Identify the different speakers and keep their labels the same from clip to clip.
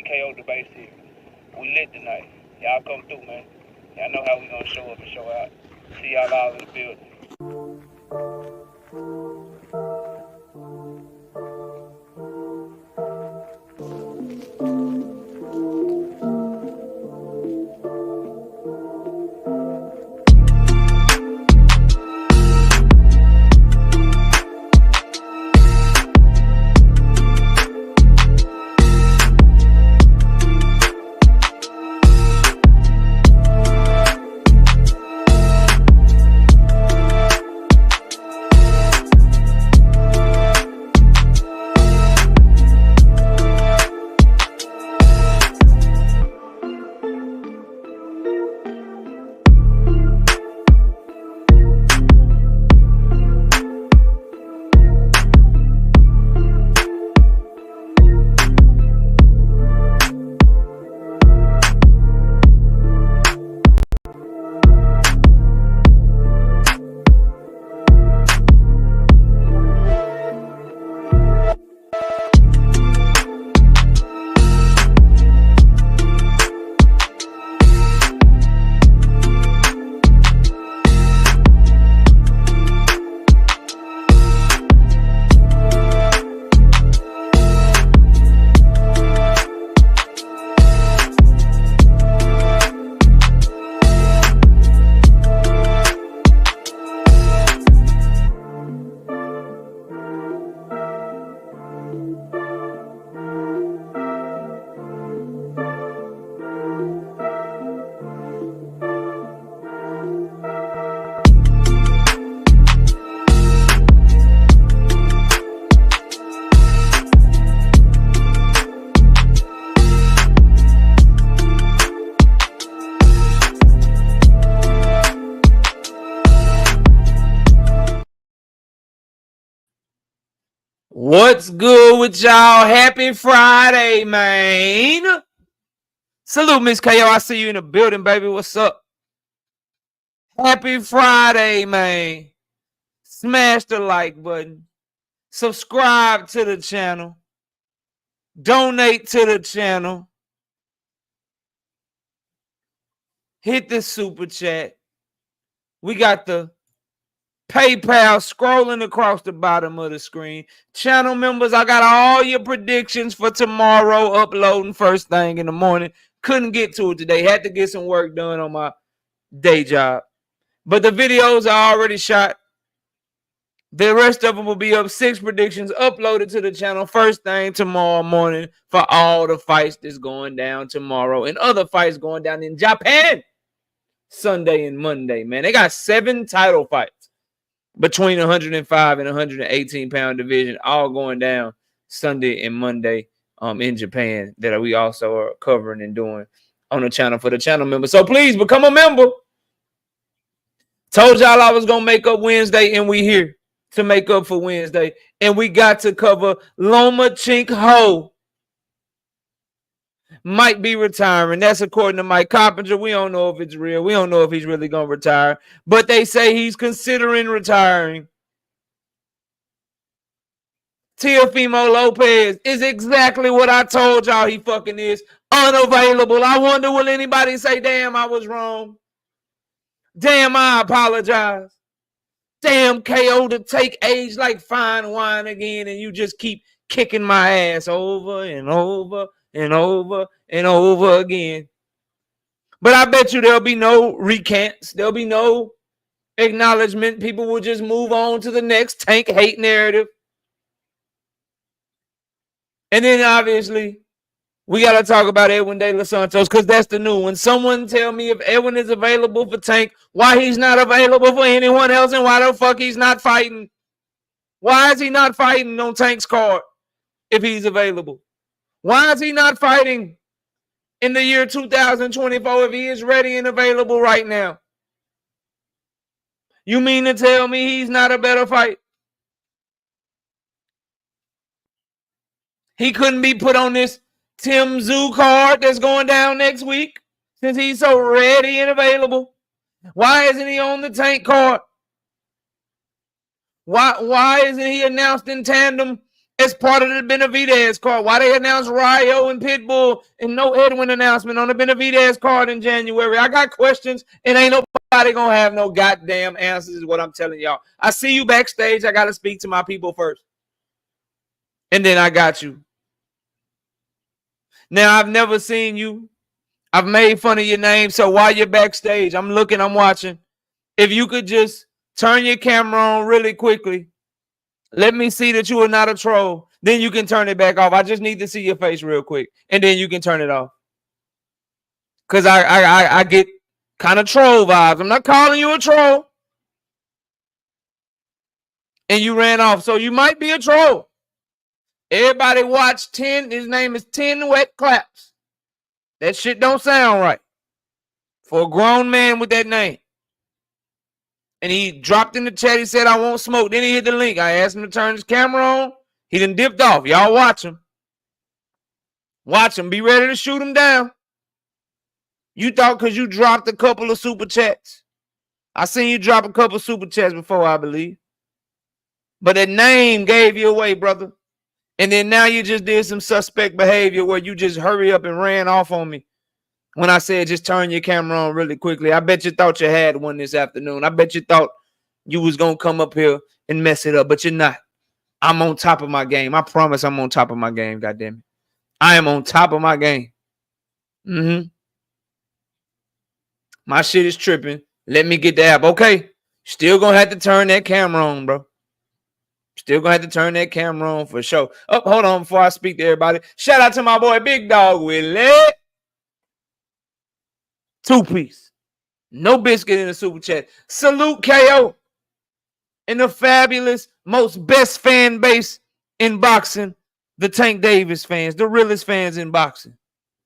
Speaker 1: KO the basic. We lit tonight. Y'all come through, man. Y'all know how we gonna show up and show out. See y'all all in the building.
Speaker 2: What's good with y'all? Happy Friday, man. Salute, Miss KO. I see you in the building, baby. What's up? Happy Friday, man. Smash the like button. Subscribe to the channel. Donate to the channel. Hit the super chat. We got the PayPal scrolling across the bottom of the screen. Channel members, I got all your predictions for tomorrow uploading first thing in the morning. Couldn't get to it today. Had to get some work done on my day job. But the videos are already shot. The rest of them will be up. 6 predictions uploaded to the channel first thing tomorrow morning for all the fights that's going down tomorrow and other fights going down in Japan Sunday and Monday, man. They got 7 title fights between 105 and 118 pound division, all going down Sunday and Monday in Japan that we also are covering and doing on the channel for the channel members. So please become a member. Told y'all I was going to make up Wednesday, and we here to make up for Wednesday. And we got to cover Lomachenko might be retiring. That's according to Mike Coppinger. We don't know if it's real. We don't know if he's really going to retire. But they say he's considering retiring. Teofimo Lopez is exactly what I told y'all he fucking is. Unavailable. I wonder, will anybody say, damn, I was wrong? Damn, I apologize. Damn, KO to take age like fine wine again, and you just keep kicking my ass over and over and over and over again. But I bet you there'll be no recants. There'll be no acknowledgement. People will just move on to the next tank hate narrative. And then obviously, we got to talk about Edwin De Los Santos because that's the new one. Someone tell me if Edwin is available for Tank, why he's not available for anyone else, and why the fuck he's not fighting. Why is he not fighting on Tank's card if he's available? Why is he not fighting in the year 2024 if he is ready and available right now? You mean to tell me he's not a better fight? He couldn't be put on this Tim Zoo card that's going down next week since he's so ready and available. Why isn't he on the Tank card? Why isn't he announced in tandem as part of the Beterbiev card. Why they announced Ryo and Pitbull and no Edwin announcement on the Beterbiev card in January? I got questions and ain't nobody going to have no goddamn answers is what I'm telling y'all. I see you backstage. I got to speak to my people first. And then I got you. Now, I've never seen you. I've made fun of your name. So while you're backstage, I'm looking, I'm watching. If you could just turn your camera on really quickly. Let me see that you are not a troll. Then you can turn it back off. I just need to see your face real quick. And then you can turn it off. Because I get kind of troll vibes. I'm not calling you a troll. And you ran off. So you might be a troll. Everybody watch 10. His name is 10 Wet Claps. That shit don't sound right. For a grown man with that name. And he dropped in the chat. He said, I won't smoke. Then he hit the link. I asked him to turn his camera on. He done dipped off. Y'all watch him. Watch him. Be ready to shoot him down. You thought because you dropped a couple of super chats. I seen you drop a couple of super chats before, I believe. But that name gave you away, brother. And then now you just did some suspect behavior where you just hurry up and ran off on me. When I said just turn your camera on really quickly, I bet you thought you had one this afternoon. I bet you thought you was going to come up here and mess it up, but you're not. I'm on top of my game. I promise I'm on top of my game, goddammit. I am on top of my game. My shit is tripping. Let me get the app. Okay. Still going to have to turn that camera on, bro. Still going to have to turn that camera on for sure. Oh, hold on before I speak to everybody. Shout out to my boy Big Dog Willie. 2-piece. No biscuit in the super chat. Salute KO. And the fabulous, most best fan base in boxing. The Tank Davis fans. The realest fans in boxing.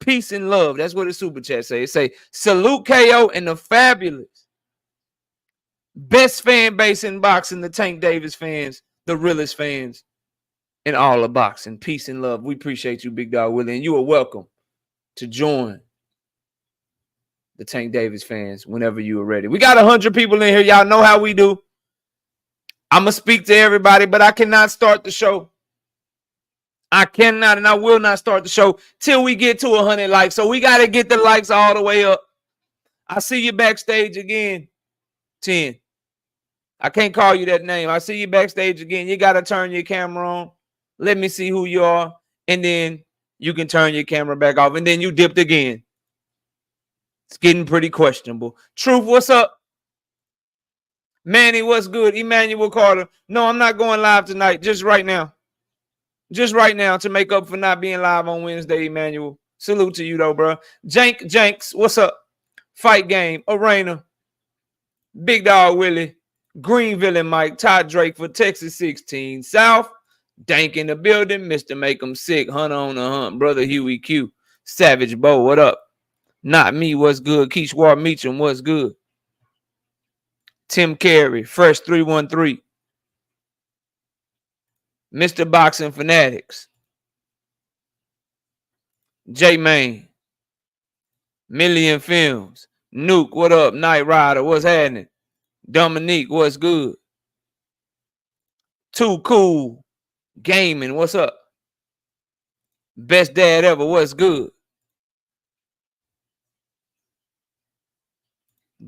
Speaker 2: Peace and love. That's what the super chat say. It say, salute KO and the fabulous best fan base in boxing. The Tank Davis fans. The realest fans in all of boxing. Peace and love. We appreciate you, Big Dog Willie. And you are welcome to join the Tank Davis fans whenever you are ready. We got 100 people in here. Y'all know how we do. I'm going to speak to everybody, but I cannot start the show. I cannot and I will not start the show till we get to 100 likes. So we got to get the likes all the way up. I see you backstage again, 10. I can't call you that name. I see you backstage again. You got to turn your camera on. Let me see who you are. And then you can turn your camera back off. And then you dipped again. It's getting pretty questionable. Truth, what's up? Manny, what's good? Emmanuel Carter. No, I'm not going live tonight. Just right now. Just right now to make up for not being live on Wednesday, Emmanuel. Salute to you, though, bro. Janks, what's up? Fight Game, Arena. Big Dog Willie. Greenville and Mike. Todd Drake for Texas 16 South. Dank in the building. Mr. Make 'em Sick. Hunter on the hunt. Brother Huey Q. Savage Bo, what up? Not me, what's good? Keishwar Meacham, what's good? Tim Carey, Fresh 313. Mr. Boxing Fanatics. J Main. Million Films. Nuke, what up? Night Rider, what's happening? Dominique, what's good? Too Cool. Gaming, what's up? Best Dad Ever, what's good?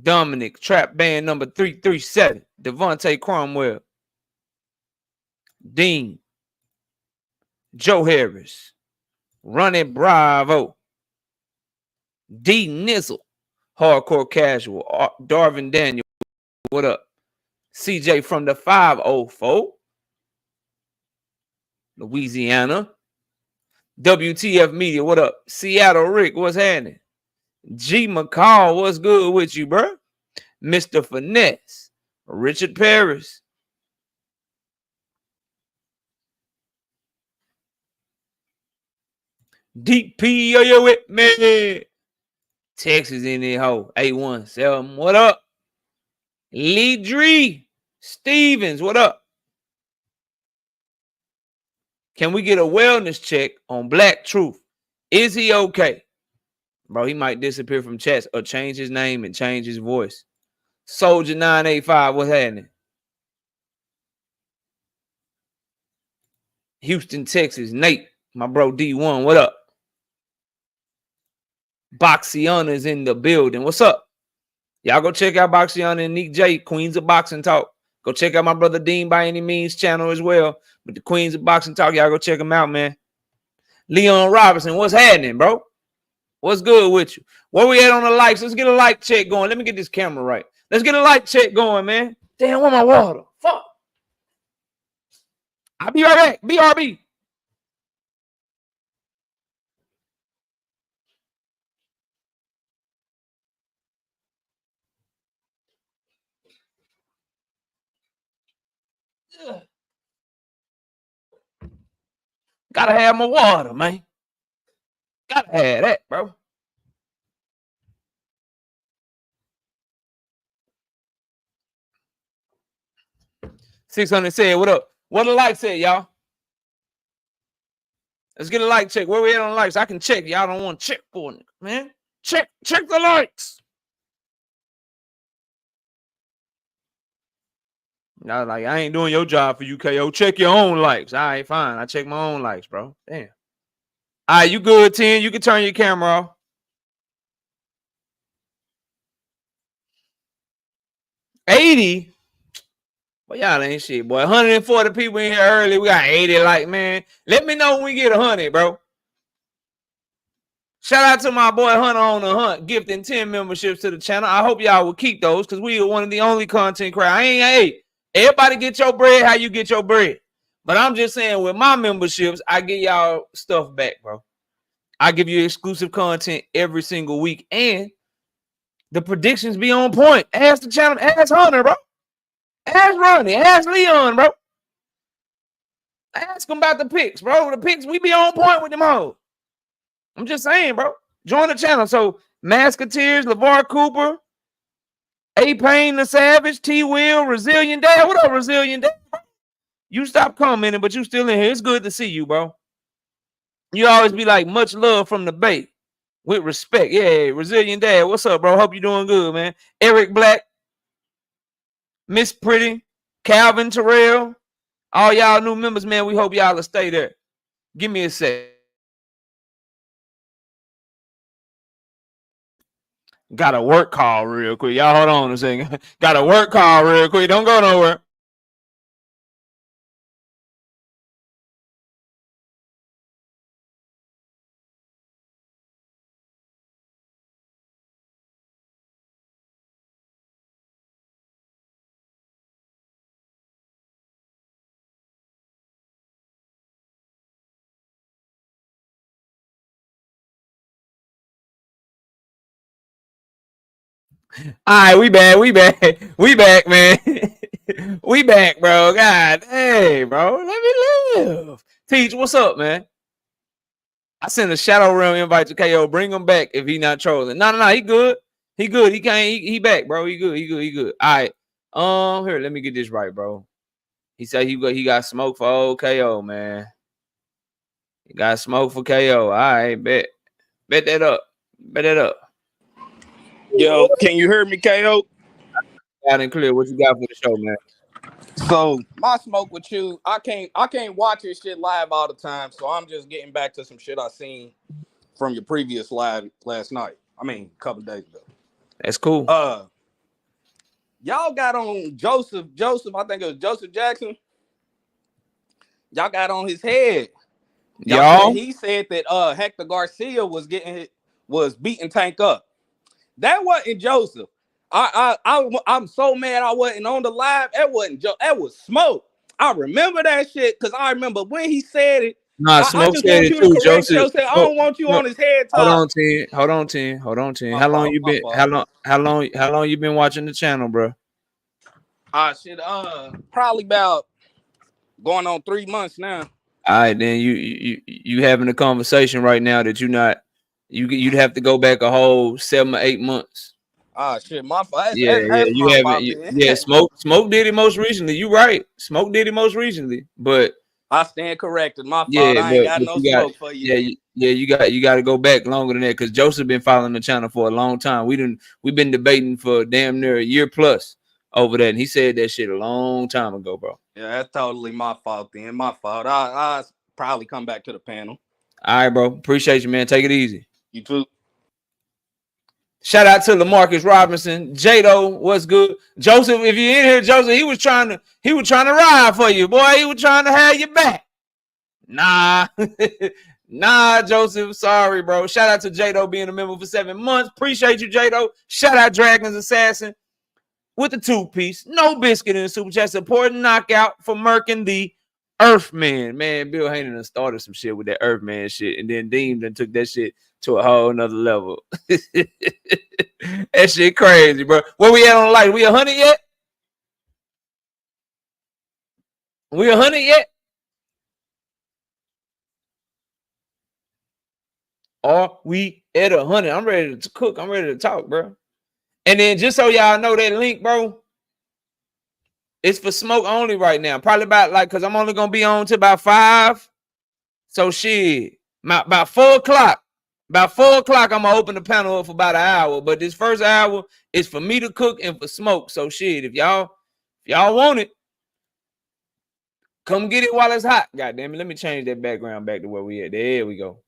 Speaker 2: Dominic, Trap Band number 337. Devontae Cromwell. Dean. Joe Harris. Running Bravo. D Nizzle. Hardcore Casual. Darvin Daniel. What up? CJ from the 504. Louisiana. WTF Media. What up? Seattle Rick. What's happening? G McCall. What's good with you, bro? Mr. Finesse. Richard Paris. Deep P, are you with me? Texas in there, ho. 817. What up? Lee Dree. Stevens, what up? Can we get a wellness check on Black Truth? Is he okay? Bro, he might disappear from chats or change his name and change his voice. Soldier 985, what's happening? Houston, Texas. Nate, my bro D1, what up? Boxiana is in the building. What's up? Y'all go check out Boxiana and Nick J, Queens of Boxing Talk. Go check out my brother Dean by any means channel as well. With the Queens of Boxing Talk, y'all go check them out, man. Leon Robinson, what's happening, bro? What's good with you? Where we at on the likes? Let's get a like check going. Let me get this camera right. Let's get a like check going, man. Damn, where my water? Fuck. I'll be right back. BRB. Ugh. Gotta have my water, man. Gotta have that, bro. $600 said, what up? What the like said, y'all? Let's get a like check. Where we at on the likes? I can check. Y'all don't want to check for it, man. Check the likes. Now, like, I ain't doing your job for you, KO. Check your own likes. All right, fine. I check my own likes, bro. Damn. All right, you good, 10. You can turn your camera off. 80. Well, y'all ain't shit, boy. 140 people in here early. We got 80. Like, man, let me know when we get 100, bro. Shout out to my boy Hunter on the Hunt, gifting 10 memberships to the channel. I hope y'all will keep those because we are one of the only content creators. Everybody get your bread how you get your bread. But I'm just saying, with my memberships, I get y'all stuff back, bro. I give you exclusive content every single week. And the predictions be on point. Ask the channel, ask Hunter, bro. Ask Ronnie, ask Leon, bro. Ask them about the picks, bro. The picks, we be on point with them all. I'm just saying, bro. Join the channel. So, Masketeers, LeVar Cooper, A-Pain the Savage, T-Will, Resilient Dad. What up, Resilient Dad? You stop commenting, but you still in here. It's good to see you, bro. You always be like, much love from the Bay. With respect. Yeah, Resilient Dad. What's up, bro? Hope you doing good, man. Eric Black, Miss Pretty, Calvin Terrell. All y'all new members, man. We hope y'all will stay there. Give me a sec. Got a work call real quick. Y'all hold on a second. Got a work call real quick. Don't go nowhere. All right, we back, man. We back, bro. God, hey, bro, let me live. Teach, what's up, man? I sent a Shadow Realm invite to KO. Bring him back if he not trolling. No, he good. He good. He can't. He back, bro. He good. All right. Here, let me get this right, bro. He said he got smoke for old KO, man. He got smoke for KO. All right, bet that up.
Speaker 3: Yo, can you hear me, KO?
Speaker 2: Loud and clear. What you got for the show, man?
Speaker 3: So my smoke with you, I can't watch your shit live all the time, so I'm just getting back to some shit I seen from your previous live last night. I mean, a couple days ago.
Speaker 2: That's cool.
Speaker 3: Y'all got on Joseph, I think it was Joseph Jackson. Y'all got on his head.
Speaker 2: Y'all?
Speaker 3: He said that Hector Garcia was beating Tank up. That wasn't Joseph. I'm so mad I wasn't on the live. That wasn't Joe. That was Smoke. I remember that shit because I remember when he said it.
Speaker 2: Nah, Smoke said it too, Joseph.
Speaker 3: I don't want you on his head top.
Speaker 2: Hold on, 10. How long you been watching the channel, bro?
Speaker 3: Probably about going on 3 months now.
Speaker 2: All right, then you having a conversation right now that you'd have to go back a whole 7 or 8 months.
Speaker 3: Shit, my fault.
Speaker 2: Smoke did it most recently. You right. Smoke did it most recently, but
Speaker 3: I stand corrected. My fault. I ain't got no smoke for you.
Speaker 2: You got to go back longer than that because Joseph been following the channel for a long time. We've been debating for damn near a year plus over that. And he said that shit a long time ago, bro.
Speaker 3: Yeah, that's totally my fault then. My fault. I probably come back to the panel.
Speaker 2: All right, bro. Appreciate you, man. Take it easy.
Speaker 3: You too.
Speaker 2: Shout out to LaMarcus Robinson. Jado, what's good? Joseph, if you're in here, Joseph, he was trying to ride for you, boy. He was trying to have you back. Nah. Nah, Joseph. Sorry, bro. Shout out to Jado being a member for 7 months. Appreciate you, Jado. Shout out Dragon's Assassin with the 2-piece. No biscuit in the super chat. Supporting knockout for Merkin the Earthman. Man, Bill Haney done started some shit with that Earthman shit. And then Deem done took that shit to a whole nother level. That shit crazy, bro. Where we at on the light? We 100 yet? We 100 yet? Are we at 100? I'm ready to cook. I'm ready to talk, bro. And then just so y'all know that link, bro, it's for smoke only right now. Probably about because I'm only gonna be on to about 5. So shit, about 4 o'clock. About 4 o'clock, I'm gonna open the panel up for about an hour. But this first hour is for me to cook and for smoke. So shit, if y'all want it, come get it while it's hot. God damn it. Let me change that background back to where we at. There we go.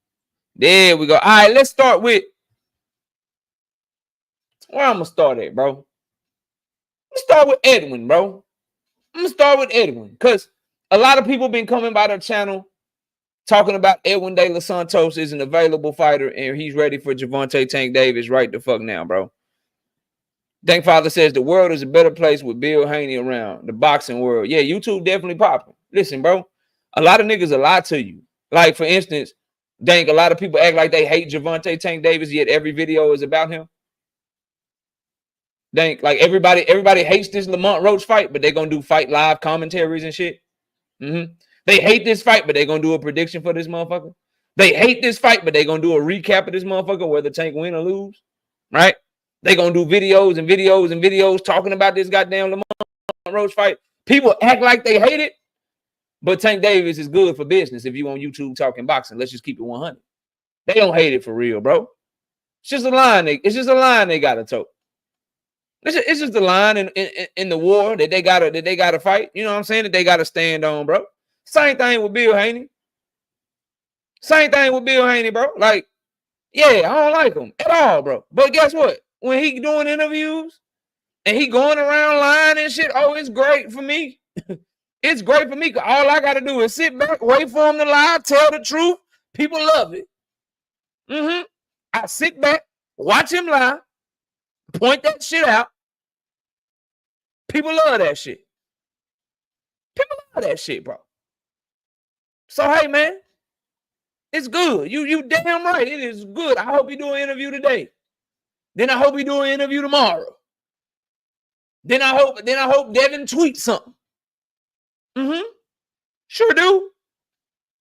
Speaker 2: There we go. All right, let's start with where I'm gonna start at, bro. Let's start with Edwin, bro. I'm gonna start with Edwin because a lot of people been coming by the channel talking about Edwin De Los Santos is an available fighter and he's ready for Gervonta Tank Davis right the fuck now, bro. Thank Father says the world is a better place with Bill Haney around. The boxing world. Yeah, YouTube definitely popping. Listen, bro, a lot of niggas will lie to you. Like, for instance, Dank, a lot of people act like they hate Gervonta Tank Davis, yet every video is about him. Dank, like everybody hates this Lamont Roach fight, but they're gonna do fight live commentaries and shit. They hate this fight, but they're gonna do a prediction for this motherfucker. They hate this fight, but they're gonna do a recap of this motherfucker, whether Tank win or lose. Right? They're gonna do videos and videos and videos talking about this goddamn Lamont Roach fight. People act like they hate it, but Tank Davis is good for business if you on YouTube talking boxing. Let's just keep it 100. They don't hate it for real, bro. It's just a line. It's just a line they gotta toe. It's just a line in the war that they gotta fight. You know what I'm saying? That they gotta stand on, bro. Same thing with Bill Haney. Same thing with Bill Haney, bro. Like, yeah, I don't like him at all, bro. But guess what? When he doing interviews and he going around lying and shit, oh, it's great for me. It's great for me because all I got to do is sit back, wait for him to lie, tell the truth. People love it. I sit back, watch him lie, point that shit out. People love that shit. People love that shit, bro. So, hey, man, it's good. You damn right. It is good. I hope you do an interview today. Then I hope you do an interview tomorrow. Then I hope Devin tweets something. Sure do.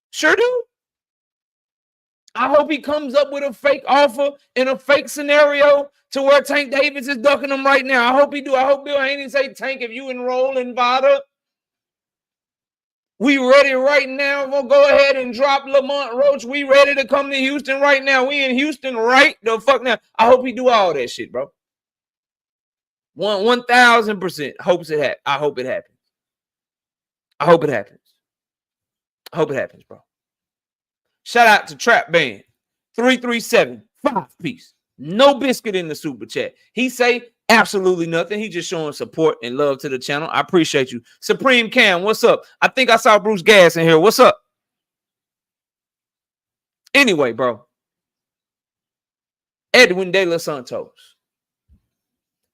Speaker 2: Sure do. I hope he comes up with a fake offer in a fake scenario to where Tank Davis is ducking him right now. I hope he do. I hope Bill Haney say, Tank, if you enroll in VADA, we ready right now. We'll go ahead and drop Lamont Roach. We ready to come to Houston right now. We in Houston right the fuck now. I hope he do all that shit, bro. 1,000% hopes it happens. I hope it happens. I hope it happens. I hope it happens, bro. Shout out to Trap Band 337 5-piece. No biscuit in the super chat. He say absolutely nothing. He just showing support and love to the channel. I appreciate you. Supreme Cam, what's up? I think I saw Bruce Gas in here. What's up? Anyway, bro. Edwin De Los Santos.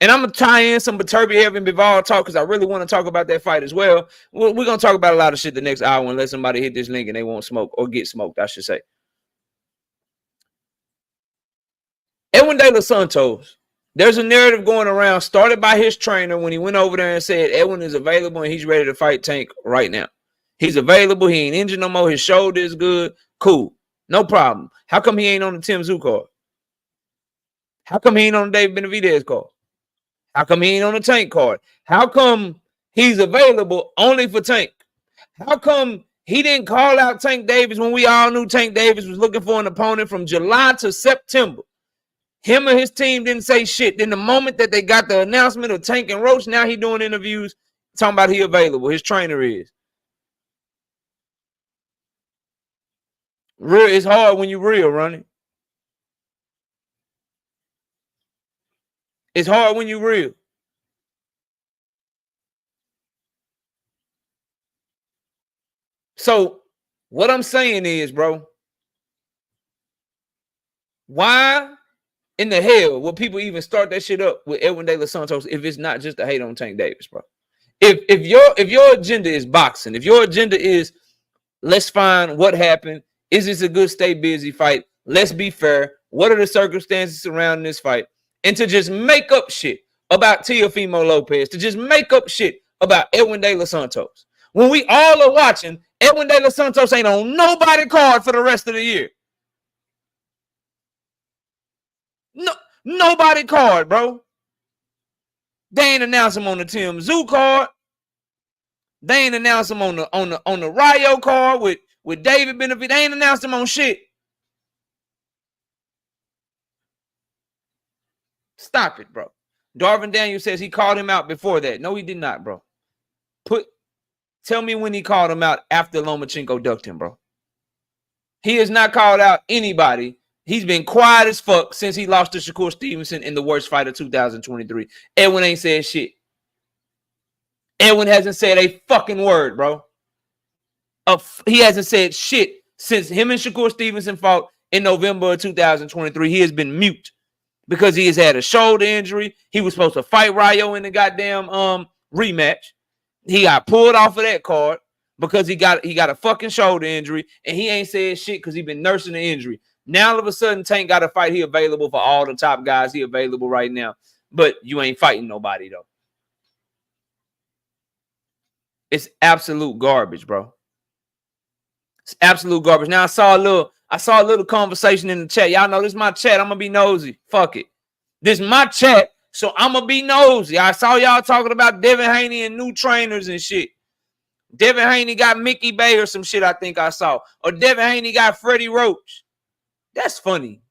Speaker 2: And I'm going to tie in some Beterbiev and Bivol talk because I really want to talk about that fight as well. We're going to talk about a lot of shit the next hour unless somebody hit this link and they won't smoke or get smoked, I should say. Edwin De Los Santos, there's a narrative going around started by his trainer when he went over there and said Edwin is available and he's ready to fight Tank right now. He's available. He ain't injured no more. His shoulder is good. Cool. No problem. How come he ain't on the Tim Tszyu card? How come he ain't on the Dave Benavidez card? How come he ain't on the Tank card? How come he's available only for Tank? How come he didn't call out Tank Davis when we all knew Tank Davis was looking for an opponent from July to September? Him and his team didn't say shit. Then the moment that they got the announcement of Tank and Roach, now he doing interviews talking about he available. His trainer is. Real, it's hard when you real, running. It's hard when you real. So what I'm saying is, bro, why in the hell will people even start that shit up with Edwin De Los Santos if it's not just to hate on Tank Davis, bro? If your agenda is boxing, if your agenda is let's find what happened, is this a good stay busy fight? Let's be fair. What are the circumstances surrounding this fight? And to just make up shit about Teofimo Lopez, to just make up shit about Edwin De Los Santos. When we all are watching, Edwin De Los Santos ain't on nobody card for the rest of the year. No, nobody card, bro. They ain't announced him on the Tim Zoo card. They ain't announced him on the Rio card with David Beterbiev. They ain't announced him on shit. Stop it, bro. Darvin Daniels says he called him out before that. No, he did not, bro. Tell me when he called him out after Lomachenko ducked him, bro. He has not called out anybody. He's been quiet as fuck since he lost to Shakur Stevenson in the worst fight of 2023. Edwin ain't said shit. Edwin hasn't said a fucking word, bro. He hasn't said shit since him and Shakur Stevenson fought in November of 2023. He has been mute because he has had a shoulder injury. He was supposed to fight Rio in the goddamn rematch. He got pulled off of that card because he got a fucking shoulder injury, and he ain't said shit because he been nursing the injury. Now all of a sudden, Tank got a fight. He available for all the top guys. He available right now, but you ain't fighting nobody though. It's absolute garbage, bro. It's absolute garbage. Now I saw a little conversation in the chat. Y'all know this is my chat. I'm gonna be nosy. Fuck it. This is my chat, so I'm gonna be nosy. I saw y'all talking about Devin Haney and new trainers and shit. Devin Haney got Mickey Bay or some shit, I think I saw. Or Devin Haney got Freddie Roach. That's funny.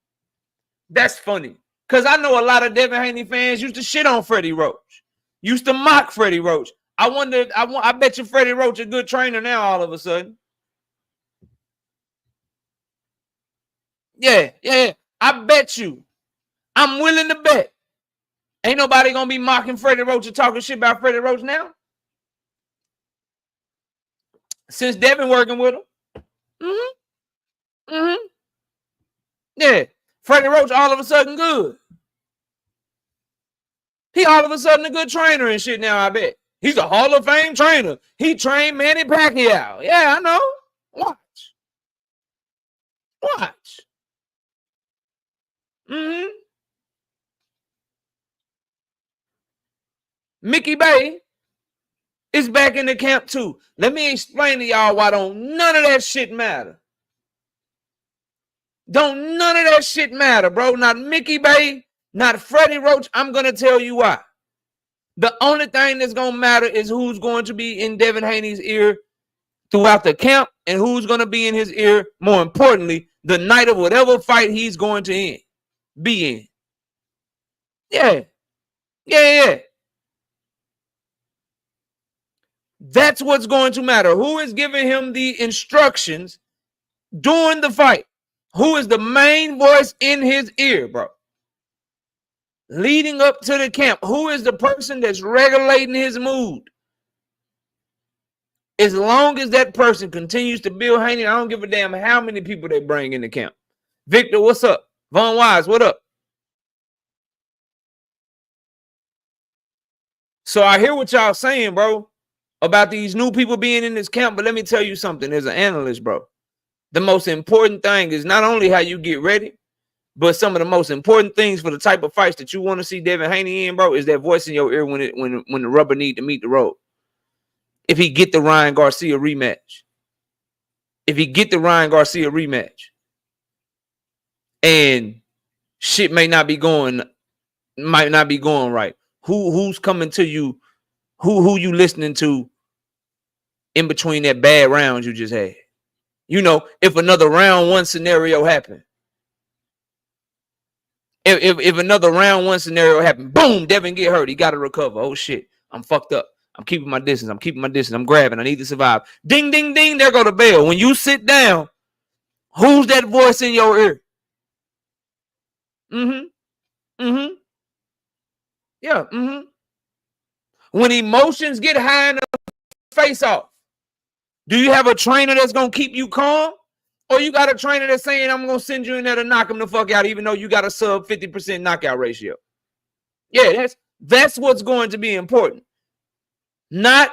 Speaker 2: That's funny. Because I know a lot of Devin Haney fans used to shit on Freddie Roach. Used to mock Freddie Roach. I bet you Freddie Roach a good trainer now all of a sudden. Yeah. I bet you. I'm willing to bet. Ain't nobody gonna be mocking Freddie Roach or talking shit about Freddie Roach now. Since Devin working with him. Yeah. Freddie Roach all of a sudden good. He all of a sudden a good trainer and shit now, I bet. He's a Hall of Fame trainer. He trained Manny Pacquiao. Yeah, I know. Watch. Mickey Bay is back in the camp too. Let me explain to y'all why don't none of that shit matter. Don't none of that shit matter, bro. Not Mickey Bay, not Freddie Roach. I'm going to tell you why. The only thing that's going to matter is who's going to be in Devin Haney's ear throughout the camp and who's going to be in his ear, more importantly, the night of whatever fight he's going to be in. Yeah. That's what's going to matter. Who is giving him the instructions during the fight? Who is the main voice in his ear, bro? Leading up to the camp, who is the person that's regulating his mood? As long as that person continues to build Haney, I don't give a damn how many people they bring in the camp. Victor, what's up? Von Wise, what up? So I hear what y'all saying, bro, about these new people being in this camp, but let me tell you something. As an analyst, bro, the most important thing is not only how you get ready, but some of the most important things for the type of fights that you want to see Devin Haney in, bro, is that voice in your ear when the rubber need to meet the road. If he get the Ryan Garcia rematch, and shit might not be going right. Who's coming to you? Who you listening to in between that bad round you just had? You know, if another round one scenario happened. If another round one scenario happened, boom, Devin get hurt. He got to recover. Oh, shit. I'm fucked up. I'm keeping my distance. I'm grabbing. I need to survive. Ding, ding, ding. There go the bell. When you sit down, who's that voice in your ear? Yeah. When emotions get high in the face off, do you have a trainer that's going to keep you calm? Or you got a trainer that's saying, I'm going to send you in there to knock him the fuck out, even though you got a sub 50% knockout ratio? Yeah, that's what's going to be important. Not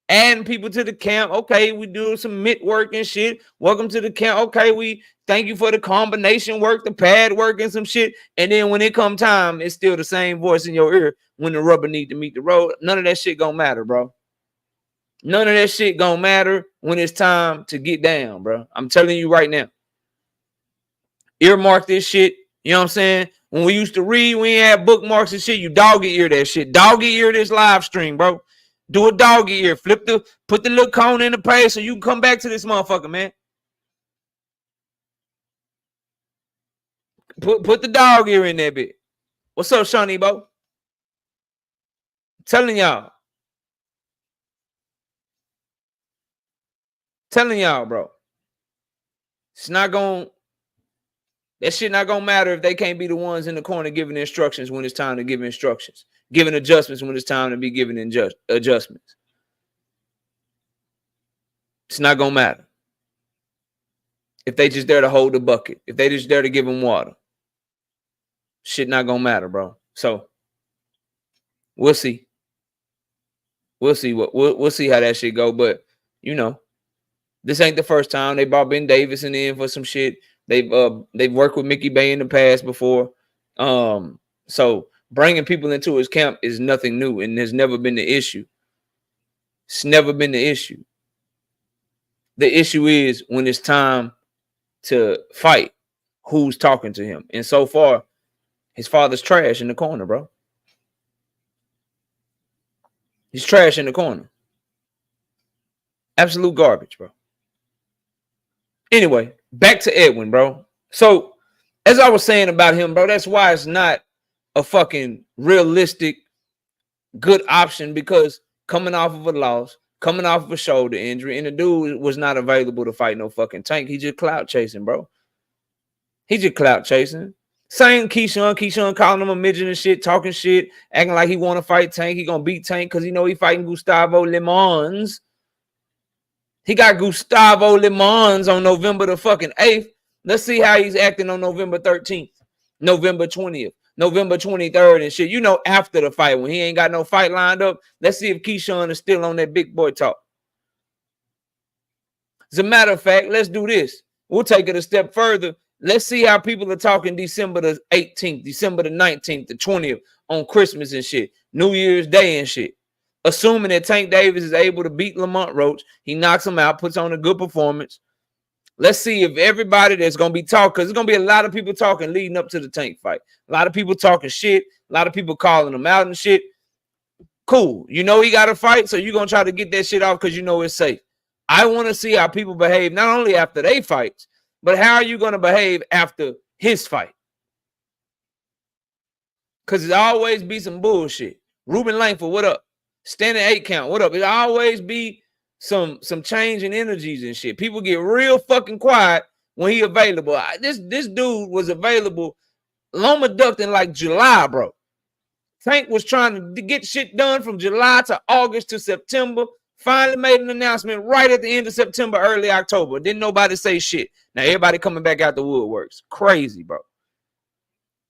Speaker 2: adding people to the camp. Okay, we do some mid work and shit. Welcome to the camp. Okay, we thank you for the combination work, the pad work and some shit. And then when it come time, it's still the same voice in your ear when the rubber need to meet the road. None of that shit gonna matter, bro. None of that shit gonna matter when it's time to get down, bro. I'm telling you right now. Earmark this shit. You know what I'm saying? When we used to read, we ain't have bookmarks and shit. You doggy ear that shit. Doggy ear this live stream, bro. Do a doggy ear. Put the little cone in the page so you can come back to this motherfucker, man. Put the dog ear in that bit. What's up, Shawnee, Bo? Telling y'all, bro. It's not going. That shit not gonna matter if they can't be the ones in the corner giving instructions when it's time to give instructions, giving adjustments when it's time to be giving adjustments. It's not gonna matter if they just there to hold the bucket, if they just there to give them water. Shit not gonna matter, bro. So we'll see. We'll see we'll see how that shit go. But you know, this ain't the first time they brought Ben Davison in for some shit. They've worked with Mickey Bay in the past before. So bringing people into his camp is nothing new and has never been the issue. It's never been the issue. The issue is when it's time to fight, who's talking to him. And so far, his father's trash in the corner, bro. He's trash in the corner. Absolute garbage, bro. Anyway, back to Edwin, bro. So, as I was saying about him, bro, that's why it's not a fucking realistic good option, because coming off of a loss, coming off of a shoulder injury, and the dude was not available to fight no fucking Tank. He just clout chasing, bro. He just clout chasing. Same Keyshawn calling him a midget and shit, talking shit, acting like he want to fight Tank. He gonna beat Tank because he know he fighting Gustavo Limons. He got Gustavo Limons on November the fucking 8th. Let's see how he's acting on November 13th, November 20th, November 23rd and shit. You know, after the fight, when he ain't got no fight lined up, let's see if Keyshawn is still on that big boy talk. As a matter of fact, let's do this. We'll take it a step further. Let's see how people are talking December the 18th, December the 19th, the 20th, on Christmas and shit, New Year's Day and shit. Assuming that Tank Davis is able to beat Lamont Roach, he knocks him out, puts on a good performance. Let's see if everybody that's going to be talking, because there's going to be a lot of people talking leading up to the Tank fight. A lot of people talking shit, a lot of people calling him out and shit. Cool. You know he got a fight, so you're going to try to get that shit off because you know it's safe. I want to see how people behave, not only after they fights, but how are you going to behave after his fight? Because it always be some bullshit. Ruben Langford, what up? Standing 8 count, what up? It always be some change in energies and shit. People get real fucking quiet when he available. This dude was available. Loma ducked in like July, bro. Tank was trying to get shit done from July to August to September. Finally made an announcement right at the end of September, early October. Didn't nobody say shit. Now everybody coming back out the woodworks. Crazy, bro.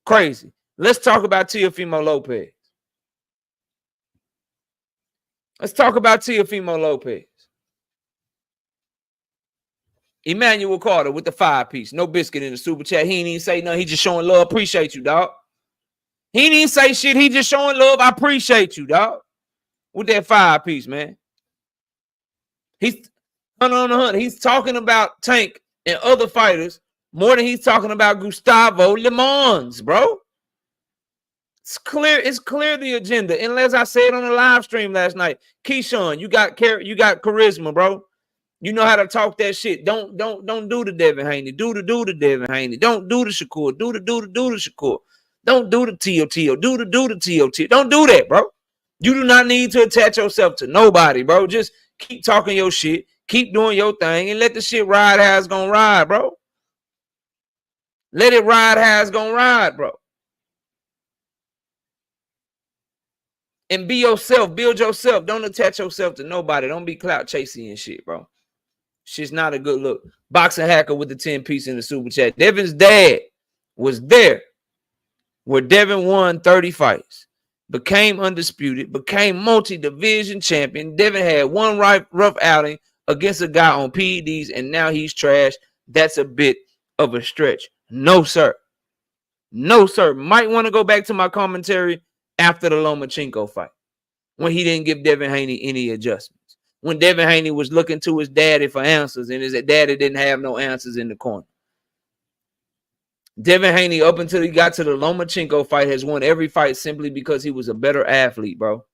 Speaker 2: Crazy. Let's talk about Teofimo Lopez. Let's talk about Teofimo Lopez. Emmanuel Carter with the 5-piece. No biscuit in the super chat. He ain't even say nothing. He just showing love. Appreciate you, dog. He ain't even say shit. He just showing love. I appreciate you, dog. With that 5-piece, man. He's on the hunt. He's talking about Tank and other fighters more than he's talking about Gustavo Limons, bro. It's clear the agenda. And as I said on the live stream last night, Keyshawn, you got charisma, bro. You know how to talk that shit. Don't do the Devin Haney. Do the Devin Haney. Don't do the Shakur. Do the Shakur. Don't do the TOTO. Do the TOTO. Don't do that, bro. You do not need to attach yourself to nobody, bro. Just keep talking your shit. Keep doing your thing and let the shit ride how it's gonna ride, bro. Let it ride how it's gonna ride, bro. And be yourself. Build yourself. Don't attach yourself to nobody. Don't be clout chasing and shit, bro. Shit's not a good look. Boxing Hacker with the 10-piece in the super chat. Devin's dad was there where Devin won 30 fights, became undisputed, became multi-division champion. Devin had one rough outing against a guy on PEDs, and now he's trash. That's a bit of a stretch. No, sir. No, sir. Might want to go back to my commentary after the Lomachenko fight when he didn't give Devin Haney any adjustments. When Devin Haney was looking to his daddy for answers, and his daddy didn't have no answers in the corner. Devin Haney, up until he got to the Lomachenko fight, has won every fight simply because he was a better athlete, bro.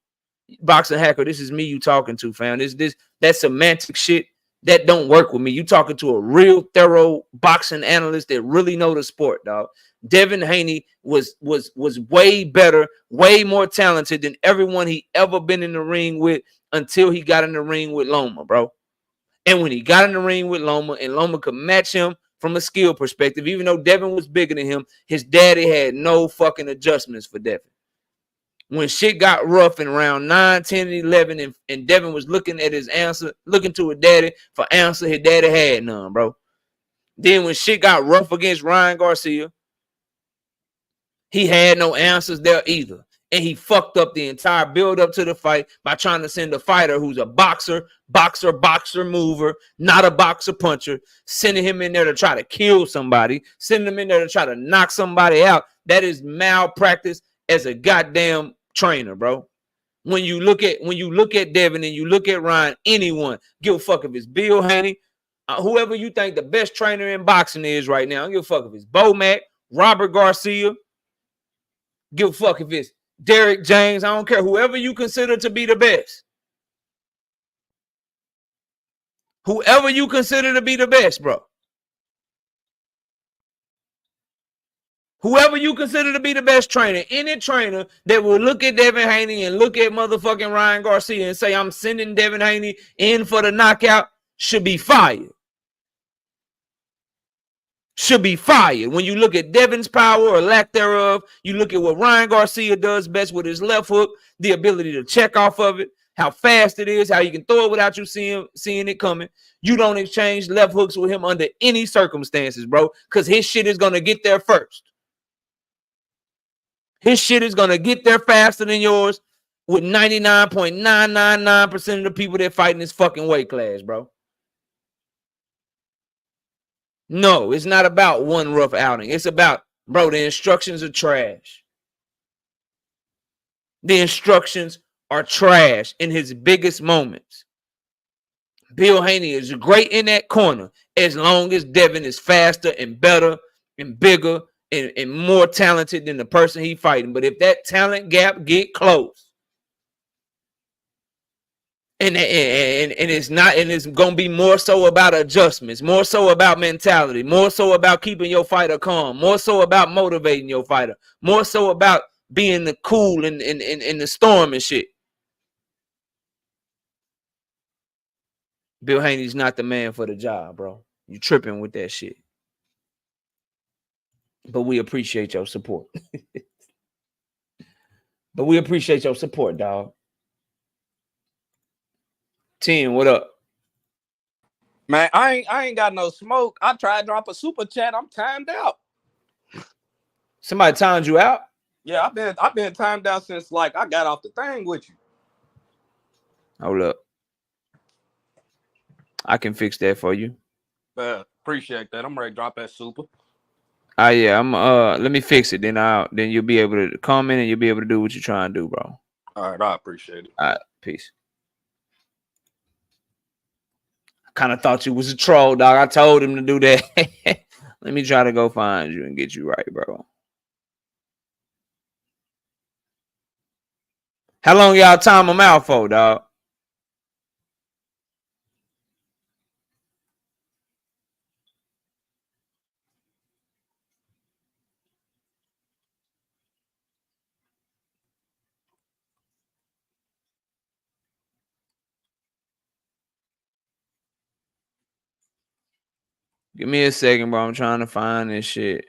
Speaker 2: Boxing Hacker, this is me you talking to, fam. That semantic shit, that don't work with me. You talking to a real thorough boxing analyst that really know the sport, dog. Devin Haney was way better, way more talented than everyone he ever been in the ring with until he got in the ring with Loma, bro. And when he got in the ring with Loma and Loma could match him from a skill perspective, even though Devin was bigger than him, his daddy had no fucking adjustments for Devin. When shit got rough in round 9, 10, and 11, and Devin was looking at his answer, looking to his daddy for answer, his daddy had none, bro. Then when shit got rough against Ryan Garcia, he had no answers there either. And he fucked up the entire build up to the fight by trying to send a fighter who's a boxer, mover, not a boxer puncher, sending him in there to try to kill somebody, sending him in there to try to knock somebody out. That is malpractice as a goddamn trainer, bro. When you look at Devin and you look at Ryan, anyone, give a fuck if it's Bill Haney, whoever you think the best trainer in boxing is right now. I don't give a fuck if it's Bo Mack, Robert Garcia. Give a fuck if it's Derek James. I don't care. Whoever you consider to be the best. Whoever you consider to be the best, bro. Whoever you consider to be the best trainer, any trainer that will look at Devin Haney and look at motherfucking Ryan Garcia and say, I'm sending Devin Haney in for the knockout, should be fired. Should be fired. When you look at Devin's power or lack thereof, you look at what Ryan Garcia does best with his left hook, the ability to check off of it, how fast it is, how you can throw it without you seeing it coming. You don't exchange left hooks with him under any circumstances, bro, because his shit is going to get there first. His shit is going to get there faster than yours with 99.999% of the people that fight in this fucking weight class, bro. No, it's not about one rough outing. It's about, bro, the instructions are trash. The instructions are trash in his biggest moments. Bill Haney is great in that corner as long as Devin is faster and better and bigger and more talented than the person he fighting. But if that talent gap get close, and it's not, and it's gonna be more so about adjustments, more so about mentality, more so about keeping your fighter calm, more so about motivating your fighter, more so about being the cool in the storm and shit. Bill Haney's not the man for the job, bro. You tripping with that shit. But we appreciate your support. But we appreciate your support, dog. 10, what up?
Speaker 3: Man, I ain't got no smoke. I tried to drop a super chat. I'm timed out.
Speaker 2: Somebody timed you out?
Speaker 3: Yeah, I've been timed out since like I got off the thing with you.
Speaker 2: Hold up. I can fix that for you.
Speaker 3: Appreciate that. I'm ready to drop that super.
Speaker 2: Yeah, I'm let me fix it. Then you'll be able to comment and you'll be able to do what you're trying to do, bro.
Speaker 3: All right, I appreciate it.
Speaker 2: All right, peace. I kind of thought you was a troll, dog. I told him to do that. Let me try to go find you and get you right, bro. How long y'all time him out for, dog? Give me a second, bro. I'm trying to find this shit.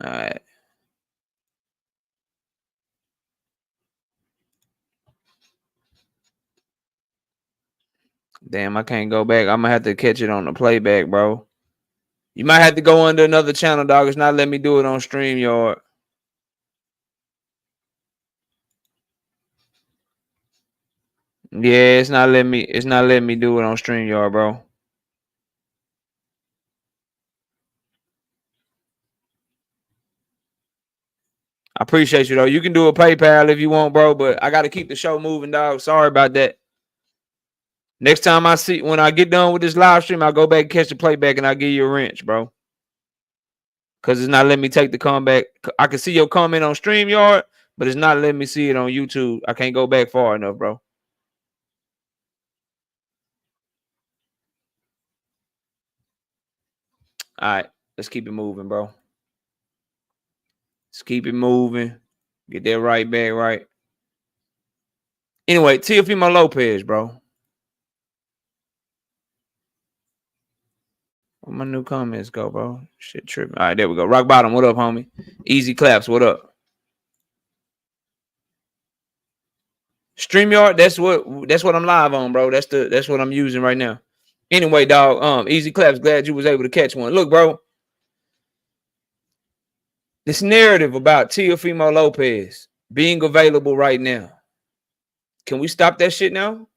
Speaker 2: All right. Damn, I can't go back. I'm gonna have to catch it on the playback, bro. You might have to go under another channel, dog. It's not letting me do it on StreamYard. Yeah, it's not letting me do it on StreamYard, bro. I appreciate you though. You can do a PayPal if you want, bro, but I gotta keep the show moving, dog. Sorry about that. Next time when I get done with this live stream, I'll go back and catch the playback and I'll give you a wrench, bro. Cause it's not letting me take the comeback. I can see your comment on StreamYard, but it's not letting me see it on YouTube. I can't go back far enough, bro. All right, let's keep it moving, bro. Let's keep it moving. Get that right back right. Anyway, Teofimo Lopez, bro. Where my new comments go, bro? Shit tripping. All right, there we go. Rock bottom. What up, homie? Easy claps. What up? StreamYard. That's what I'm live on, bro. That's what I'm using right now. Anyway, dog. Easy claps. Glad you was able to catch one. Look, bro. This narrative about Teofimo Lopez being available right now. Can we stop that shit now?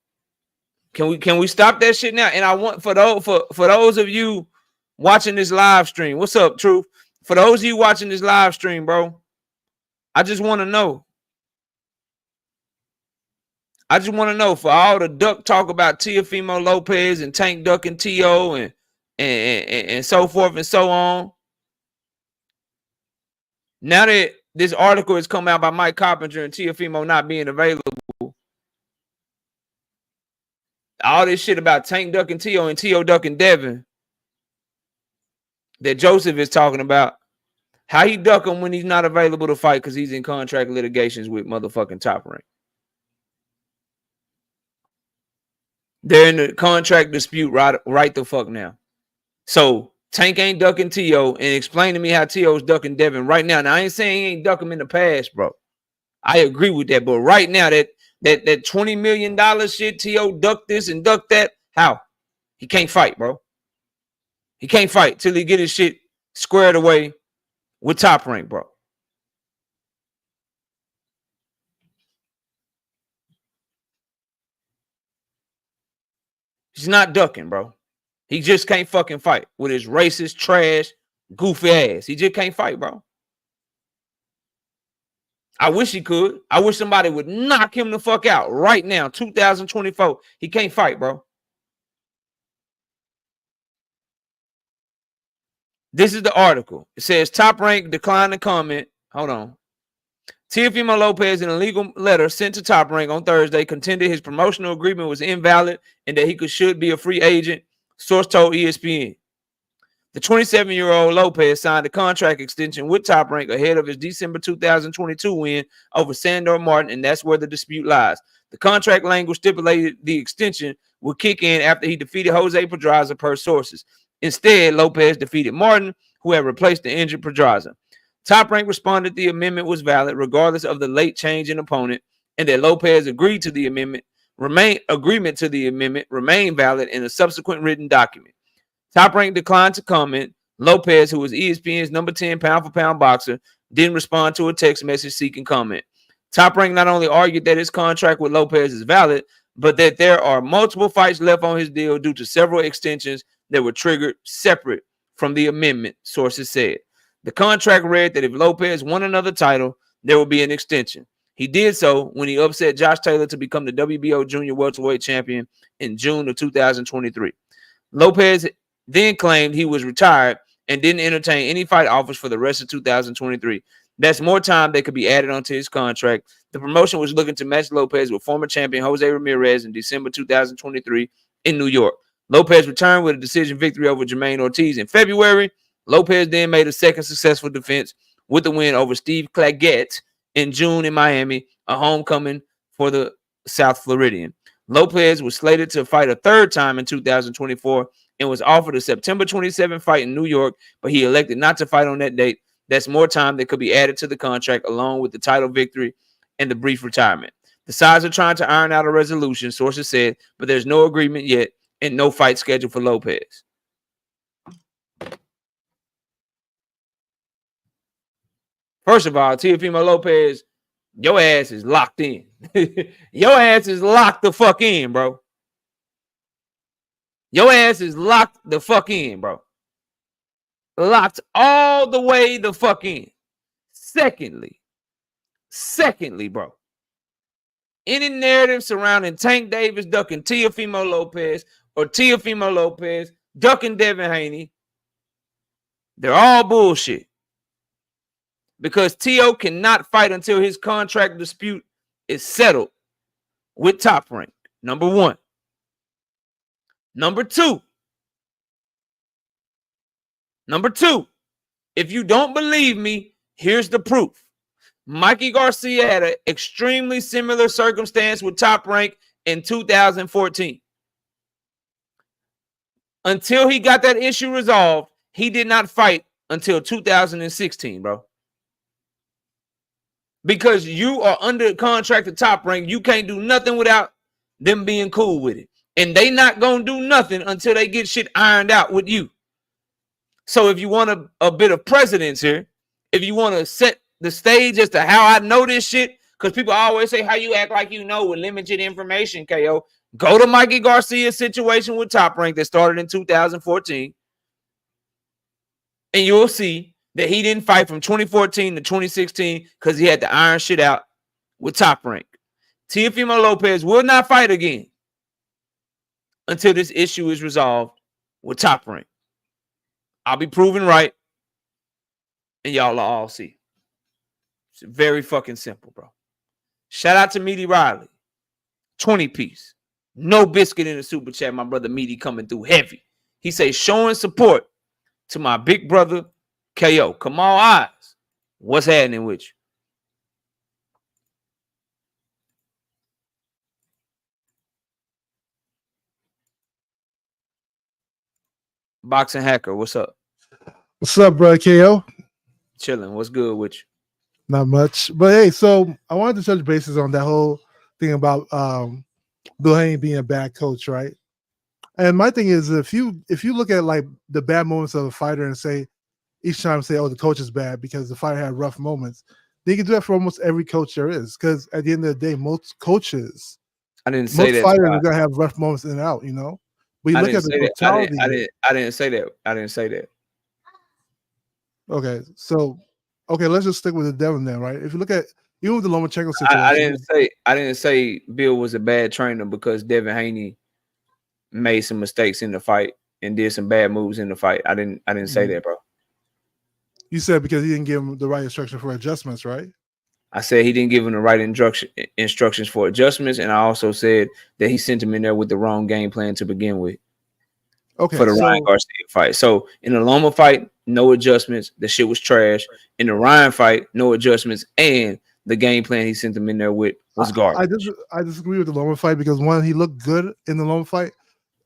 Speaker 2: Can we stop that shit now? And I want for those of you watching this live stream, what's up, Truth? For those of you watching this live stream, bro, I just want to know. I just want to know for all the duck talk about Teofimo Lopez and Tank Duck and T.O. and so forth and so on. Now that this article has come out by Mike Carpenter and Teofimo not being available, all this shit about Tank Duck and T.O. Duck and Devin that Joseph is talking about, how he duck him when he's not available to fight because he's in contract litigations with motherfucking Top Rank. They're in the contract dispute right the fuck now. So Tank ain't ducking T.O. and explain to me how T.O.'s ducking Devin right now. Now, I ain't saying he ain't ducking him in the past, bro. I agree with that. But right now, that $20 million shit, T.O. duck this and duck that, how? He can't fight, bro. He can't fight till he get his shit squared away with Top Rank, bro. He's not ducking, bro. He just can't fucking fight with his racist, trash, goofy ass. He just can't fight, bro. I wish he could. I wish somebody would knock him the fuck out right now, 2024. He can't fight, bro. This is the article. It says Top Rank declined to comment. Hold on. Teofimo Lopez, in a legal letter sent to Top Rank on Thursday, contended his promotional agreement was invalid and that he should be a free agent, source told ESPN. The 27-year-old Lopez signed a contract extension with Top Rank ahead of his December 2022 win over Sandor Martin, and that's where the dispute lies. The contract language stipulated the extension would kick in after he defeated Jose Pedraza per sources. Instead, Lopez defeated Martin, who had replaced the injured Pedraza. Top Rank responded the amendment was valid regardless of the late change in opponent, and that Lopez agreed to the amendment. Agreement to the amendment remained valid in a subsequent written document. Top Rank declined to comment. Lopez, who was ESPN's number 10 pound-for-pound boxer, didn't respond to a text message seeking comment. Top Rank not only argued that his contract with Lopez is valid, but that there are multiple fights left on his deal due to several extensions that were triggered separate from the amendment, sources said. The contract read that if Lopez won another title, there would be an extension. He did so when he upset Josh Taylor to become the WBO junior welterweight champion in June of 2023. Lopez then claimed he was retired and didn't entertain any fight offers for the rest of 2023. That's more time that could be added onto his contract. The promotion was looking to match Lopez with former champion Jose Ramirez in December 2023 in New York. Lopez returned with a decision victory over Jermaine Ortiz in February. Lopez then made a second successful defense with the win over Steve Claggett in June in Miami, a homecoming for the South Floridian. Lopez was slated to fight a third time in 2024 and was offered a September 27 fight in New York, but he elected not to fight on that date. That's more time that could be added to the contract along with the title victory and the brief retirement. The sides are trying to iron out a resolution, sources said, but there's no agreement yet and no fight scheduled for Lopez. First of all, Teofimo Lopez, your ass is locked in. Your ass is locked the fuck in, bro. Your ass is locked the fuck in, bro. Locked all the way the fuck in. Secondly, bro, any narrative surrounding Tank Davis ducking Teofimo Lopez or Teofimo Lopez ducking Devin Haney, they're all bullshit. Because Teo cannot fight until his contract dispute is settled with Top Rank. Number one. Number two, if you don't believe me, here's the proof. Mikey Garcia had an extremely similar circumstance with Top Rank in 2014. Until he got that issue resolved, he did not fight until 2016, bro. Because you are under contract to Top Rank, you can't do nothing without them being cool with it. And they not going to do nothing until they get shit ironed out with you. So if you want a bit of precedence here, if you want to set the stage as to how I know this shit, because people always say how you act like you know with limited information, KO. Go to Mikey Garcia's situation with Top Rank that started in 2014, and you'll see that he didn't fight from 2014 to 2016 because he had to iron shit out with Top Rank. Teofimo Lopez will not fight again until this issue is resolved with Top Rank. I'll be proven right, and y'all will all see. It's very fucking simple, bro. Shout out to Meaty Riley. 20-piece. No biscuit in the super chat. My brother Meaty coming through heavy. He says, showing support to my big brother KO. Come on, eyes. What's happening with you? Boxing Hacker, what's up?
Speaker 4: What's up, bro? KO?
Speaker 2: Chilling. What's good with you?
Speaker 4: Not much. But hey, so I wanted to touch bases on that whole thing about Bill Haney being a bad coach, right? And my thing is, if you look at like the bad moments of a fighter and say each time say, oh, the coach is bad because the fighter had rough moments, they can do that for almost every coach there is. Because at the end of the day, most fighters are gonna have rough moments in and out, you know. But you look at the totality.
Speaker 2: I didn't say that.
Speaker 4: Okay, so let's just stick with the Devin then, right? If you look at even with the Lomachenko situation,
Speaker 2: I didn't say Bill was a bad trainer because Devin Haney made some mistakes in the fight and did some bad moves in the fight. I didn't say that, bro.
Speaker 4: You said because he didn't give him the right instruction for adjustments, right?
Speaker 2: I said he didn't give him the right instructions for adjustments, and I also said that he sent him in there with the wrong game plan to begin with. Okay, for the Ryan Garcia fight. So in the Loma fight, no adjustments. The shit was trash. In the Ryan fight, no adjustments, and the game plan he sent him in there with was garbage.
Speaker 4: I disagree with the Loma fight because one, he looked good in the Loma fight.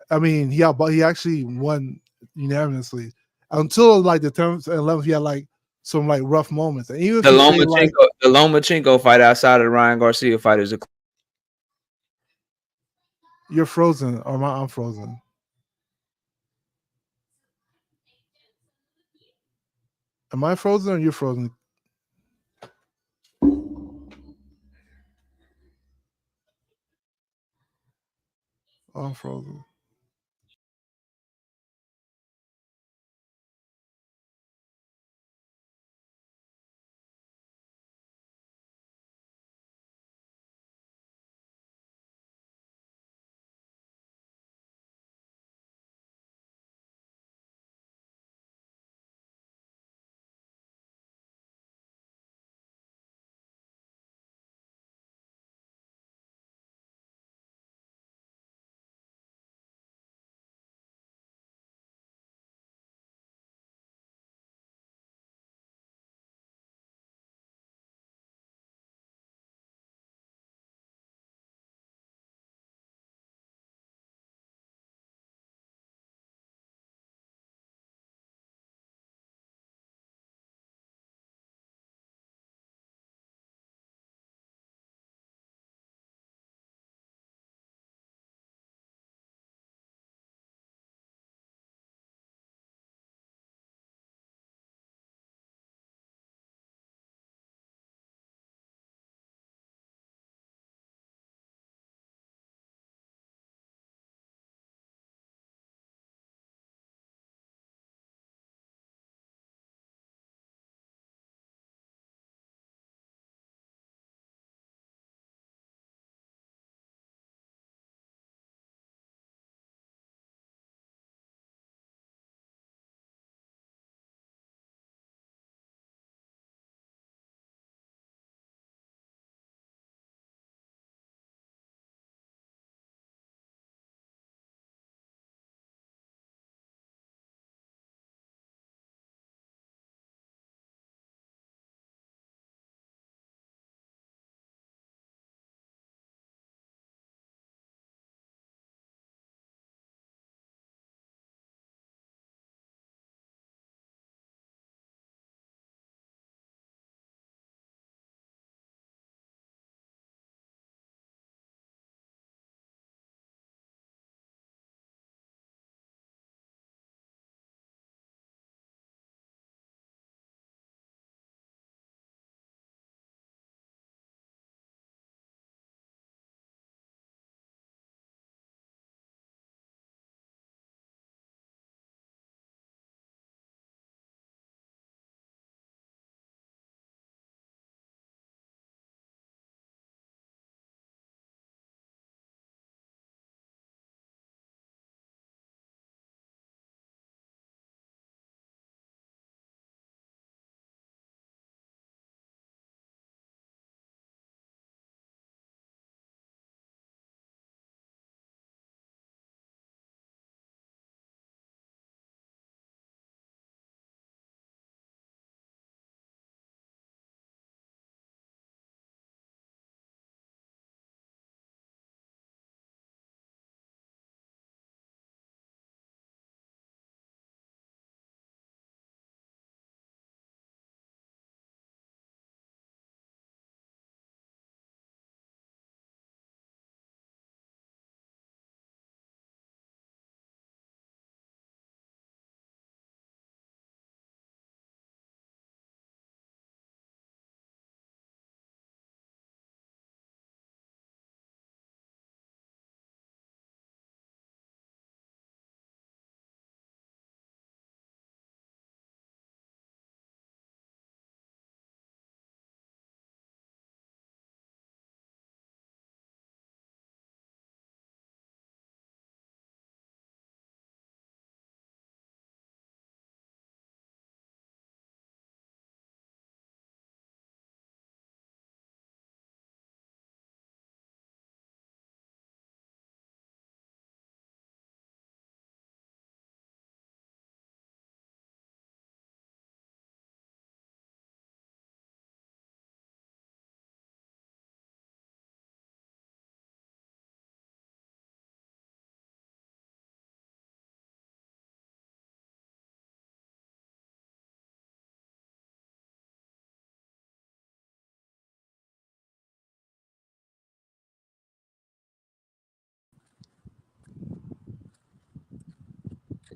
Speaker 4: I mean, he actually won unanimously until like the 10th and 11th. He had like some like rough moments. And even
Speaker 2: the Lomachenko fight outside of the Ryan Garcia fight is
Speaker 4: you're frozen, or I'm frozen. Am I frozen or you're frozen? I'm frozen.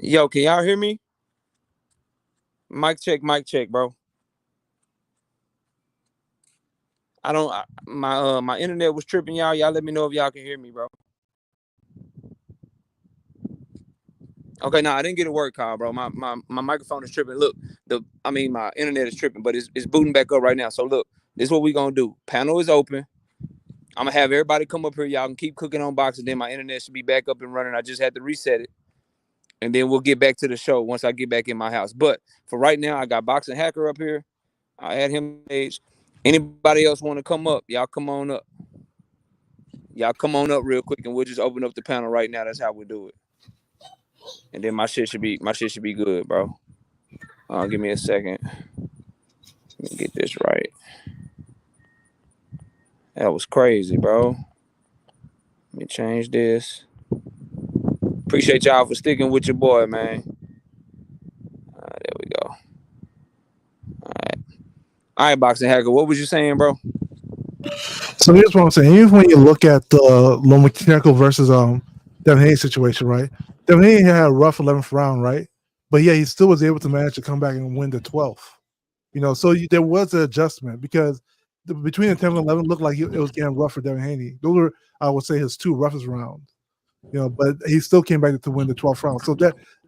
Speaker 2: Yo, can y'all hear me? Mic check, bro. I don't. My internet was tripping, y'all. Y'all let me know if y'all can hear me, bro. Okay, no, I didn't get a word call, bro. My microphone is tripping. Look, my internet is tripping, but it's booting back up right now. So look, this is what we gonna do. Panel is open. I'm gonna have everybody come up here. Y'all can keep cooking on boxes. Then my internet should be back up and running. I just had to reset it, and then we'll get back to the show once I get back in my house. But for right now, I got Boxing Hacker up here. I add him page. Anybody else want to come up? Y'all come on up. Y'all come on up real quick, and we'll just open up the panel right now. That's how we do it. And then my shit should be good, bro. Give me a second. Let me get this right. That was crazy, bro. Let me change this. Appreciate y'all for sticking with your boy, man. There we go. All right, Boxing Hacker. What was you saying, bro?
Speaker 4: So here's what I'm saying. Even when you look at the Lomachenko versus Devin Haney situation, right? Devin Haney had a rough 11th round, right? But yeah, he still was able to manage to come back and win the 12th. You know, so there was an adjustment because between the 10th and 11th looked like it was getting rough for Devin Haney. Those were, I would say, his two roughest rounds. You know, but he still came back to win the 12th round. So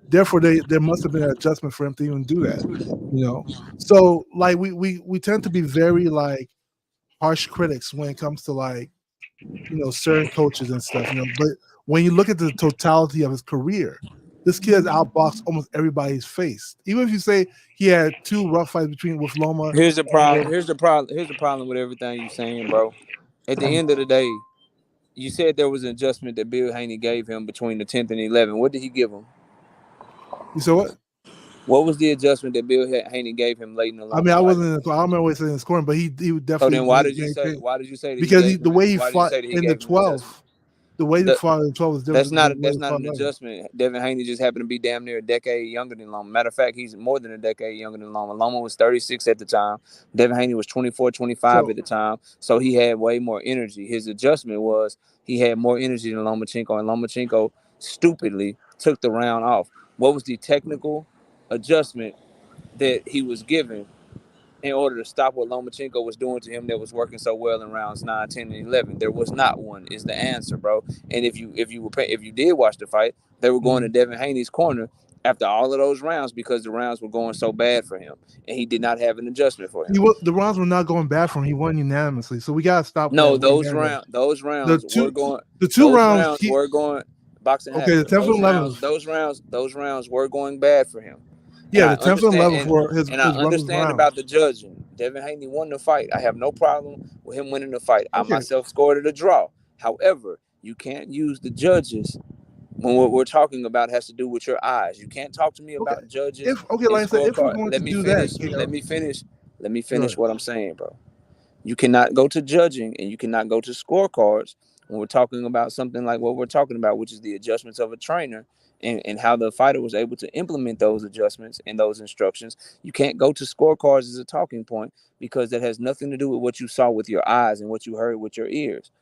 Speaker 4: therefore there must have been an adjustment for him to even do that. You know, so like we tend to be very like harsh critics when it comes to like, you know, certain coaches and stuff, you know, but when you look at the totality of his career, this kid has outboxed almost everybody he's faced. Even if you say he had two rough fights with Loma.
Speaker 2: Here's the problem. Here's the problem with everything you're saying, bro. At the end of the day, you said there was an adjustment that Bill Haney gave him between the 10th and 11th. What did he give him?
Speaker 4: You said what?
Speaker 2: What was the adjustment that Bill Haney gave him late in the Loma
Speaker 4: I mean, I
Speaker 2: fight?
Speaker 4: wasn't. I don't remember what he said in the scoring, but he definitely.
Speaker 2: So then, why did you say? Why did you say that?
Speaker 4: Because the way he fought in the 12th, the way he fought in the 12th is different.
Speaker 2: That's not an adjustment. Devin Haney just happened to be damn near a decade younger than Loma. Matter of fact, he's more than a decade younger than Loma. Loma was 36 at the time. Devin Haney was 24, 25 at the time. So he had way more energy. His adjustment was he had more energy than Lomachenko, and Lomachenko stupidly took the round off. What was the technical adjustment that he was given in order to stop what Lomachenko was doing to him that was working so well in rounds 9, 10, and 11? There was not one, is the answer, bro. And if you did watch the fight, they were going to Devin Haney's corner after all of those rounds because the rounds were going so bad for him, and he did not have an adjustment for him.
Speaker 4: The rounds were not going bad for him. He won unanimously, so we gotta stop.
Speaker 2: No, those rounds were going.
Speaker 4: The two rounds
Speaker 2: were going. Boxing.
Speaker 4: Okay, the 10th and 11th.
Speaker 2: Those rounds were going bad for him.
Speaker 4: Yeah, the 10th and 11th were his.
Speaker 2: And I understand about the judging. Devin Haney won the fight. I have no problem with him winning the fight. I myself scored it a draw. However, you can't use the judges when what we're talking about has to do with your eyes. You can't talk to me about judges.
Speaker 4: Like I said, if we're going to do that,
Speaker 2: let me finish what I'm saying, bro. You cannot go to judging and you cannot go to scorecards when we're talking about something like what we're talking about, which is the adjustments of a trainer and how the fighter was able to implement those adjustments and those instructions. You can't go to scorecards as a talking point because that has nothing to do with what you saw with your eyes and what you heard with your ears.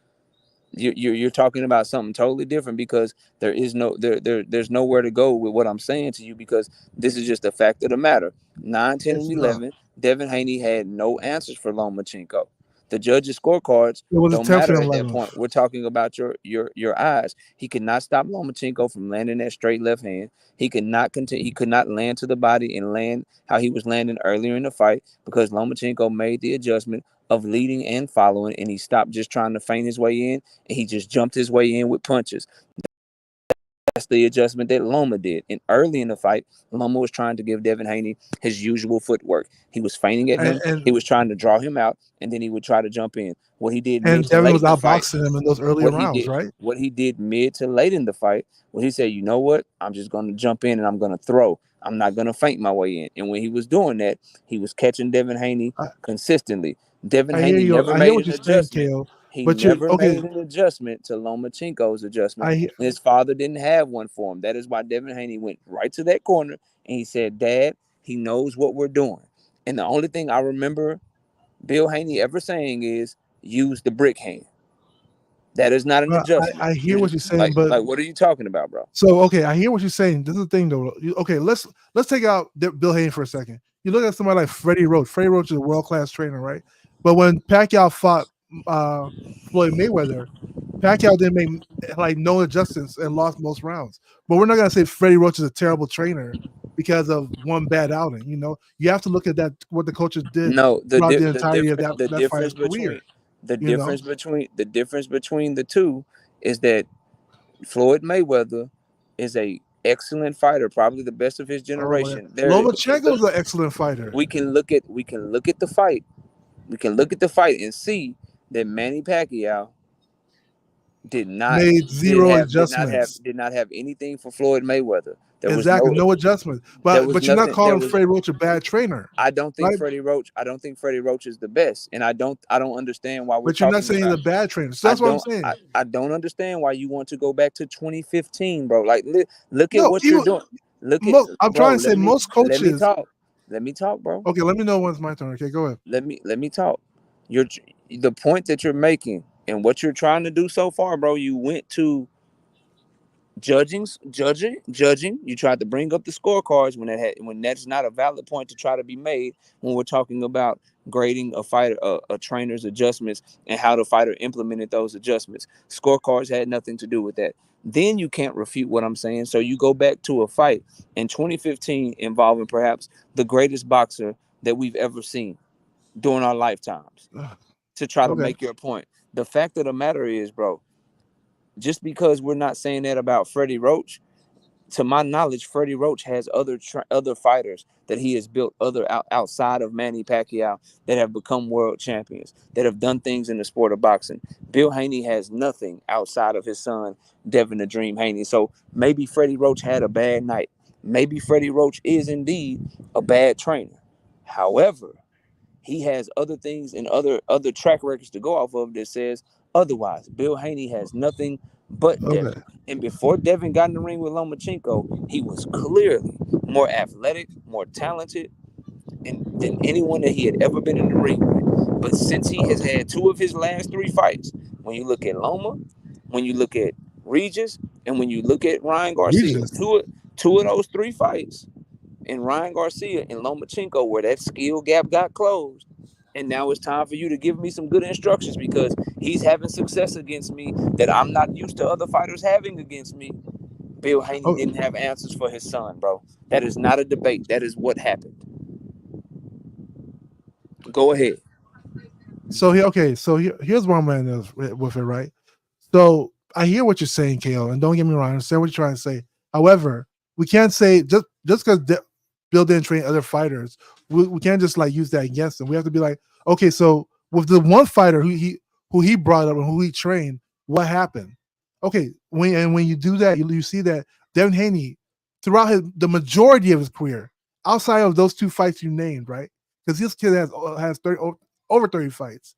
Speaker 2: You're talking about something totally different because there's nowhere to go with what I'm saying to you because this is just a fact of the matter. 9, 10, and 11, Devin Haney had no answers for Lomachenko. The judges' scorecards don't matter at that point. We're talking about your eyes. He could not stop Lomachenko from landing that straight left hand. He could not continue. He could not land to the body and land how he was landing earlier in the fight because Lomachenko made the adjustment of leading and following, and he stopped just trying to feint his way in, and he just jumped his way in with punches. That's the adjustment that Loma did. And early in the fight, Loma was trying to give Devin Haney his usual footwork. He was feinting at him. He was trying to draw him out, and then he would try to jump in. What he did
Speaker 4: and Devin was outboxing him in those earlier rounds, right?
Speaker 2: What he did mid to late in the fight was he said, you know what? I'm just going to jump in and I'm going to throw. I'm not going to feint my way in. And when he was doing that, he was catching Devin Haney consistently. Devin Haney never made an adjustment. He never made an adjustment to Lomachenko's adjustment. His father didn't have one for him. That is why Devin Haney went right to that corner and he said, Dad, he knows what we're doing. And the only thing I remember Bill Haney ever saying is use the brick hand. That is not an adjustment.
Speaker 4: I hear what you're saying, but
Speaker 2: like, what are you talking about, bro?
Speaker 4: So okay, I hear what you're saying. This is the thing, though. Okay, let's take out Bill Haney for a second. You look at somebody like Freddie Roach. Freddie Roach is a world class trainer, right? But when Pacquiao fought Floyd Mayweather, Pacquiao didn't make like no adjustments and lost most rounds. But we're not gonna say Freddie Roach is a terrible trainer because of one bad outing. You know, you have to look at that what the coaches did
Speaker 2: No,
Speaker 4: throughout the entirety of that fighter's career.
Speaker 2: The difference between the two is that Floyd Mayweather is a excellent fighter, probably the best of his generation.
Speaker 4: Lomachenko is an excellent fighter.
Speaker 2: We can look at the fight. We can look at the fight and see that Manny Pacquiao did not have anything for Floyd Mayweather. There was
Speaker 4: no adjustment. But you're not calling Freddie Roach a bad trainer.
Speaker 2: I don't think Freddie Roach is the best, and I don't understand why we're.
Speaker 4: But you're not saying he's a bad trainer. So that's what I'm saying.
Speaker 2: I don't understand why you want to go back to 2015, bro. Like look at what you're doing.
Speaker 4: I'm trying to say most coaches.
Speaker 2: Let me talk, bro.
Speaker 4: Okay, let me know when it's my turn. Okay, go ahead.
Speaker 2: Let me talk. The point that you're making and what you're trying to do so far, bro. You went to judging. You tried to bring up the scorecards when that's not a valid point to try to be made when we're talking about grading a fighter, a trainer's adjustments and how the fighter implemented those adjustments. Scorecards had nothing to do with that. Then you can't refute what I'm saying. So you go back to a fight in 2015 involving perhaps the greatest boxer that we've ever seen during our lifetimes to try to make your point. The fact of the matter is, bro, just because we're not saying that about Freddie Roach, to my knowledge, Freddie Roach has other fighters that he has built outside of Manny Pacquiao that have become world champions, that have done things in the sport of boxing. Bill Haney has nothing outside of his son, Devin the Dream Haney. So maybe Freddie Roach had a bad night. Maybe Freddie Roach is indeed a bad trainer. However, he has other things and other track records to go off of that says otherwise. Bill Haney has nothing but Devin. And before Devin got in the ring with Lomachenko, he was clearly more athletic, more talented than anyone that he had ever been in the ring with. But since he has had two of his last three fights, when you look at Loma, when you look at Regis, and when you look at Ryan Garcia, two of those three fights in Ryan Garcia and Lomachenko, where that skill gap got closed. And now it's time for you to give me some good instructions because he's having success against me that I'm not used to other fighters having against me. Bill Haney didn't have answers for his son, bro. That is not a debate. That is what happened. Go ahead.
Speaker 4: So here's where I'm at with it, right? So I hear what you're saying, KO, and don't get me wrong, I understand what you're trying to say. However, we can't say just because Bill didn't train other fighters, we can't just like use that against him. We have to be like, okay, so with the one fighter who he brought up and who he trained, what happened? Okay, when you do that, you see that Devin Haney, throughout the majority of his career, outside of those two fights you named, right? Because this kid has over 30 fights.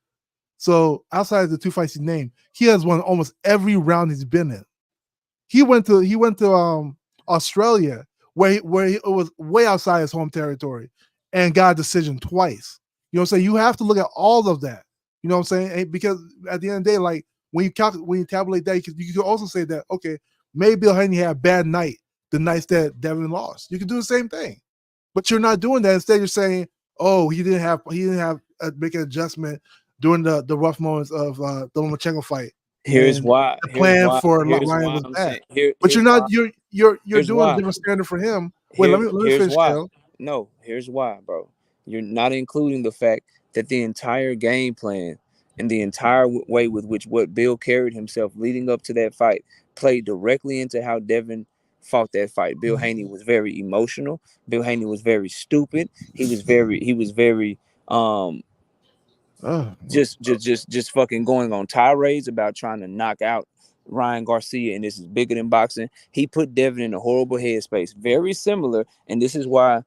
Speaker 4: So outside of the two fights he named, he has won almost every round he's been in. He went to Australia where it was way outside his home territory and got a decision twice. You know what I'm saying? You have to look at all of that. You know what I'm saying? Because at the end of the day, like when you tabulate that, you can also say that, okay, maybe Bill Haney had a bad night the nights that Devin lost. You can do the same thing. But you're not doing that. Instead, you're saying, oh, he didn't have make an adjustment during the rough moments of the Lomachenko fight.
Speaker 2: Here's why
Speaker 4: the plan for Ryan was bad. But you're not you're doing a different standard for him. Wait, let me finish.
Speaker 2: No, here's why, bro. You're not including the fact that the entire game plan and the entire way with which what Bill carried himself leading up to that fight played directly into how Devin fought that fight. Bill Haney was very emotional. Bill Haney was very stupid. He was very just fucking going on tirades about trying to knock out Ryan Garcia, and this is bigger than boxing. He put Devin in a horrible headspace, very similar, and this is why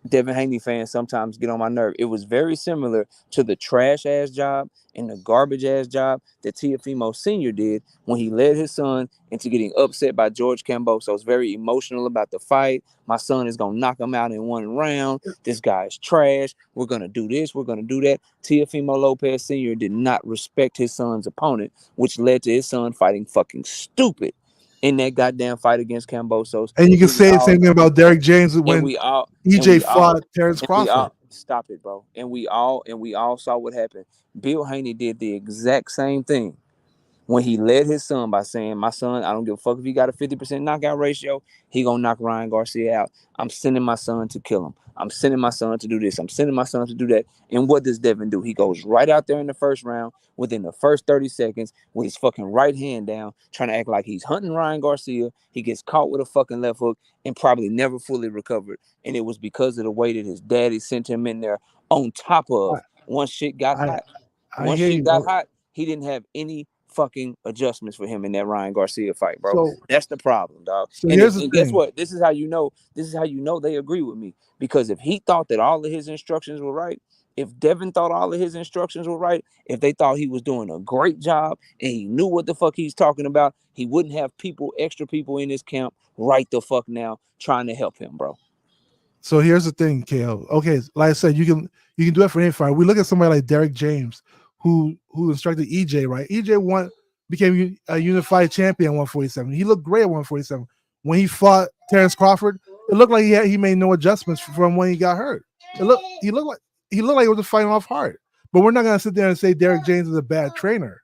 Speaker 2: Devin Haney fans sometimes get on my nerve. It was very similar to the trash ass job and the garbage ass job that Teofimo Sr. did when he led his son into getting upset by George Camboso. So it's very emotional about the fight. My son is gonna knock him out in one round. This guy's trash. We're gonna do this. We're gonna do that. Teofimo Lopez Sr. did not respect his son's opponent, which led to his son fighting fucking stupid in that goddamn fight against Cambosos.
Speaker 4: And you can say the same thing about Derek James when EJ fought Terrence Crawford.
Speaker 2: Stop it, bro. And we all saw what happened. Bill Haney did the exact same thing when he led his son by saying, my son, I don't give a fuck if he got a 50% knockout ratio, he gonna knock Ryan Garcia out. I'm sending my son to kill him. I'm sending my son to do this. I'm sending my son to do that. And what does Devin do? He goes right out there in the first round, within the first 30 seconds, with his fucking right hand down, trying to act like he's hunting Ryan Garcia. He gets caught with a fucking left hook and probably never fully recovered. And it was because of the way that his daddy sent him in there, on top of once shit got hot. Once shit got hot, he didn't have any fucking adjustments for him in that Ryan Garcia fight, bro. So, that's the problem, dog.
Speaker 4: So
Speaker 2: and guess what? This is how you know they agree with me. Because if he thought that all of his instructions were right, if Devin thought all of his instructions were right, if they thought he was doing a great job and he knew what the fuck he's talking about, he wouldn't have extra people in his camp right the fuck now trying to help him, bro.
Speaker 4: So here's the thing, KO. Okay, like I said, you can do it for any fight. We look at somebody like Derek James, who instructed EJ, right? EJ became a unified champion at 147. He looked great at 147. When he fought Terrence Crawford, it looked like he made no adjustments from when he got hurt. He looked like he was just fighting off hard. But we're not gonna sit there and say Derek James is a bad trainer.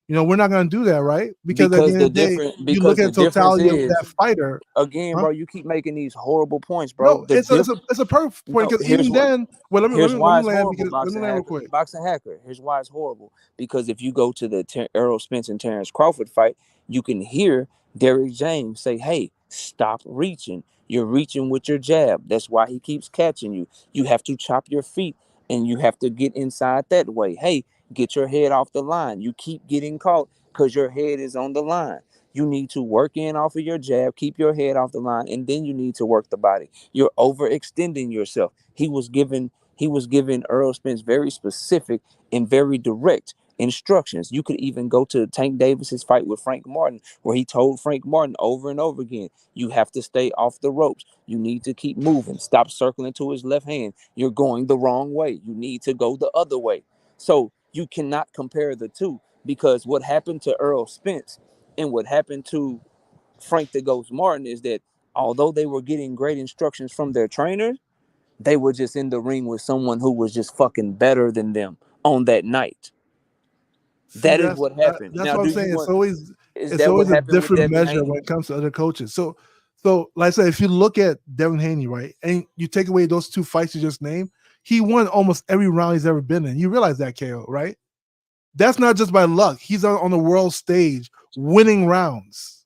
Speaker 4: You know, we're not gonna do that, right? Because at the end of the day, you look at the totality of that fighter.
Speaker 2: Again, bro, you keep making these horrible points, bro.
Speaker 4: No, it's a perfect point, because even then, let me land real quick.
Speaker 2: Boxing hacker. Here's why it's horrible. Because if you go to the Errol Spence and Terrence Crawford fight, you can hear Derek James say, "Hey, stop reaching. You're reaching with your jab. That's why he keeps catching you. You have to chop your feet and you have to get inside that way. Hey, get your head off the line. You keep getting caught because your head is on the line. You need to work in off of your jab, keep your head off the line, and then you need to work the body. You're overextending yourself." He was giving Earl Spence very specific and very direct instructions. You could even go to Tank Davis's fight with Frank Martin, where he told Frank Martin over and over again, you have to stay off the ropes. You need to keep moving. Stop circling to his left hand. You're going the wrong way. You need to go the other way. So you cannot compare the two, because what happened to Earl Spence and what happened to Frank the Ghost Martin is that although they were getting great instructions from their trainers, they were just in the ring with someone who was just fucking better than them on that night. That is what happened.
Speaker 4: That's what I'm saying. It's always a different measure when it comes to other coaches. So like I said, if you look at Devin Haney, right, and you take away those two fights you just named, he won almost every round he's ever been in. You realize that, KO, right? That's not just by luck. He's on the world stage winning rounds.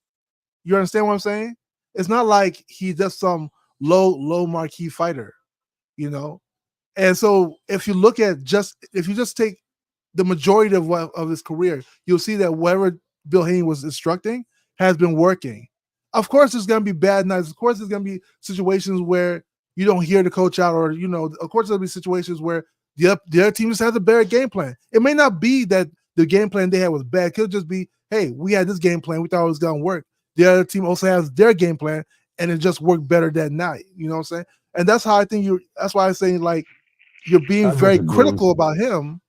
Speaker 4: You understand what I'm saying? It's not like he's just some low marquee fighter, you know? And so if you just take the majority of his career, you'll see that whatever Bill Haney was instructing has been working. Of course, there's going to be bad nights. Of course, there's going to be situations where you don't hear the coach out, or, of course, there'll be situations where the other team just has a better game plan. It may not be that the game plan they had was bad. It could just be, hey, we had this game plan. We thought it was going to work. The other team also has their game plan, and it just worked better that night. You know what I'm saying? And that's how I think that's why I'm saying, like, you're being very critical about him,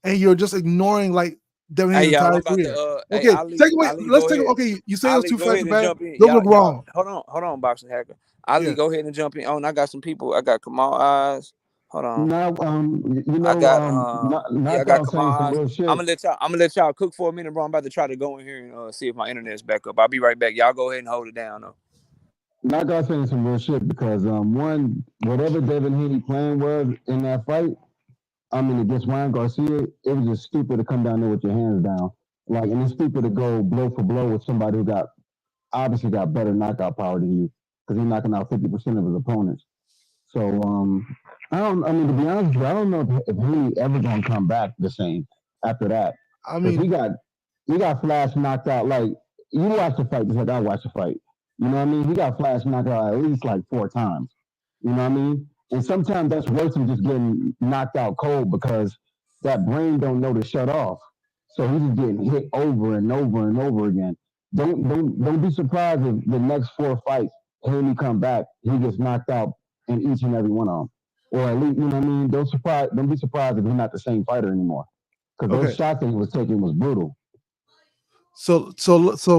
Speaker 4: and you're just ignoring, like, Devin Haney's entire career. Okay, you say those two fights bad. Those look wrong.
Speaker 2: Hold on, Boxing Hacker. Ali, go ahead and jump in. I got some people. I got Kamal Eyes. Hold on.
Speaker 5: Now,
Speaker 2: I got Kamal Eyes. I'm gonna let y'all cook for a minute, bro. I'm about to try to go in here and see if my internet's back up. I'll be right back. Y'all go ahead and hold it down, though.
Speaker 5: Not gonna say some real shit, because one, whatever Devin Haney plan was in that fight, against Ryan Garcia, it was just stupid to come down there with your hands down. And it's stupid to go blow for blow with somebody who obviously got better knockout power than you, because he's knocking out 50% of his opponents. So, to be honest with you, I don't know if Haney ever gonna come back the same after that. He got Flash knocked out. Like, you watch the fight just like I watched the fight. You know what I mean? He got Flash knocked out at least like 4 times. You know what I mean? And sometimes that's worse than just getting knocked out cold because that brain don't know to shut off. So he's just getting hit over and over and over again. Don't be surprised if the next 4 fights, Haney come back, he gets knocked out in each and every one of them. Or at least, you know what I mean? Don't be surprised if he's not the same fighter anymore. Because those shots that he was taking was brutal.
Speaker 4: So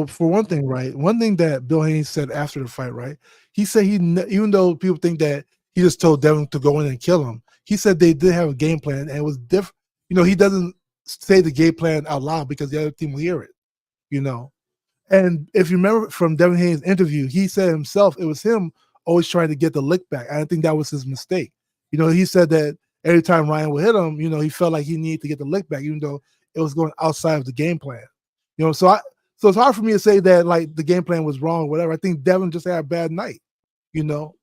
Speaker 4: for one thing, right? One thing that Bill Haney said after the fight, right? He said even though people think that he just told Devin to go in and kill him, he said they did have a game plan and it was different. You know, he doesn't say the game plan out loud because the other team will hear it. You know, and if you remember from Devin Haney's interview, he said himself it was him always trying to get the lick back. I think that was his mistake. You know, he said that every time Ryan would hit him, you know, he felt like he needed to get the lick back, even though it was going outside of the game plan. You know, so it's hard for me to say that like the game plan was wrong or whatever. I think Devin just had a bad night. You know,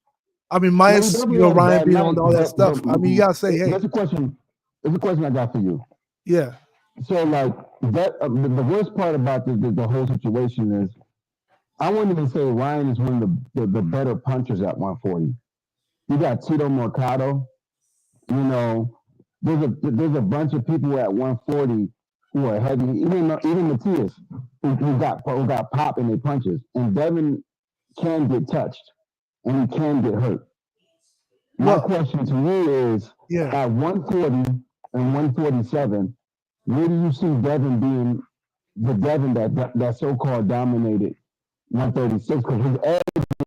Speaker 4: I mean, minus Ryan being on all that stuff. I mean, you gotta say, hey,
Speaker 5: there's a question I got for you.
Speaker 4: Yeah.
Speaker 5: So like that, the worst part about the whole situation is, I wouldn't even say Ryan is one of the better punchers at 140. You got Tito Mercado. You know, there's a bunch of people at 140 who are heavy. Even Matias, who got pop in their punches, and Devin can get touched and he can get hurt. My question to you is, at 140 and 147, where do you see Devin being the Devin that so-called dominated 136? Because his edge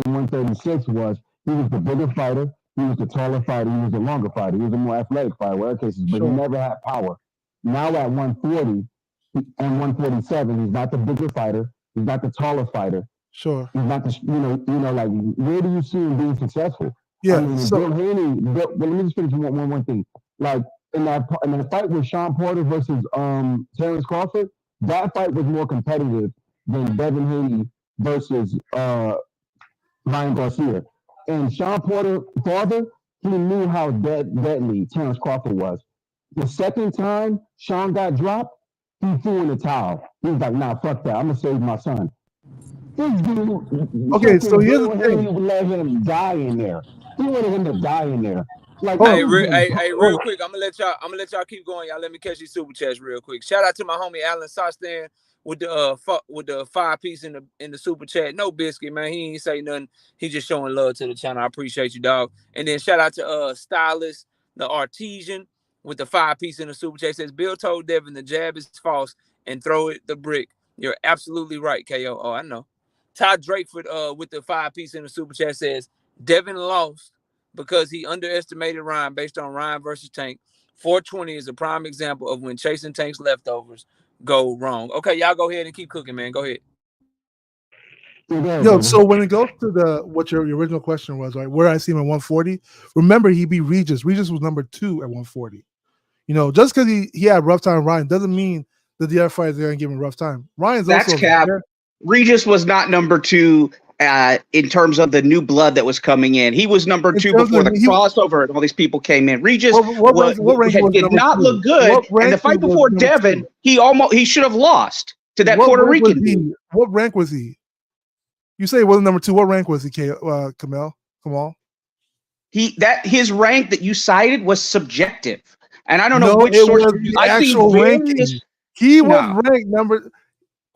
Speaker 5: in 136 was he was the bigger fighter, he was the taller fighter, he was the longer fighter, he was a more athletic fighter, whatever cases, but he never had power. Now at 140 and 147, he's not the bigger fighter, he's not the taller fighter.
Speaker 4: Sure.
Speaker 5: He's not the, you know, like, where do you see him being successful?
Speaker 4: Yeah.
Speaker 5: I mean, Bill Haney, but let me just finish one thing. Like, in that fight with Sean Porter versus Terrence Crawford, that fight was more competitive than Devin Haney versus Ryan Garcia. And Sean Porter, father, he knew how deadly Terrence Crawford was. The second time Sean got dropped, he threw in the towel. He was like, nah, fuck that. I'm going to save my son. This dude,
Speaker 4: okay, so here's the thing.
Speaker 5: Let him die in there. He wanted him to die in there. Like,
Speaker 3: hey, real quick, I'm gonna let y'all keep going. Y'all let me catch these super chats real quick. Shout out to my homie Alan Sostan with the 5-piece in the super chat. No biscuit, man. He ain't say nothing. He just showing love to the channel. I appreciate you, dog. And then shout out to Stylist, the Artesian, with the 5-piece in the super chat. Says Bill told Devin the jab is false and throw it the brick. You're absolutely right, KO. Oh, I know. Todd Drakeford with the 5-piece in the super chat says Devin lost because he underestimated Ryan based on Ryan versus Tank. 420 is a prime example of when chasing Tank's leftovers go wrong. Okay, y'all go ahead and keep cooking, man. Go ahead.
Speaker 4: Yo, so when it goes to what your original question was, right, where I see him at 140, remember he beat Regis. Regis was number 2 at 140. You know, just because he had rough time Ryan doesn't mean that the other fighters are going to give him a rough time. Ryan's
Speaker 6: also cap. Regis was not number 2 in terms of the new blood that was coming in. He was number 2 before the crossover and all these people came in. Regis did not look good. And the fight before Devin, he should have lost to that Puerto Rican dude.
Speaker 4: What rank was he? You say he wasn't number 2. What rank was he, Kamal?
Speaker 6: His rank that you cited was subjective. And I don't know which source
Speaker 4: the actual ranking. He was ranked number.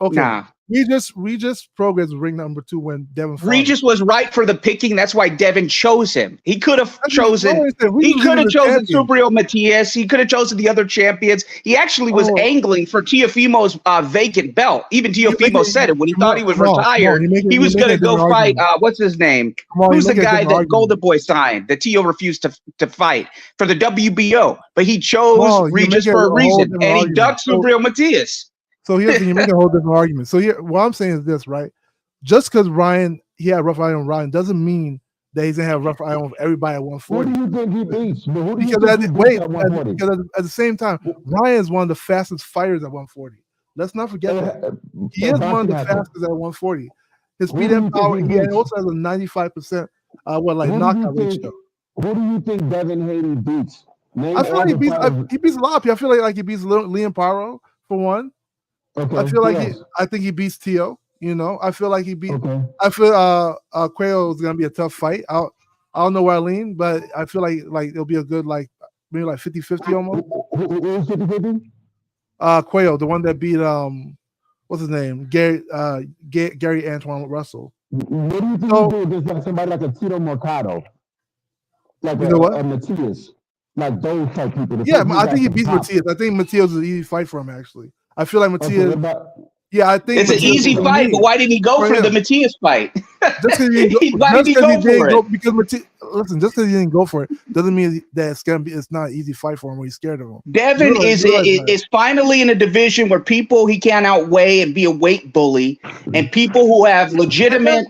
Speaker 4: Okay. Nah. Regis Progress was ranked number 2 when Devin fought.
Speaker 6: Regis was right for the picking. That's why Devin chose him. He could have chosen. He could have chosen Subriel Matias. He could have chosen the other champions. He actually was angling for Teofimo's vacant belt. Even Teofimo said it when he thought he was retired. He was going to go fight. What's his name? Who's the guy that Golden Boy signed that Teo refused to fight for the WBO? But he chose Regis for a reason, and he ducked Subriel Matias.
Speaker 4: So here's you make a whole different argument. So here, what I'm saying is this, right? Just because he had rough iron on Ryan doesn't mean that he's gonna have rough iron with everybody at 140.
Speaker 5: Who do you think he beats?
Speaker 4: Because at the same time, Ryan is one of the fastest fighters at 140. Let's not forget that he is one of the fastest at 140. His speed and power. He also has a 95% knockout ratio.
Speaker 5: Who do you think Devin Haney beats?
Speaker 4: I feel like he beats a lot of people. I feel like he beats Liam Paro for one. Okay, I feel like I think he beats Teo. You know, I feel like he beat. Okay. I feel Quayo is gonna be a tough fight. I I don't know where I lean, but I feel like it'll be a good maybe 50-50 almost.
Speaker 5: Who's 50-50?
Speaker 4: Cuello, the one that beat what's his name? Gary Antoine Russell.
Speaker 5: What do you think he did against somebody like a Tito Mercado? Like a Matias? Like those type people.
Speaker 4: Yeah, I think he beats Matias. I think Matias is an easy fight for him, actually. I feel like Matias. Yeah, I think
Speaker 6: it's an easy fight, but why didn't he go for the Matias fight?
Speaker 4: Just because he didn't go, because just because he didn't go for it doesn't mean that it's not an easy fight for him when he's scared of him.
Speaker 6: Devin is finally in a division where people he can't outweigh and be a weight bully, and people who have legitimate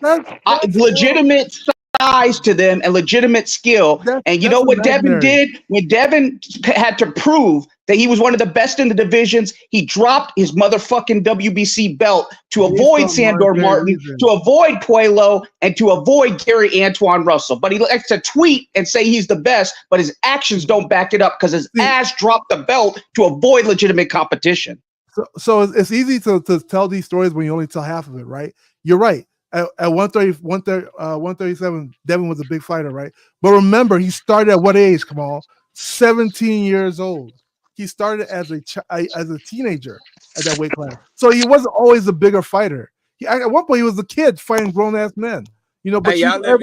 Speaker 6: size to them and legitimate skill. And you know what Devin did? When Devin had to prove that he was one of the best in the divisions, he dropped his motherfucking WBC belt to avoid Sandor Martin, to avoid Puello, and to avoid Gary Antoine Russell. But he likes to tweet and say he's the best, but his actions don't back it up because his ass dropped the belt to avoid legitimate competition.
Speaker 4: So it's easy to tell these stories when you only tell half of it, right? You're right. At 137, Devin was a big fighter, right? But remember, he started at what age, Kamal? 17 years old. He started as a teenager at that weight class. So he wasn't always a bigger fighter. At one point, he was a kid fighting grown-ass men. You know, but
Speaker 2: hey, y'all let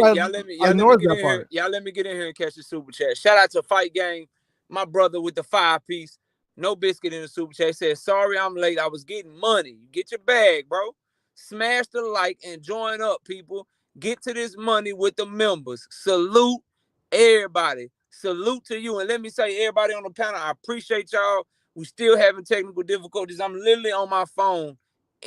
Speaker 2: me get in here and catch the super chat. Shout out to Fight Game, my brother with the 5-piece. No biscuit in the super chat. He said, sorry I'm late. I was getting money. Get your bag, bro. Smash the like and join up, people. Get to this money with the members. Salute everybody. Salute to you. And let me say, everybody on the panel, I appreciate y'all. We still having technical difficulties. I'm literally on my phone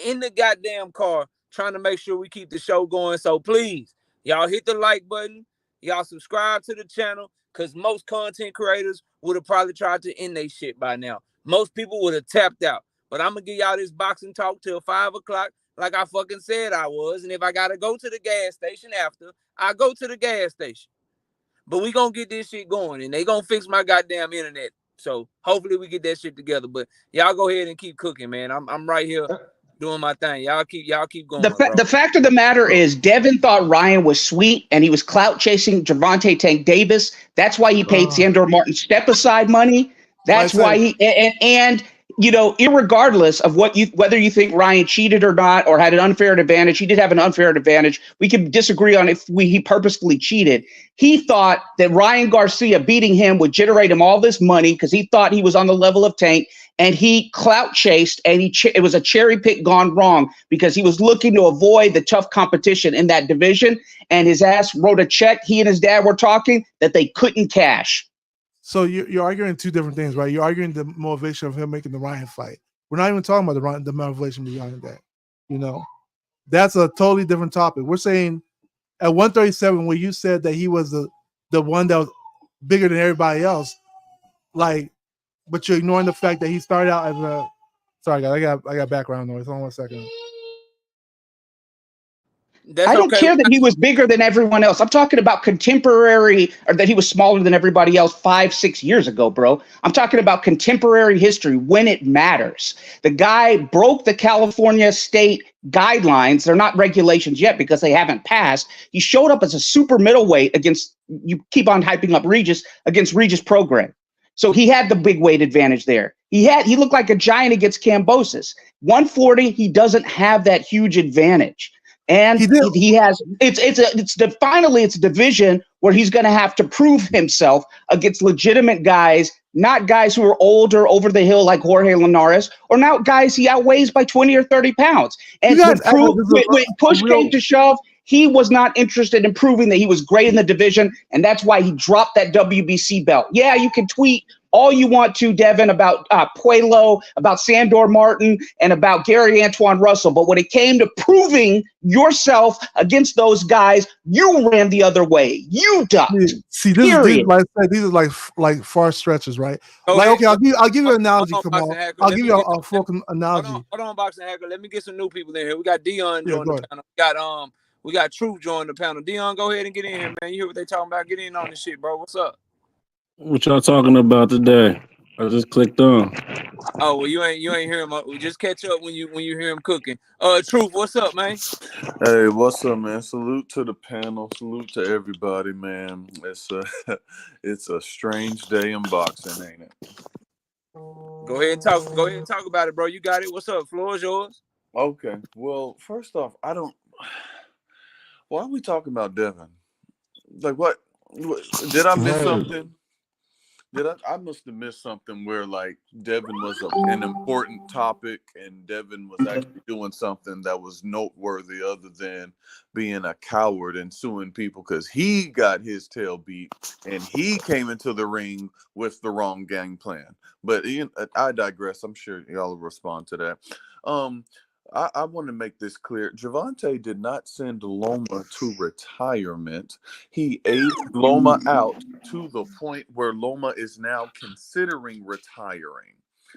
Speaker 2: in the goddamn car trying to make sure we keep the show going. So please, y'all hit the like button. Y'all subscribe to the channel because most content creators would have probably tried to end their shit by now. Most people would have tapped out. But I'm going to give y'all this boxing talk till 5 o'clock. Like I fucking said I was. And if I got to go to the gas station after, I go to the gas station. But we going to get this shit going. And they going to fix my goddamn internet. So hopefully we get that shit together. But y'all go ahead and keep cooking, man. I'm right here doing my thing. Y'all keep going.
Speaker 6: The fact of the matter is Devin thought Ryan was sweet and he was clout chasing Gervonta Tank Davis. That's why he paid Sandor Martin step aside money. That's why he and you know, irregardless of whether you think Ryan cheated or not or had an unfair advantage, he did have an unfair advantage. We can disagree on if he purposefully cheated. He thought that Ryan Garcia beating him would generate him all this money because he thought he was on the level of Tank, and he clout chased, and it was a cherry pick gone wrong because he was looking to avoid the tough competition in that division, and his ass wrote a check. He and his dad were talking that they couldn't cash.
Speaker 4: So you're arguing two different things, right? You're arguing the motivation of him making the Ryan fight. We're not even talking about the motivation behind that. You know, that's a totally different topic. We're saying at 137, where you said that he was the one that was bigger than everybody else, but you're ignoring the fact that he started out as a. Sorry, guys, I got background noise. Hold on 1 second.
Speaker 6: I don't care that he was bigger than everyone else. I'm talking about contemporary, or that he was smaller than everybody else 5-6 years ago, bro. I'm talking about contemporary history when it matters. The guy broke the California state guidelines. They're not regulations yet because they haven't passed. He showed up as a super middleweight against, you keep on hyping up Regis, against Regis Program. So he had the big weight advantage there. He looked like a giant against Kambosos. 140, he doesn't have that huge advantage. And he has finally it's a division where he's going to have to prove himself against legitimate guys, not guys who are older, over the hill like Jorge Linares, or not guys he outweighs by 20 or 30 pounds. And when push came to shove, he was not interested in proving that he was great in the division, and that's why he dropped that WBC belt. Yeah, you can tweet all you want to, Devin, about Puello, about Sandor Martin, and about Gary Antoine Russell. But when it came to proving yourself against those guys, you ran the other way. You ducked.
Speaker 4: See, these are like far stretches, right? Okay, I'll give you an analogy. I'll give you a full analogy.
Speaker 2: Hold on, Boxing Hacker. Let me get some new people in here. We got Dion joining the panel. We got Truth joining the panel. Dion, go ahead and get in here, man. You hear what they talking about? Get in on this shit, bro. What's up?
Speaker 7: What y'all talking about today? I just clicked on.
Speaker 2: Oh well, you ain't hear him. We just catch up when you hear him cooking. Truth, what's up, man?
Speaker 8: Hey, what's up, man? Salute to the panel. Salute to everybody, man. It's a it's a strange day in boxing, ain't it?
Speaker 2: Go ahead and talk. Go ahead and talk about it, bro. You got it. What's up? Floor is yours.
Speaker 8: Okay. Well, first off, why are we talking about Devin? Like, what did I miss something? I must have missed something where like Devin was an important topic and Devin was actually doing something that was noteworthy other than being a coward and suing people because he got his tail beat and he came into the ring with the wrong game plan. But I digress. I'm sure y'all will respond to that. I want to make this clear. Gervonta did not send Loma to retirement. He aged Loma out to the point where Loma is now considering retiring.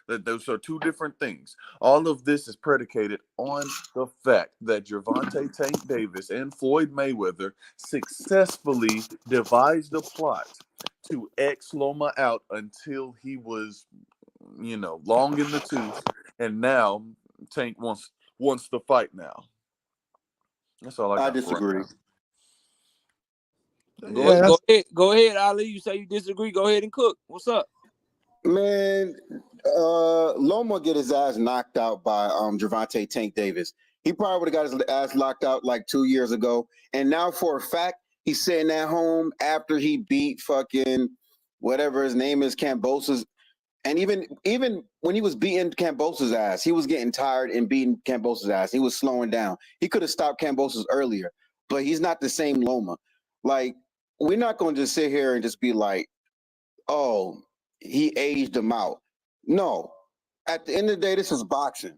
Speaker 8: Those are two different things. All of this is predicated on the fact that Gervonta Tank Davis and Floyd Mayweather successfully devised a plot to X Loma out until he was, long in the tooth. And now Tank wants to fight now. That's all I got.
Speaker 9: I disagree.
Speaker 2: Go ahead, Ali. You say you disagree. Go ahead and cook. What's up?
Speaker 9: Man, Loma get his ass knocked out by Gervonta Tank Davis. He probably would have got his ass locked out like 2 years ago. And now for a fact, he's sitting at home after he beat fucking whatever his name is, Kambosos. And even when he was beating Kambosos' ass, he was getting tired and beating Kambosos' ass. He was slowing down. He could have stopped Kambosos earlier, but he's not the same Loma. Like, we're not going to just sit here and just be like, oh, he aged him out. No. At the end of the day, this is boxing.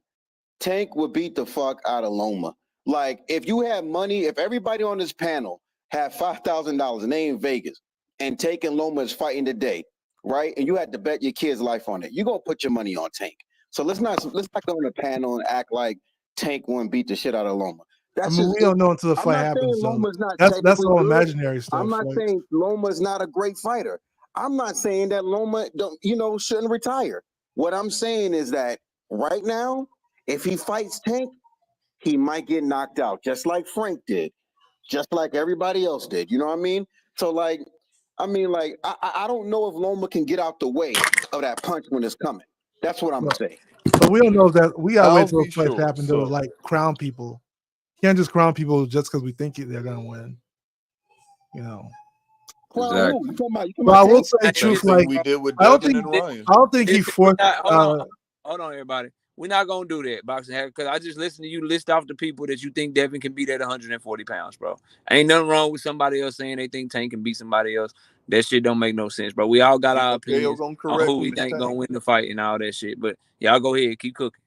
Speaker 9: Tank would beat the fuck out of Loma. Like, if you had money, if everybody on this panel had $5,000 and they in Vegas and Tank and Loma is fighting today, right? And you had to bet your kid's life on it. You're gonna put your money on Tank. So let's not go on the panel and act like Tank won't beat the shit out of Loma.
Speaker 4: We don't know until the fight happens. So that's all imaginary stuff.
Speaker 9: I'm not saying Loma's not a great fighter. I'm not saying that Loma shouldn't retire. What I'm saying is that right now, if he fights Tank, he might get knocked out, just like Frank did, just like everybody else did. You know what I mean? So I don't know if Loma can get out the way of that punch when it's coming. That's what I'm saying.
Speaker 4: But we don't know that. We gotta wait till the fight happens to like crown people. Can't just crown people just because we think they're gonna win.
Speaker 7: Exactly.
Speaker 4: But I will say, truth, like
Speaker 8: we did with
Speaker 4: I don't
Speaker 8: Devin
Speaker 4: think he forced.
Speaker 2: Hold on, everybody. We're not gonna do that, boxing hack, because I just listened to you list off the people that you think Devin can beat at 140 pounds, bro. Ain't nothing wrong with somebody else saying they think Tank can beat somebody else. That shit don't make no sense, bro. We all got our opinions on who we think gonna win the fight and all that shit. But y'all go ahead, keep cooking.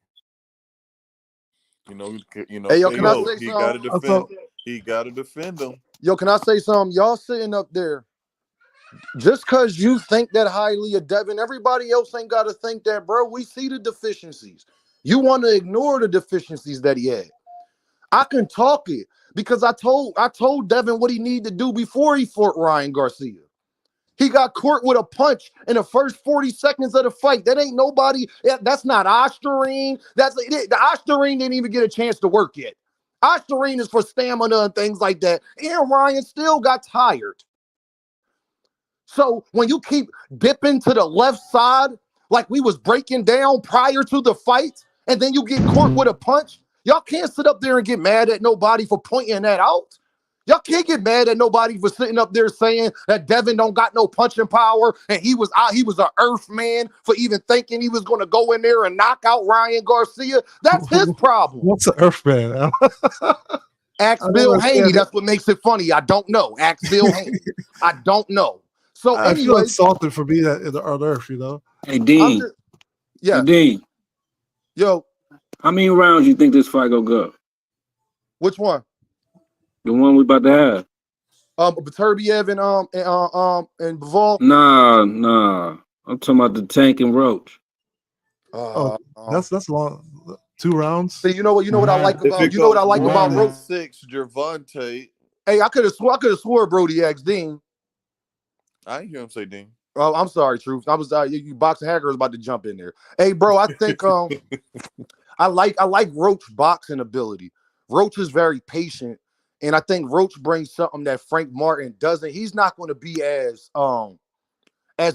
Speaker 10: Hey, yo, can I say
Speaker 8: he
Speaker 10: something?
Speaker 8: got to defend. He got to defend him.
Speaker 10: Yo, can I say something? Y'all sitting up there, just because you think that highly of Devin, everybody else ain't got to think that, bro. We see the deficiencies. You want to ignore the deficiencies that he had. I can talk it because I told Devin what he needed to do before he fought Ryan Garcia. He got caught with a punch in the first 40 seconds of the fight. That ain't nobody. That's not Osterine. The Osterine didn't even get a chance to work yet. Osterine is for stamina and things like that. And Ryan still got tired. So when you keep dipping to the left side, like we was breaking down prior to the fight, and then you get caught with a punch, y'all can't sit up there and get mad at nobody for pointing that out. Y'all can't get mad at nobody for sitting up there saying that Devin don't got no punching power and he was an earth man for even thinking he was going to go in there and knock out Ryan Garcia. That's his problem.
Speaker 4: What's an earth man?
Speaker 10: Ask Bill Haney. That's what makes it funny. I don't know. Ask Bill Haney. I don't know. So
Speaker 4: I feel insulted for being on earth,
Speaker 7: Hey, Dean.
Speaker 10: Yeah.
Speaker 7: Hey, Dean.
Speaker 10: Yo.
Speaker 7: How many rounds you think this fight gonna go?
Speaker 10: Which one?
Speaker 7: The one we about to have.
Speaker 10: Beterbiev and Bivol.
Speaker 7: Nah. I'm talking about the Tank and Roach.
Speaker 4: That's long. 2 rounds.
Speaker 10: See, you know what I like about Roach?
Speaker 8: 6, Gervonta.
Speaker 10: Hey, I could have swore Brody asked Dean.
Speaker 8: I didn't hear him say Dean.
Speaker 10: Oh, I'm sorry, Truth. I was you boxing hacker was about to jump in there. Hey, bro, I think I like Roach boxing ability. Roach is very patient, and I think Roach brings something that Frank Martin doesn't. He's not going to be as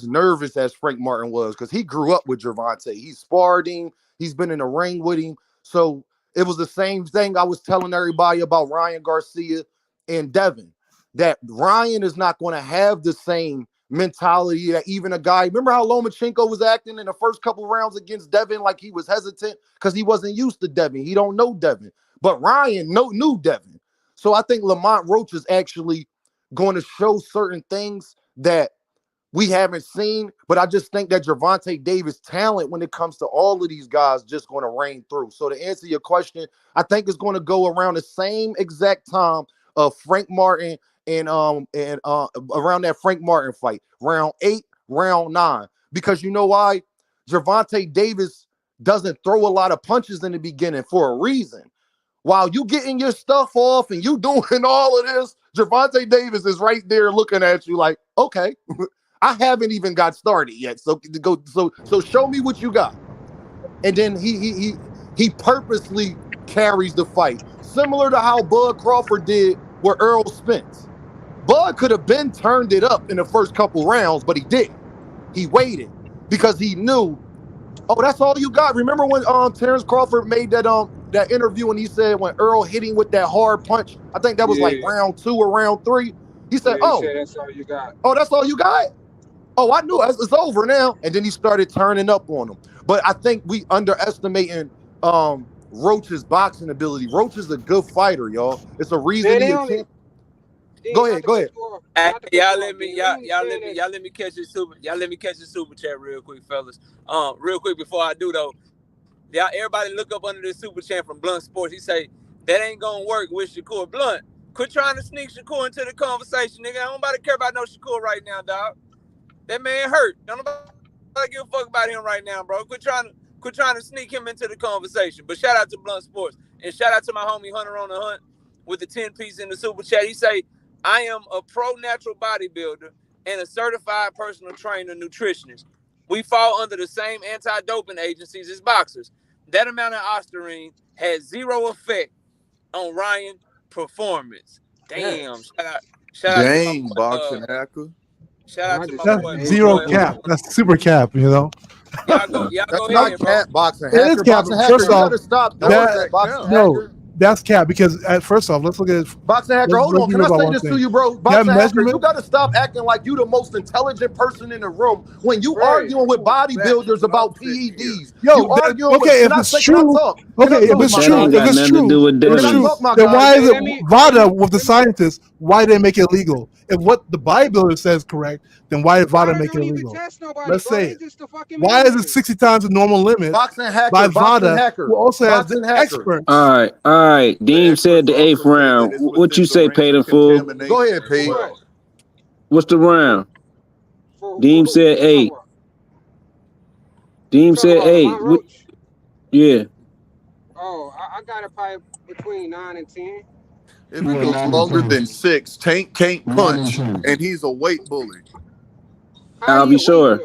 Speaker 10: nervous as Frank Martin was because he grew up with Gervonta. He sparred him. He's been in the ring with him. So it was the same thing I was telling everybody about Ryan Garcia and Devin, that Ryan is not going to have the same mentality that even a guy. Remember how Lomachenko was acting in the first couple rounds against Devin, like he was hesitant because he wasn't used to Devin. He don't know Devin. But Ryan knew Devin. So I think Lamont Roach is actually going to show certain things that we haven't seen, but I just think that Gervonta Davis' talent when it comes to all of these guys just going to reign through. So to answer your question, I think it's going to go around the same exact time of Frank Martin and around that Frank Martin fight, round 8, round 9. Because you know why? Gervonta Davis doesn't throw a lot of punches in the beginning for a reason. While you getting your stuff off and you doing all of this, Gervonta Davis is right there looking at you like, okay. I haven't even got started yet. So show me what you got. And then he purposely carries the fight. Similar to how Bud Crawford did with Earl Spence. Bud could have been turned it up in the first couple rounds, but he didn't. He waited because he knew, oh, that's all you got. Remember when Terrence Crawford made that interview and he said when Earl hit him with that hard punch, I think that was like round 2 or round 3. He said,
Speaker 11: that's all you got.
Speaker 10: Oh, that's all you got? Oh, I knew it's over now. And then he started turning up on him. But I think we underestimating Roach's boxing ability. Roach is a good fighter, y'all. It's a reason Go ahead.
Speaker 2: Hey, y'all let me catch this super chat real quick, fellas. Real quick before I do though. Y'all everybody look up under this super chat from Blunt Sports. He say that ain't gonna work with Shakur. Blunt, quit trying to sneak Shakur into the conversation, nigga. I don't nobody care about no Shakur right now, dog. That man hurt. Don't nobody give a fuck about him right now, bro. Quit trying to sneak him into the conversation. But shout out to Blunt Sports. And shout out to my homie Hunter on the Hunt with the 10-piece in the super chat. He say, I am a pro natural bodybuilder and a certified personal trainer nutritionist. We fall under the same anti-doping agencies as boxers. That amount of ostarine has zero effect on Ryan's performance. Damn. Shout out to my boy,
Speaker 8: boxing hacker.
Speaker 2: Shout out to my boy.
Speaker 4: Zero cap. That's super cap, you know.
Speaker 2: Y'all go
Speaker 10: ahead, bro. Boxing hacker.
Speaker 4: It is cap.
Speaker 10: Boxing hacker.
Speaker 4: First off,
Speaker 10: you gotta stop doing that. Boxing hacker.
Speaker 4: That's cap because first off, let's look at it.
Speaker 10: Boxing hacker. Hold on. Can I say this to you, bro? Boxing hacker, you gotta stop acting like you the most intelligent person in the room when you arguing with bodybuilders about PEDs.
Speaker 4: Yo, okay, if it's true, then why is it VADA with the scientists? Why they make it legal? If what the bodybuilder says correct, then why did VADA make it illegal? Let's say it. Why is it 60 times the normal limit?
Speaker 10: Boxing hacker.
Speaker 4: By VADA, who also has the experts.
Speaker 7: All right. Deem said the 8th round. What you say, Payton fool?
Speaker 10: Go ahead, Pete.
Speaker 7: What's the round? Deem said 8. Deem said 8. Yeah.
Speaker 11: Oh, I got it probably between 9 and 10.
Speaker 8: If he goes longer than 6, Tank can't punch, and he's a weight bully.
Speaker 7: I'll be sure.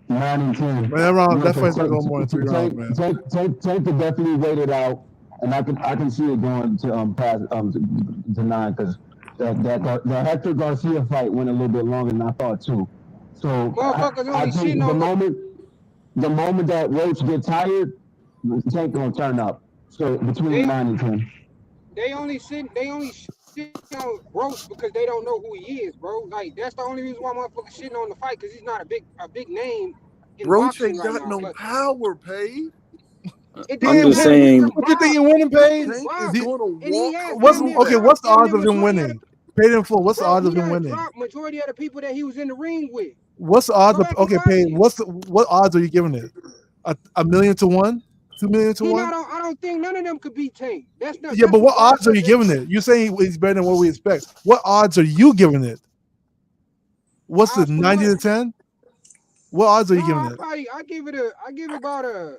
Speaker 5: 9 and 10.
Speaker 4: Man, that fight's not going more than 3 rounds, man.
Speaker 5: Tank could definitely wait it out, and I can see it going to past to 9 because the Hector Garcia fight went a little bit longer than I thought too. So I think the moment that Roach gets tired, Tank gonna turn up. So between 9 and 10.
Speaker 11: They only shit on Roach because they don't know who he is, bro. Like that's the only reason why motherfuckers shitting on the fight because he's not a big name.
Speaker 8: Roach ain't got no power, Paige.
Speaker 7: I'm just saying.
Speaker 4: What you think you're winning, Paige? What's the odds of him winning? Payton full. What's the odds of him winning?
Speaker 11: Majority of the people that he was in the ring with.
Speaker 4: What's the odds of Payton? What odds are you giving it? $1 million to 1? 2 million to 1?
Speaker 11: I don't think none of them could beat Tank. That's not.
Speaker 4: Yeah, but what odds are you giving it? You're saying he's better than what we expect. What odds are you giving it? What's the 90 to 10? What odds are you giving it?
Speaker 11: I give it about a.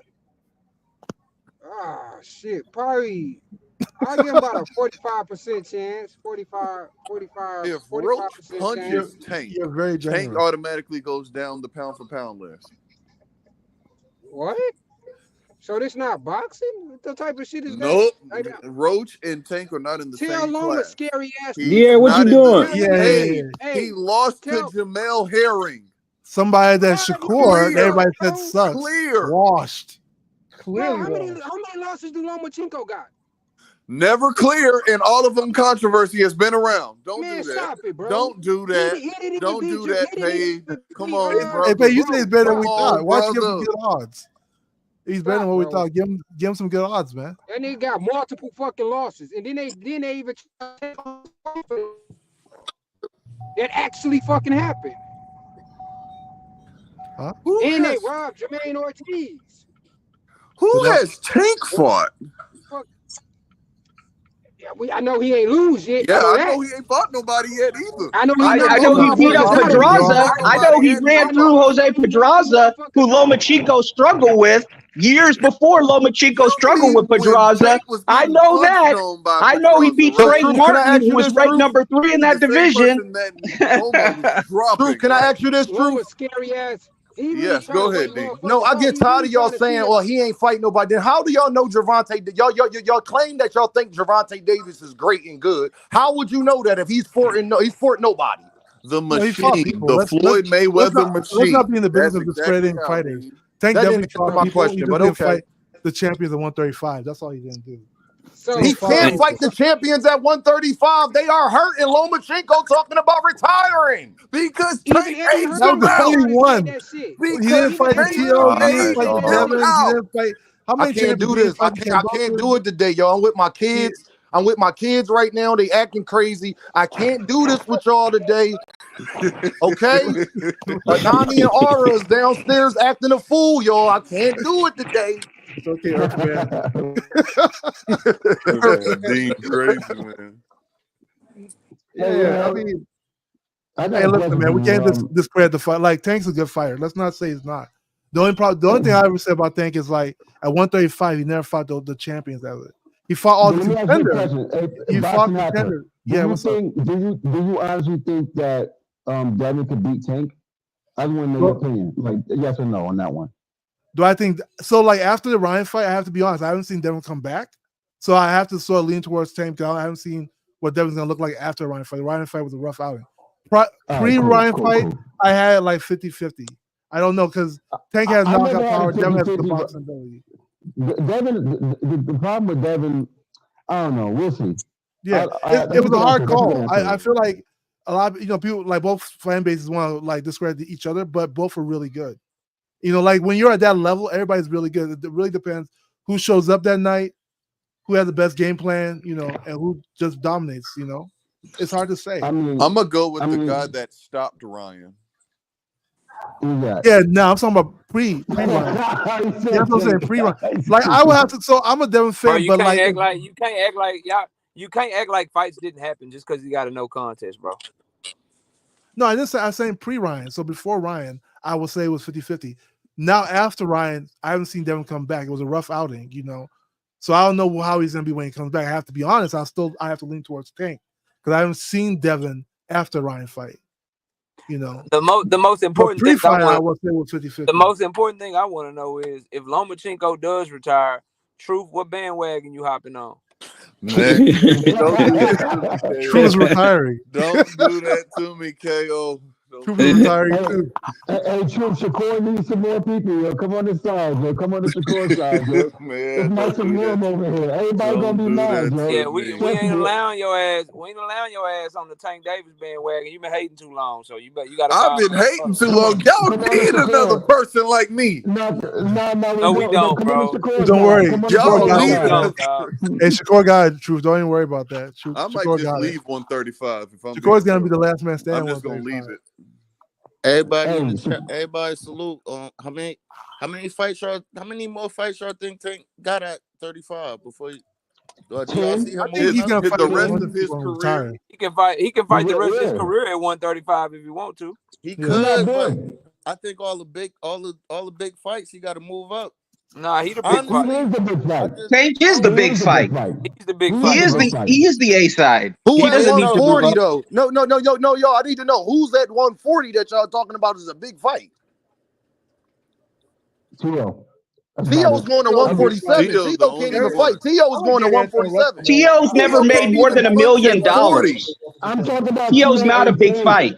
Speaker 11: Probably I'll give him about a 45% chance. 45%
Speaker 8: If Roach
Speaker 11: chance.
Speaker 8: punches Tank,
Speaker 4: You're very
Speaker 8: Tank
Speaker 4: generous.
Speaker 8: automatically goes down the pound for pound list.
Speaker 11: What? So this not boxing? What the type of shit is
Speaker 8: Nope.
Speaker 11: that?
Speaker 8: Roach and Tank are not in the
Speaker 11: Tell
Speaker 8: same
Speaker 11: Loma
Speaker 8: class.
Speaker 11: scary ass.
Speaker 7: Yeah, what you doing?
Speaker 8: He lost to Jamel Herring.
Speaker 4: Somebody that Shakur,
Speaker 8: Clear.
Speaker 4: everybody said sucks.
Speaker 8: Clear.
Speaker 4: Washed.
Speaker 11: Bro,
Speaker 4: Clearly.
Speaker 11: how many losses do Lomachenko got?
Speaker 8: Never clear, and all of them controversy has been around. Don't
Speaker 11: Man,
Speaker 8: do that.
Speaker 11: stop it, bro.
Speaker 8: Don't do that. Don't do that, Paige. Come on, brother.
Speaker 4: Hey, but you say it's better than we thought. Why don't you give him
Speaker 8: brother.
Speaker 4: good odds? He's better than what we thought. Give him some good odds, man.
Speaker 11: That nigga got multiple fucking losses, and then they even that actually fucking happened.
Speaker 4: Huh?
Speaker 11: And they robbed Jermaine Ortiz.
Speaker 8: Who has Tank fought?
Speaker 11: Yeah, I know he ain't lose yet.
Speaker 8: Yeah, I know he ain't fought nobody yet either.
Speaker 6: I know he beat up Pedraza. I know he ran through Jose Pedraza, who Lomachenko struggled with years before Lomachenko struggled with Pedraza. I know that. I know he beat Frank Martin, who was ranked number 3 in that division.
Speaker 10: Drew, can I ask you this, Drew?
Speaker 11: Scary ass.
Speaker 8: Yes, go ahead, D.
Speaker 10: No, I get tired of y'all saying, "Well, he ain't fighting nobody." Then how do y'all know Gervonta? Y'all claim that y'all think Gervonta Davis is great and good. How would you know that if he's fought nobody?
Speaker 8: The machine, the Floyd Mayweather machine.
Speaker 4: Let's not be in the business of discrediting fighters. Tank definitely fought
Speaker 10: my
Speaker 4: people.
Speaker 10: question,
Speaker 4: He
Speaker 10: but
Speaker 4: didn't
Speaker 10: okay.
Speaker 4: fight the champions at 135. That's all he didn't do.
Speaker 11: So
Speaker 10: he can't fight the champions at 135. They are hurt, and Lomachenko talking about retiring
Speaker 8: because
Speaker 10: Tank
Speaker 4: that was the only one. He didn't fight the TO. He didn't fight Devin. He didn't fight. How many
Speaker 10: I can't do this. I can't do it today, y'all. I'm with my kids. I'm with my kids right now. They acting crazy. I can't do this with y'all today. Okay? Nani and Aura is downstairs acting a fool, y'all. I can't do it today.
Speaker 4: It's okay, Earthman.
Speaker 8: Dean crazy, man.
Speaker 4: Yeah, I mean, hey, listen, man, we can't discredit the fight. Like, Tank's a good fighter. Let's not say he's not. The only thing I ever said about Tank is like at 135, he never fought the champions ever. He fought all the contenders. He fought contenders. Yeah, what's up?
Speaker 5: Do you honestly think that Devin could beat Tank? I just want to know your opinion. Like, yes or no on that one.
Speaker 4: Do I think so? Like after the Ryan fight, I have to be honest. I haven't seen Devin come back, so I have to sort of lean towards Tank. I haven't seen what Devin's gonna look like after the Ryan fight. The Ryan fight was a rough outing. Pre-Ryan fight, I had like 50-50. I don't know because Tank has knockout power. Devin has the boxing ability.
Speaker 5: Devin, the problem with Devin, I don't know. We'll see.
Speaker 4: Yeah, it was a hard call. I feel like a lot of people like both fan bases want to like discredit each other, but both are really good. Like when you're at that level, everybody's really good. It really depends who shows up that night, who has the best game plan, and who just dominates. It's hard to say.
Speaker 8: I'm gonna go with the guy that stopped Ryan.
Speaker 4: Yeah, no, I'm talking about pre-Ryan. Yeah, that's what I'm saying, pre-Ryan. Like I would have to. So I'm a Devin fan,
Speaker 2: Bro,
Speaker 4: but
Speaker 2: you can't act like fights didn't happen just because you got a no contest, bro.
Speaker 4: No, I didn't say. I'm saying pre-Ryan. So before Ryan, I would say it was 50-50. Now after Ryan, I haven't seen Devin come back. It was a rough outing, So I don't know how he's gonna be when he comes back. I have to be honest. I have to lean towards Tank because I haven't seen Devin after Ryan fight.
Speaker 2: The most important thing
Speaker 4: I would say was 50-50.
Speaker 2: The most important thing I want to know is if Lomachenko does retire, Truth, what bandwagon you hopping on?
Speaker 8: Man, don't do that to me,
Speaker 4: Truth is retiring.
Speaker 8: Don't do that to me, KO.
Speaker 4: Truth is retiring too.
Speaker 5: Hey, Truth, Shakur needs some more people, yo. Come on this side, yo. Come on the Shakur side, yo.
Speaker 8: Man,
Speaker 5: it's nice and warm over here. Everybody gonna be mad, yo.
Speaker 2: Yeah, we ain't allowing your ass. We ain't allowing your ass on the Tank Davis bandwagon. You been hating too long, so you got.
Speaker 8: I've been hating too long. Y'all need another person like me.
Speaker 2: No, we don't, bro.
Speaker 4: Don't worry.
Speaker 8: Y'all need
Speaker 4: Hey, Shakur got it, Truth. Don't even worry about that.
Speaker 8: I might just leave 135 if I'm.
Speaker 4: Shakur's gonna be the last man standing.
Speaker 8: I'm just gonna leave it.
Speaker 12: Everybody in the chat, everybody salute. How many fights? How many more fights y'all think Tank got at 35 before? Do y'all see him?
Speaker 4: I think he's gonna fight
Speaker 8: the rest of his career.
Speaker 2: He can fight. He can fight the rest of his career at 135 if he want to.
Speaker 12: He could, but I think all the big fights he got to move up.
Speaker 2: Nah, he the big fight.
Speaker 5: He is the big fight.
Speaker 6: Tank is the big fight.
Speaker 2: He's the big
Speaker 5: He
Speaker 2: fight.
Speaker 6: He is the A side.
Speaker 10: Who
Speaker 6: He
Speaker 10: at
Speaker 6: doesn't need to move
Speaker 10: 140
Speaker 6: up.
Speaker 10: though? No, y'all. I need to know who's at 140 that y'all talking about is a big fight.
Speaker 5: Tio.
Speaker 10: Tio's going to 147. Tio can't even fight. Tio is going to 147.
Speaker 6: Tio's never made more than $1 million.
Speaker 5: I'm talking about
Speaker 6: Tio's
Speaker 5: Tio
Speaker 6: not a
Speaker 5: and
Speaker 6: big
Speaker 5: Tank.
Speaker 6: fight.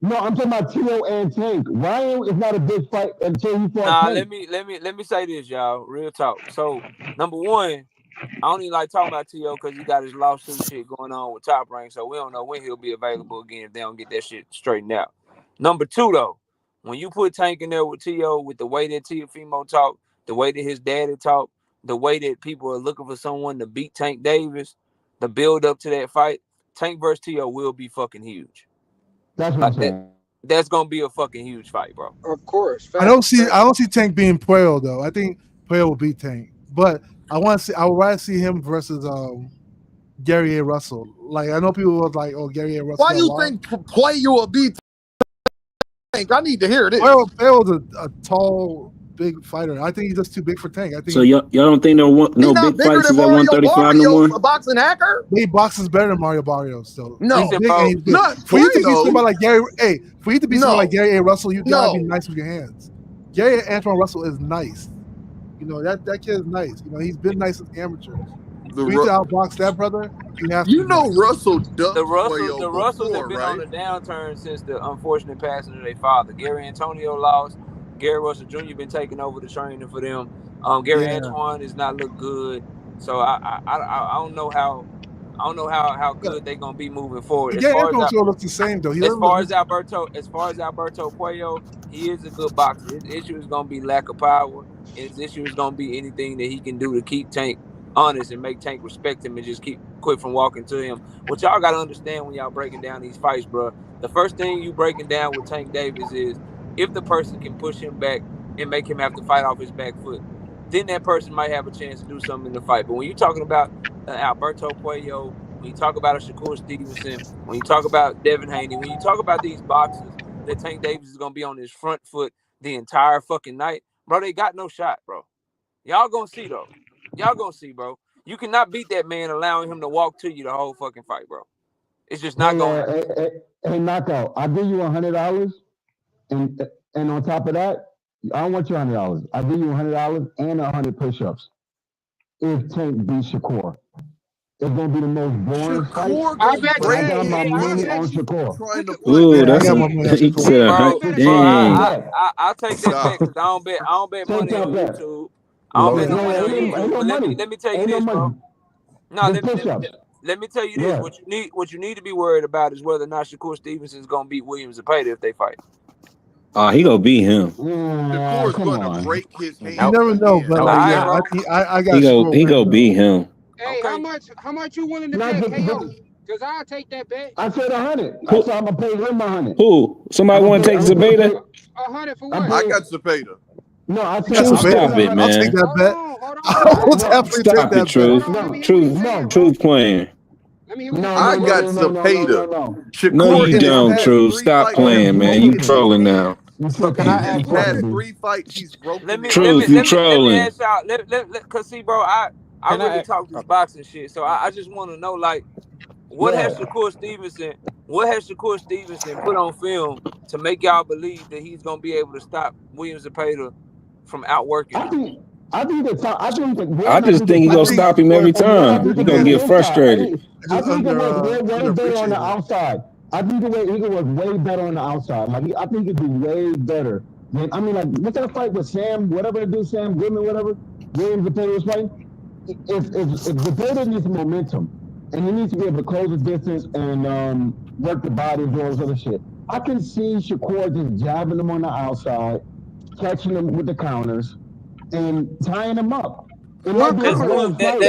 Speaker 5: No, I'm talking about Tio and Tank. Ryan is not a big fight until he fought
Speaker 2: Nah,
Speaker 5: Tank.
Speaker 2: let me say this, y'all. Real talk. So, number one, I don't even like talking about Tio because he got his lawsuit shit going on with Top Rank, so we don't know when he'll be available again if they don't get that shit straightened out. Number two, though, when you put Tank in there with Tio, with the way that Teofimo talk, the way that his daddy talk, the way that people are looking for someone to beat Tank Davis, the build up to that fight, Tank versus Tio will be fucking huge.
Speaker 5: That's what I'm saying.
Speaker 2: That's gonna be a fucking huge fight, bro.
Speaker 11: Of course.
Speaker 4: I don't see Tank being Puello though. I think Puello will beat Tank, but I would rather see him versus Gary A. Russell. Like I know people was like, "Oh, Gary A. Russell."
Speaker 10: Why you think Puello will beat Tank? I need to hear this.
Speaker 4: Puello's a tall, big fighter. I think he's just too big for Tank. I think.
Speaker 7: So y'all don't think no big fights is at 135 no more?
Speaker 10: A boxing hacker?
Speaker 4: He boxes better than Mario Barrios. So
Speaker 10: no,
Speaker 4: not for you to beat somebody like Gary. Hey, for you to beat somebody like Gary A. Russell, you gotta be nice with your hands. Gary Antoine Russell is nice. You know that kid is nice. You know he's been nice with the amateurs. For you to outbox that brother, you have to.
Speaker 8: You know Russell does.
Speaker 2: The Russells have been on the downturn since the unfortunate passing of their father. Gary Antonio lost. Gary Russell Jr. been taking over the training for them. Gary Antoine is not look good, so I don't know how good they're gonna be moving forward.
Speaker 4: Gary Antoine looks the same though.
Speaker 2: As far as Alberto Puello, he is a good boxer. His issue is gonna be lack of power. His issue is gonna be anything that he can do to keep Tank honest and make Tank respect him and just quit from walking to him. What y'all gotta understand when y'all breaking down these fights, bro. The first thing you breaking down with Tank Davis is if the person can push him back and make him have to fight off his back foot, then that person might have a chance to do something in the fight. But when you're talking about Alberto Puello, when you talk about a Shakur Stevenson, when you talk about Devin Haney, when you talk about these boxers that Tank Davis is gonna be on his front foot the entire fucking night, bro, they got no shot, bro. Y'all gonna see though. Y'all gonna see, bro. You cannot beat that man allowing him to walk to you the whole fucking fight, bro. It's just not going to
Speaker 5: Hey, Knockout, I'll give you $100, and on top of that, I don't want your $100. I'll give you $100 and 100 push-ups if Tank beats Shakur. It's gonna be the most boring fight.
Speaker 11: I bet you.
Speaker 5: I got my money on Shakur.
Speaker 7: Ooh, that's he said,
Speaker 2: dang. I'll take that back because I don't bet money on YouTube. I don't bet no money on YouTube. Let me tell you this, bro. No, let me tell you this. What you need to be worried about is whether or not Shakur Stevenson is gonna beat Williams Zepeda if they fight.
Speaker 7: He gonna beat him.
Speaker 8: Shakur's going to break his hand.
Speaker 4: You never know, but I got.
Speaker 7: He go beat him.
Speaker 11: Hey, how much you willing to bet KO? Because I'll take that bet.
Speaker 5: I said 100. So I'm gonna pay him 100.
Speaker 7: Who? Somebody want to take Zepeda?
Speaker 11: 100 for what?
Speaker 8: I got Zepeda.
Speaker 5: No, I
Speaker 7: said stop it, man.
Speaker 4: I'll take that bet. I will definitely take that
Speaker 7: bet. Truth playing.
Speaker 8: I got Zepeda.
Speaker 7: No, you don't, Truth. Stop playing, man. You trolling now.
Speaker 8: So can I ask past 3 fights he's broken?
Speaker 7: Truth, you trolling.
Speaker 2: Cause see, bro, I really talk this boxing shit, so I just want to know, like, what has Shakur Stevenson put on film to make y'all believe that he's gonna be able to stop Williams Zepeda from outworking him?
Speaker 5: I
Speaker 7: just think he's gonna stop him every time. He's gonna get frustrated.
Speaker 5: I think it was way better on the outside. I think he was way better on the outside. Like I think it'd be way better. I mean, like, what's that fight with Sam? Whatever they do, Sam Goodman, whatever. Williams Zepeda was fighting. If Zepeda needs momentum, and he needs to be able to close the distance and work the body and do all this other shit, I can see Shakur just jabbing him on the outside, catching him with the counters, and tying him up.
Speaker 2: That's cool, bro.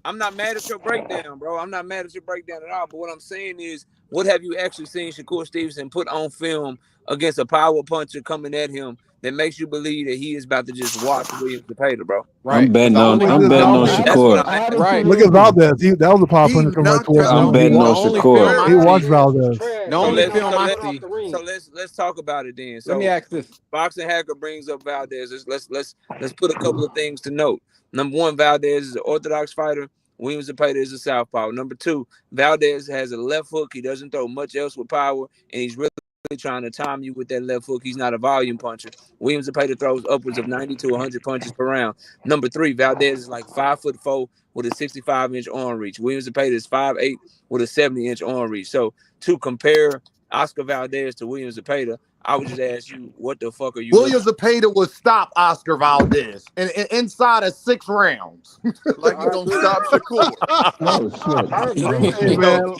Speaker 2: I'm not mad at your breakdown, bro. I'm not mad at your breakdown at all. But what I'm saying is, what have you actually seen Shakur Stevenson put on film against a power puncher coming at him that makes you believe that he is about to just watch Williams Zepeda, bro?
Speaker 7: I'm
Speaker 13: Right.
Speaker 7: betting on
Speaker 2: That's what
Speaker 7: Shakur.
Speaker 2: I'm asking.
Speaker 13: Right.
Speaker 4: Look at Valdez. That was a power puncher coming right towards him.
Speaker 7: I'm betting on
Speaker 4: He watched Valdez.
Speaker 13: The only film I see.
Speaker 2: So let's talk about it then. So
Speaker 13: Let me ask this.
Speaker 2: Boxing Hacker brings up Valdez. Let's put a couple of things to note. Number one, Valdez is an orthodox fighter. Williams Zepeda is a southpaw. Number two, Valdez has a left hook. He doesn't throw much else with power, and he's really trying to time you with that left hook. He's not a volume puncher. Williams Zepeda throws upwards of 90 to 100 punches per round. Number three, Valdez is like 5'4" with a 65-inch arm reach. Williams Zepeda is 5'8" with a 70-inch arm reach. So to compare Oscar Valdez to Williams Zepeda, I would just ask you, what the fuck are you?
Speaker 10: Williams Zepeda would stop Oscar Valdez and inside of 6 rounds.
Speaker 8: Like you don't stop Shakur.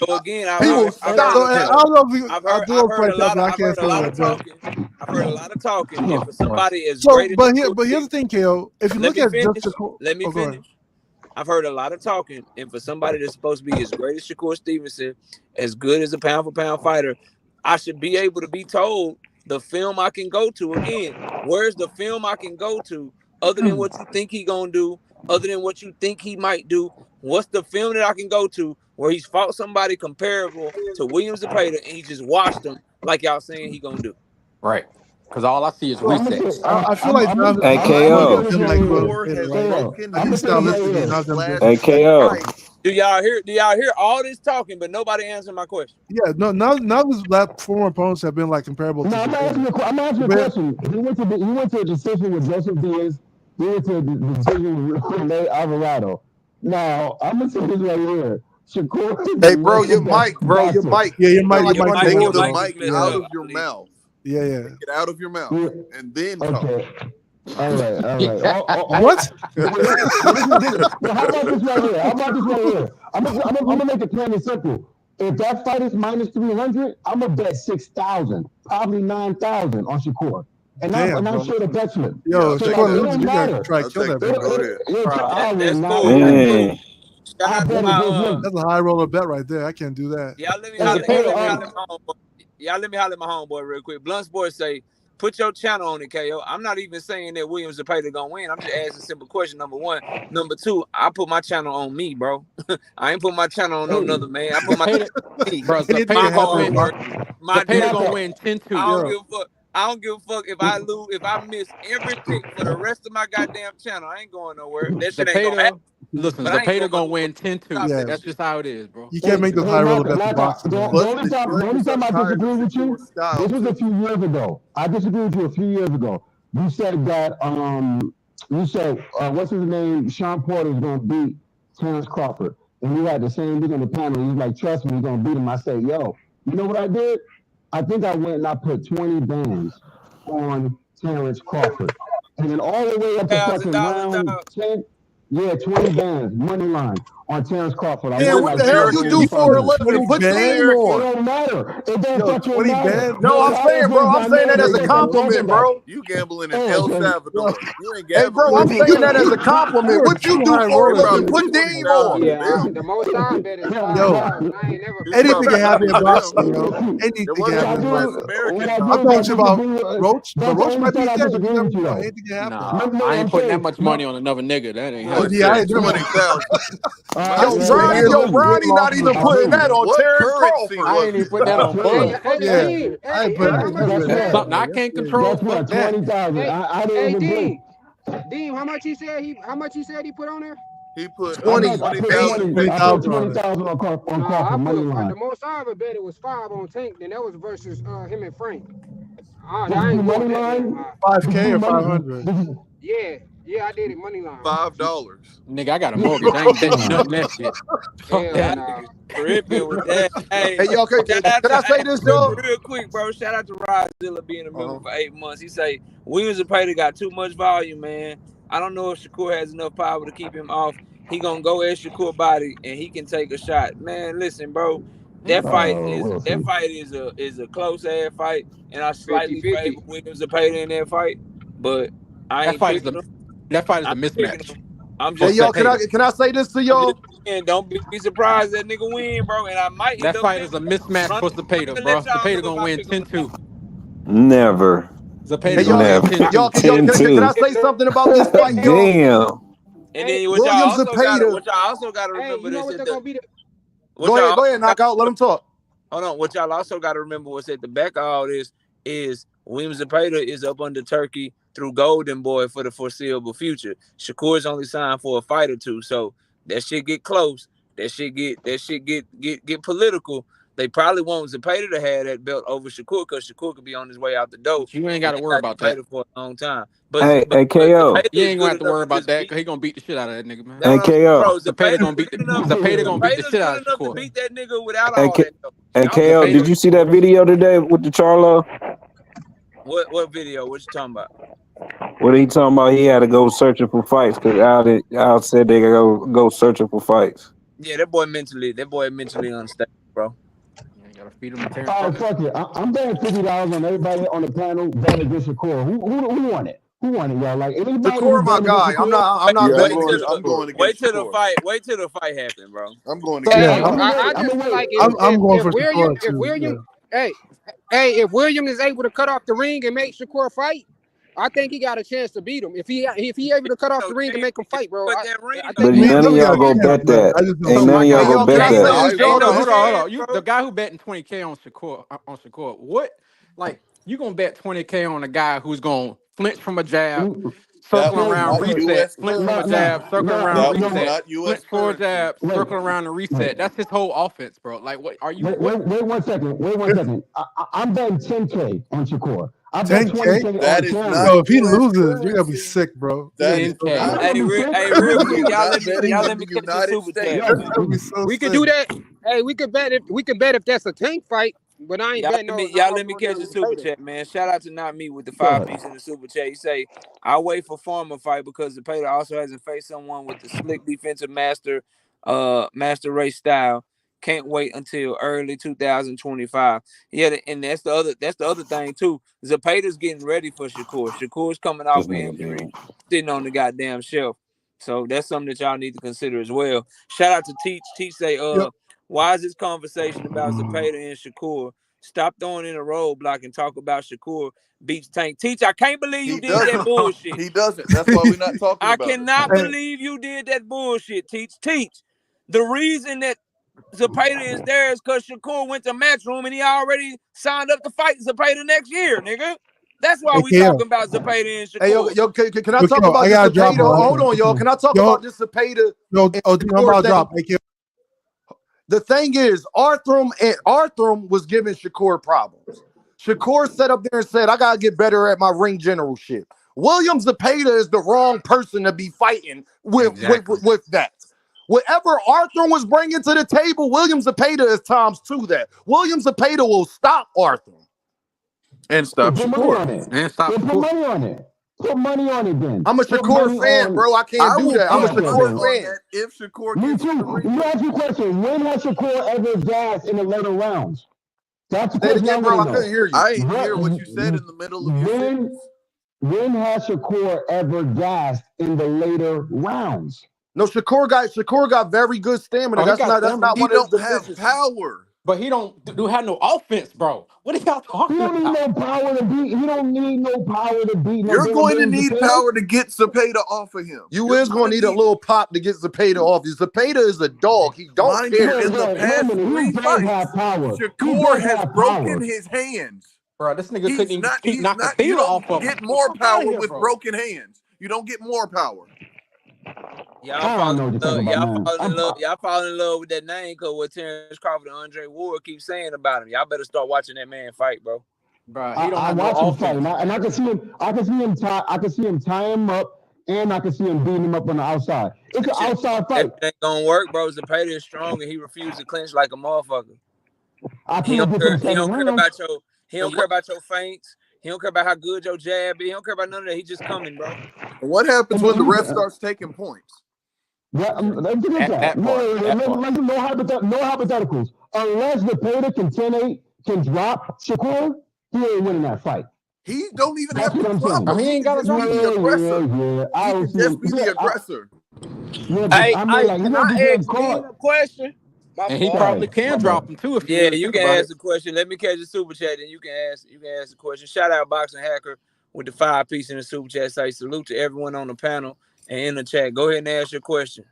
Speaker 2: So again,
Speaker 4: I've
Speaker 2: heard a lot of talking. And for somebody as
Speaker 4: so,
Speaker 2: great
Speaker 4: but
Speaker 2: as
Speaker 4: here's the thing, KO. If you look at
Speaker 2: let me finish. I've heard a lot of talking, and for somebody that's supposed to be as great as Shakur Stevenson, as good as a pound-for-pound fighter, I should be able to be told the film I can go to. Again, where's the film I can go to other than what you think he gonna do, other than what you think he might do? What's the film that I can go to where he's fought somebody comparable to Williams Zepeda and he just watched him like y'all saying he gonna do?
Speaker 13: Right. Because all I see is resets.
Speaker 4: I feel like
Speaker 7: KO.
Speaker 2: Do y'all hear all this talking, but nobody answered my question?
Speaker 4: Yeah, none of his former opponents have been like comparable.
Speaker 5: No, I'm asking a question. He went to a decision with Joseph Diaz. He went to a decision with Rene Alvarado. Now I'm gonna say this right here. Shakur.
Speaker 10: Hey, bro, your mic, bro, your mic.
Speaker 4: Yeah, your mic.
Speaker 8: Take the mic out of your mouth.
Speaker 4: Yeah.
Speaker 8: Take it out of your mouth, and then talk.
Speaker 5: Okay. All right.
Speaker 4: What?
Speaker 5: How about this right here? I'm gonna make it plain and simple. If that fight is minus 300, I'm gonna bet 6,000, probably 9,000 on Shakur. And I'm sure the betchman.
Speaker 4: Yo,
Speaker 5: so
Speaker 4: Shakur loses, you gotta try to kill that, bro. That's a high roller bet right there. I can't do that.
Speaker 2: Y'all let me holler at my homeboy real quick. Blunt's boy say, put your channel on it, KO. I'm not even saying that Williams Zepeda gonna win. I'm just asking a simple question. Number one. Number two, I put my channel on me, bro. I ain't put my channel on no another man. I put my channel on me.
Speaker 13: Bro,
Speaker 2: my hard work.
Speaker 13: Zepeda gonna win 10-2.
Speaker 2: I don't give a fuck if I lose, if I miss every pick for the rest of my goddamn channel. I ain't going nowhere. That shit ain't gonna happen.
Speaker 13: Listen, Zepeda gonna win 10-2. Yeah. That's just how it is, bro.
Speaker 4: You can't make those high roller bets in boxing.
Speaker 5: The only time I disagree with you, this was a few years ago. I disagree with you a few years ago. You said that what's his name? Sean Porter is gonna beat Terrence Crawford. And we had the same week on the panel. He's like, trust me, he's gonna beat him. I said, yo, you know what I did? I think I went and I put 20 bands on Terrence Crawford. And then all the way up to fucking round 10, 20 bands, money line on Terrence Crawford.
Speaker 10: Yeah, what the hell you do for a living? Put Dean on.
Speaker 5: It don't matter. It don't fucking matter.
Speaker 10: No, I'm saying, bro, I'm saying that as a compliment, bro.
Speaker 8: You gambling in El Salvador. You ain't gambling.
Speaker 10: Hey, bro, I'm saying that as a compliment. What you do for a living? Put Dean on.
Speaker 11: Yeah, the most I bet is
Speaker 4: anything can happen in boxing, yo. Anything can happen in boxing. I'm talking about Roach. The Roach might be dead. Anything can happen.
Speaker 13: Nah, I ain't putting that much money on another nigga. That ain't happening.
Speaker 4: Yeah, I ain't doing
Speaker 8: 20,000.
Speaker 10: Yo, Brownie not even putting that on Terrence Crawford.
Speaker 13: I ain't even putting that on Bud. Something I can't control.
Speaker 5: That's 20,000. I didn't even
Speaker 11: Dean, how much he said he put on there?
Speaker 8: He put
Speaker 10: 20,000
Speaker 5: on Crawford money line.
Speaker 11: The most I ever bet it was 5 on Tank. Then that was versus him and Frank.
Speaker 5: Money line
Speaker 4: 5K or 500.
Speaker 11: Yeah, I did it money line.
Speaker 8: $5.
Speaker 13: Nigga, I got a mortgage. I ain't betting nothing that shit.
Speaker 2: Tripping with that. Hey,
Speaker 10: y'all, can I say this, though?
Speaker 2: Real quick, bro. Shout out to Rodzilla being a member for 8 months. He say Williams Zepeda got too much volume, man. I don't know if Shakur has enough power to keep him off. He gonna go at Shakur body and he can take a shot. Man, listen, bro. That fight is a close ass fight, and I slightly favor Williams Zepeda in that fight, but I ain't picking him.
Speaker 13: That fight is a mismatch.
Speaker 2: I'm just
Speaker 10: y'all, can I say this to y'all?
Speaker 2: And don't be surprised that nigga win, bro. And I might
Speaker 13: That fight is a mismatch for Zepeda, bro. Zepeda gonna win 10-2.
Speaker 7: Never.
Speaker 13: Zepeda gonna win
Speaker 7: 10-2.
Speaker 10: Can I say something about this fight, y'all?
Speaker 7: Damn.
Speaker 2: And then what y'all also got to remember
Speaker 11: Go
Speaker 10: ahead, knock out. Let him talk.
Speaker 2: Hold on. What y'all also got to remember was at the back of all this is William Zepeda is up under Turkey through Golden Boy for the foreseeable future. Shakur's only signed for a fight or two, so that shit get close. That shit get political. They probably want Zepeda to have that belt over Shakur because Shakur could be on his way out the door.
Speaker 13: You ain't got to worry about that
Speaker 2: for a long time.
Speaker 7: Hey, KO.
Speaker 13: You ain't gonna have to worry about that because he gonna beat the shit out of that nigga, man.
Speaker 7: Hey, KO.
Speaker 13: Bro, Zepeda gonna beat the shit out of Shakur.
Speaker 2: To beat that nigga without all that.
Speaker 7: Hey, KO, did you see that video today with the Charlo?
Speaker 2: What video? What you talking about?
Speaker 7: What he talking about? He had to go searching for fights because Al said they go searching for fights.
Speaker 2: Yeah, that boy mentally unstable, bro.
Speaker 13: You gotta feed him the
Speaker 5: Oh, fuck it. I'm betting $50 on everybody on the panel bet against Shakur. Who won it? Who won it, y'all? Like anybody?
Speaker 10: Shakur, my guy. I'm not betting.
Speaker 8: I'm going against
Speaker 2: Wait till the fight. Wait till the fight happen, bro.
Speaker 8: I'm going
Speaker 11: So,
Speaker 8: against
Speaker 11: I just feel like if William is able to cut off the ring and make Shakur fight, I think he got a chance to beat him. If he able to cut off the ring and make him fight, bro. I
Speaker 7: But none of y'all go bet that. Ain't none of y'all go bet that.
Speaker 13: Hold on. You the guy who betting 20K on Shakur. What? Like you gonna bet 20K on a guy who's gonna flinch from a jab, circle around, reset, flinch from a jab, circle around, reset, flinch for a jab, circle around and reset. That's his whole offense, bro. Like what are you?
Speaker 5: Wait 1 second. I'm betting 10K on Shakur. I bet 20K.
Speaker 8: That is not.
Speaker 4: So if he loses, you're gonna be sick, bro.
Speaker 8: That is not.
Speaker 2: Hey, real quick, y'all let me catch the super chat.
Speaker 11: We could do that. Hey, we could bet if that's a tank fight. But I ain't betting on.
Speaker 2: Y'all let me catch the super chat, man. Shout out to Not Me with the 5-piece in the super chat. He say, I'll wait for Farmer fight because Zepeda also hasn't faced someone with the slick defensive master race style. Can't wait until early 2025. Yeah, and that's the other thing too. Zepeda's getting ready for Shakur. Shakur's coming off an injury, sitting on the goddamn shelf. So that's something that y'all need to consider as well. Shout out to Teach. Teach say, why is this conversation about Zepeda and Shakur? Stop throwing in a roadblock and talk about Shakur beats Tank. Teach, I can't believe you did that bullshit.
Speaker 8: He doesn't. That's why we're not talking about it.
Speaker 2: I cannot believe you did that bullshit, Teach. The reason that Zepeda is there is because Shakur went to Matchroom and he already signed up to fight Zepeda next year, nigga. That's why we talking about Zepeda and Shakur.
Speaker 10: Hey, can I talk about this Zepeda? Hold on, y'all. Can I talk about this Zepeda?
Speaker 4: I'm about to drop.
Speaker 10: The thing is, Arthur was giving Shakur problems. Shakur sat up there and said, I gotta get better at my ring generalship. William Zepeda is the wrong person to be fighting with that. Whatever Arthur was bringing to the table, William Zepeda is times 2 that. William Zepeda will stop Arthur.
Speaker 8: And stop Shakur.
Speaker 5: Put money on it. Put money on it then.
Speaker 10: I'm a Shakur fan, bro. I can't do that. I'm a Shakur fan.
Speaker 8: If Shakur
Speaker 5: Me too. Let me ask you a question. When has Shakur ever gassed in the later rounds? That's the question.
Speaker 10: Again, bro, I couldn't hear you.
Speaker 8: I didn't hear what you said in the middle of your sentence.
Speaker 5: When has Shakur ever gassed in the later rounds?
Speaker 10: No, Shakur got very good stamina. That's not one of the
Speaker 8: have power.
Speaker 13: But he don't have no offense, bro. What are y'all talking about?
Speaker 5: He don't need no power to beat. He don't need no power to beat.
Speaker 8: You're going to need power to get Zepeda off of him.
Speaker 10: You're going to need a little pop to get Zepeda off. Zepeda is a dog. He don't care.
Speaker 8: In the past 3 fights, Shakur has broken his hands.
Speaker 13: Bro, this nigga couldn't even knock the field off of him.
Speaker 8: Get more power with broken hands. You don't get more power.
Speaker 2: Y'all fall in love with that name because what Terrence Crawford and Andre Ward keep saying about him. Y'all better start watching that man fight, bro.
Speaker 13: Bro, he don't
Speaker 5: I
Speaker 13: have
Speaker 5: watch
Speaker 13: no
Speaker 5: him fight, and I can see him. I can see him tie him up, and I can see him beating him up on the outside. It's an outside fight.
Speaker 2: That ain't gonna work, bro. Zepeda is strong and he refused to clinch like a motherfucker. He don't care about your feints. He don't care about how good your jab is. He don't care about none of that. He just coming, bro.
Speaker 8: What happens when the ref starts taking points?
Speaker 5: Let's get that. No hypotheticals. Unless Zepeda can 10-8, can drop Shakur, he ain't winning that fight.
Speaker 8: He don't even have to drop him.
Speaker 13: He ain't got to drop
Speaker 8: the aggressor. He can just be the aggressor.
Speaker 5: Yeah, but
Speaker 3: Hey,
Speaker 5: I mean, like, he
Speaker 3: can
Speaker 5: won't
Speaker 3: I
Speaker 5: be getting
Speaker 3: ask Dean
Speaker 5: caught.
Speaker 3: a question? My
Speaker 13: And he
Speaker 3: fault.
Speaker 13: probably
Speaker 5: Sorry,
Speaker 13: can
Speaker 5: my
Speaker 13: drop
Speaker 5: bad.
Speaker 13: him too if you
Speaker 3: Yeah,
Speaker 13: really
Speaker 3: you
Speaker 13: think
Speaker 3: can
Speaker 13: about
Speaker 3: ask
Speaker 13: it.
Speaker 3: the question. Let me catch the super chat, and you can ask. You can ask the question. Shout out Boxing Hacker with the 5-piece in the super chat. Say salute to everyone on the panel and in the chat. Go ahead and ask your question.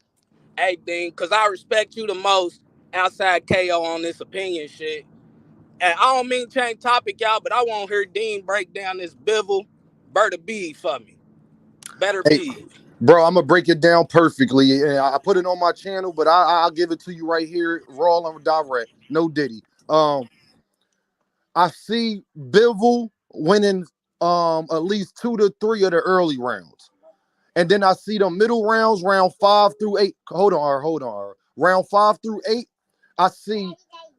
Speaker 3: Hey, Dean, because I respect you the most outside KO on this opinion shit. And I don't mean change topic, y'all, but I want to hear Dean break down this Bivol Beterbiev for me.
Speaker 10: Hey,
Speaker 3: Beterbiev.
Speaker 10: bro, I'm gonna break it down perfectly. And I put it on my channel, but I'll give it to you right here, raw and direct, no Diddy. I see Bivol winning at least 2 to 3 of the early rounds. And then I see the middle rounds, round 5 through 8. Hold on. Round 5 through 8, I see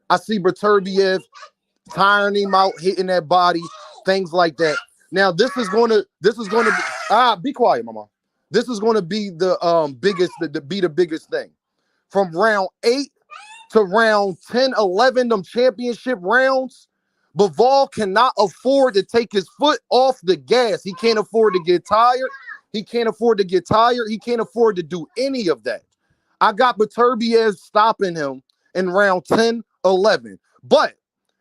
Speaker 10: Beterbiev tiring him out, hitting that body, things like that. Now this is gonna be be quiet, mama. This is gonna be the biggest thing. From round 8 to round 10, 11, them championship rounds, Bivol cannot afford to take his foot off the gas. He can't afford to get tired. He can't afford to do any of that. I got Beterbiev stopping him in round 10, 11. But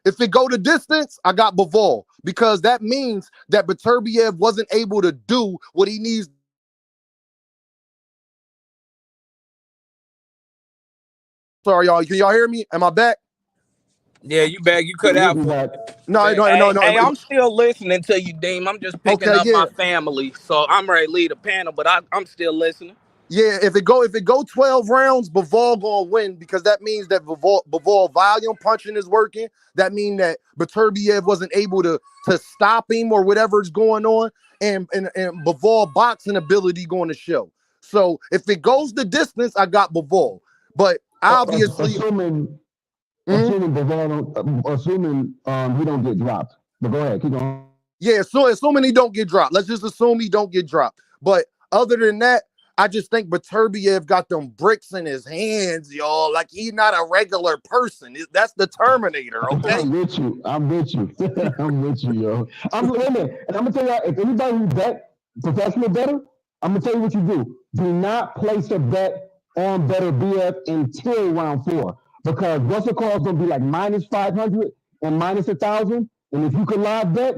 Speaker 10: if it go to distance, I got Bivol, because that means that Beterbiev wasn't able to do what he needs. Sorry, y'all. Can y'all hear me? Am I back?
Speaker 3: Yeah, you back. You cut out for me.
Speaker 10: No.
Speaker 3: Hey, I'm still listening to you, Dean. I'm just picking
Speaker 10: Okay,
Speaker 3: up
Speaker 10: yeah.
Speaker 3: my family, so I'm ready to lead the panel, but I'm still listening.
Speaker 10: Yeah, if it go 12 rounds, Bivol gonna win, because that means that Bivol volume punching is working. That means that Beterbiev wasn't able to stop him or whatever's going on, and Bivol boxing ability going to show. So if it goes the distance, I got Bivol. But obviously,
Speaker 5: assuming Bivol assuming he don't get dropped. But go ahead, keep going.
Speaker 10: Yeah, so assuming he don't get dropped. Let's just assume he don't get dropped. But other than that, I just think Beterbiev got them bricks in his hands, y'all. Like, he's not a regular person. That's the Terminator, okay?
Speaker 5: I'm with you. I'm with you, yo. And I'm gonna tell you, if anybody who bet professional better, I'm gonna tell you what you do. Do not place a bet on Beterbiev until round 4, because what's the call is gonna be like minus 500 and minus 1,000. And if you can live bet,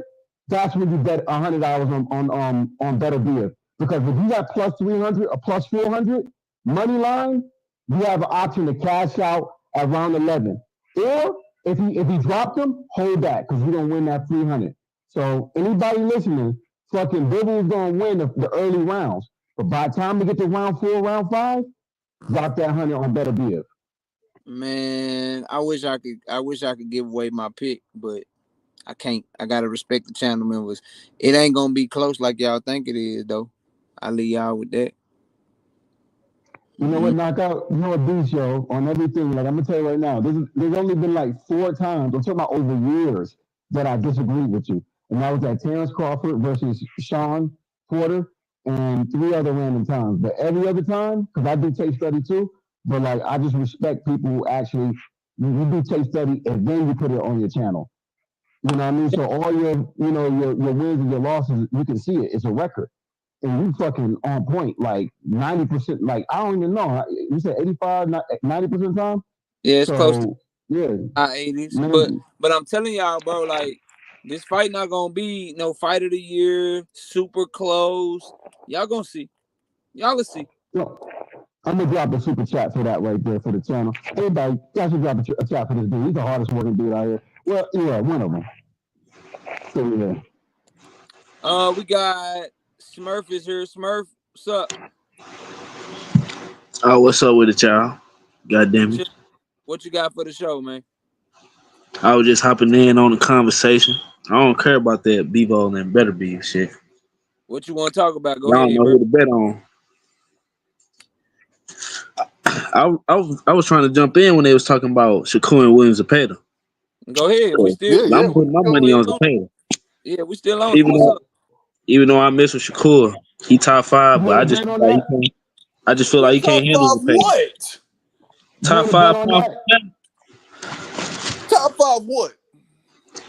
Speaker 5: that's when you bet $100 on Beterbiev. Because if you got plus 300 or plus 400 money line, you have an option to cash out at round 11. Or if he dropped them, hold back, because you don't win that 300. So anybody listening, fucking Bivol is gonna win the early rounds. But by the time we get to round 4, round 5, drop that 100 on Beterbiev.
Speaker 2: Man, I wish I could give away my pick, but I can't. I gotta respect the channel members. It ain't gonna be close like y'all think it is, though. I'll leave y'all with that.
Speaker 5: You know what, knockout? You know what, beats, yo, on everything. Like, I'm gonna tell you right now, there's only been like 4 times, I'm talking about over years, that I disagreed with you. And that was at Terrence Crawford versus Sean Porter, and 3 other random times. But every other time, because I do tape study too, but like, I just respect people who actually, you do tape study and then you put it on your channel. You know what I mean? So all your wins and your losses, you can see it. It's a record. And you fucking on point, like 90%. Like, I don't even know. You said 85, 90% time?
Speaker 2: Yeah, it's close to
Speaker 5: 80s.
Speaker 2: Man. But I'm telling y'all, bro, like, this fight not gonna be no fight of the year, super close. Y'all gonna see. Y'all will see.
Speaker 5: Yo, I'm gonna drop a super chat for that right there for the channel. Everybody, y'all should drop a chat for this dude. He's the hardest working dude out here. Well, yeah, one of them. So, yeah.
Speaker 2: We got Smurf is here. Smurf, what's up?
Speaker 14: Oh, what's up with it, y'all? God damn it.
Speaker 2: What you got for the show, man?
Speaker 14: I was just hopping in on the conversation. I don't care about that Bivol and Beterbiev shit.
Speaker 2: What you want to talk about? Go
Speaker 14: I
Speaker 2: ahead,
Speaker 14: don't know
Speaker 2: bro.
Speaker 14: who to bet on. I was trying to jump in when they was talking about Shakur and Williams Zepeda.
Speaker 2: Go ahead. We still
Speaker 14: I'm putting my money on Zepeda.
Speaker 2: Yeah, we still on. What's up?
Speaker 14: Even though I miss with Shakur, he top 5, but I just feel like he can't handle Zepeda.
Speaker 12: What?
Speaker 14: Top 5 pound for pound.
Speaker 12: Top 5 what?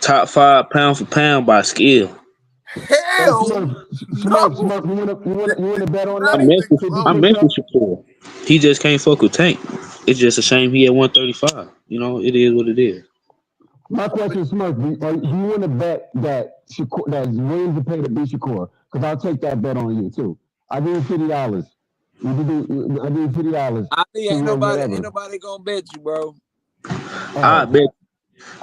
Speaker 14: Top 5 pound for pound by skill.
Speaker 8: Hell no.
Speaker 5: You want to bet on
Speaker 8: Not
Speaker 5: that?
Speaker 8: even
Speaker 14: I
Speaker 8: close.
Speaker 14: mess with Shakur. He just can't fuck with Tank. It's just a shame he at 135. You know, it is what it is.
Speaker 5: My question is, Smurf, do you want to bet that Williams will pay to beat Shakur? Because I'll take that bet on you too. I give you $50. I give you $50.
Speaker 2: I think ain't nobody gonna bet you, bro.
Speaker 14: I bet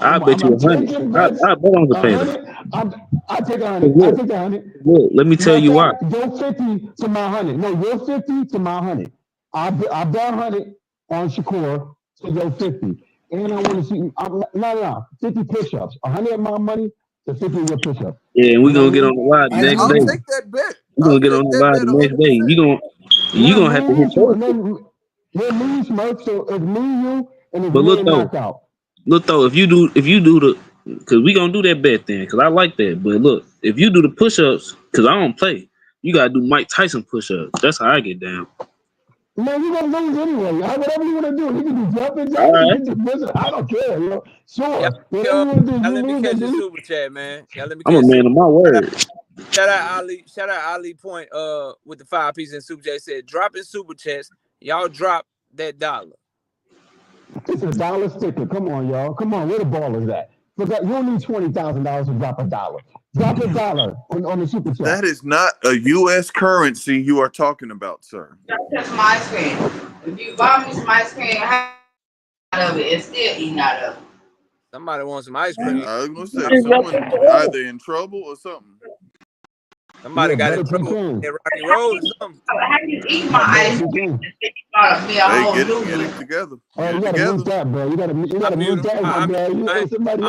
Speaker 14: you
Speaker 5: I'm
Speaker 14: 100.
Speaker 5: taking
Speaker 14: I
Speaker 5: bets.
Speaker 14: bet on the paper.
Speaker 5: 100. I take 100. I take 100.
Speaker 14: Look, let me tell
Speaker 5: Matter
Speaker 14: you
Speaker 5: of
Speaker 14: why.
Speaker 5: fact, your 50 to my 100. No, your 50 to my 100. I bet 100 on Shakur to your 50. And I want to see 50 push-ups. 100 of my money to 50 of your push-ups.
Speaker 14: Yeah, and we're
Speaker 5: You know
Speaker 14: gonna get on the ride the
Speaker 8: Yeah,
Speaker 14: next
Speaker 8: I'll
Speaker 14: day.
Speaker 8: take that bet.
Speaker 14: We're
Speaker 8: I'll
Speaker 14: gonna get on
Speaker 8: take
Speaker 14: the
Speaker 8: that
Speaker 14: ride
Speaker 8: bet
Speaker 14: the next day.
Speaker 8: 100%.
Speaker 14: You gonna have to hit both.
Speaker 5: We're me, Smurf. So it's me, you, and it's
Speaker 14: But
Speaker 5: me knocked out.
Speaker 14: look though, if you do the, cause we gonna do that bet then, cause I like that. But look, if you do the push-ups, cause I don't play, you gotta do Mike Tyson push-ups. That's how I get down.
Speaker 5: Man, you're gonna lose anyway. Whatever you want to do, you can do jumping
Speaker 14: All
Speaker 5: jacks, you
Speaker 14: right,
Speaker 5: can do this. I don't care, yo.
Speaker 2: Y'all,
Speaker 5: Sure. Whatever you want to do,
Speaker 2: y'all
Speaker 5: you
Speaker 2: let me
Speaker 5: lose
Speaker 2: catch
Speaker 5: and
Speaker 2: the
Speaker 5: do.
Speaker 2: super chat, man. Y'all let me
Speaker 14: I'm
Speaker 2: catch
Speaker 14: a man of my word.
Speaker 2: Shout out Ali. Shout out Ali Point with the 5 piece in super chat. Said dropping super chats. Y'all drop that $1.
Speaker 5: It's $1 sticker. Come on, y'all. Come on, where the ball is at? Forgot you don't need $20,000 to drop $1. Drop $1 on the super chat.
Speaker 8: That is not a U.S. currency you are talking about, sir.
Speaker 15: That's my screen. If you buy me some ice cream, out of it, it's still eating out of it.
Speaker 2: Somebody wants some ice cream.
Speaker 8: I was gonna say someone either in trouble or something.
Speaker 2: Somebody got in trouble at Rocky Road or something.
Speaker 15: How do you eat my ice cream?
Speaker 8: Hey, get it together. Get it together.
Speaker 5: Mute that, bro. You gotta mute that, bro.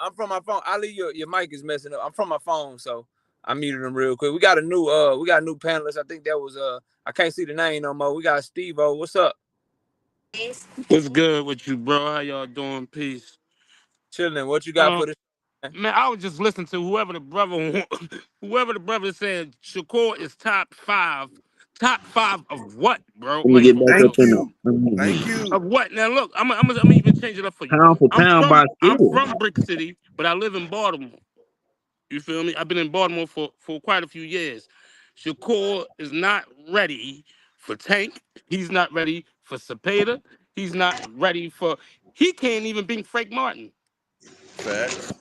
Speaker 2: I'm from my phone. Ali, your mic is messing up. I'm from my phone, so I muted him real quick. We got a new panelist. I think that was I can't see the name no more. We got Steve-O. What's up?
Speaker 16: What's good with you, bro? How y'all doing? Peace.
Speaker 2: Chilling. What you got for this?
Speaker 16: Man, I was just listening to whoever the brother said Shakur is top five. Top 5 of what, bro?
Speaker 14: Let me
Speaker 16: Like
Speaker 14: get
Speaker 16: for
Speaker 14: back
Speaker 16: real.
Speaker 14: up in there.
Speaker 8: Thank you.
Speaker 16: Of what? Now look, I'm gonna even change it up for you.
Speaker 14: Pound for pound by
Speaker 16: I'm
Speaker 14: skill.
Speaker 16: from Brick City, but I live in Baltimore. You feel me? I've been in Baltimore for quite a few years. Shakur is not ready for Tank. He's not ready for Cepeda. He's not ready for. He can't even beat Frank Martin.
Speaker 8: Facts.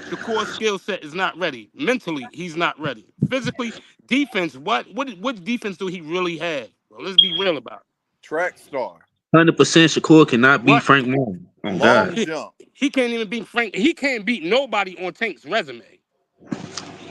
Speaker 16: Shakur's skill set is not ready. Mentally, he's not ready. Physically, defense. What defense do he really have? Well, let's be real about it.
Speaker 8: Track star.
Speaker 14: 100% Shakur cannot beat
Speaker 16: What?
Speaker 14: Frank Martin. Oh
Speaker 8: Long
Speaker 14: God.
Speaker 8: jump.
Speaker 16: He can't even beat Frank. He can't beat nobody on Tank's resume.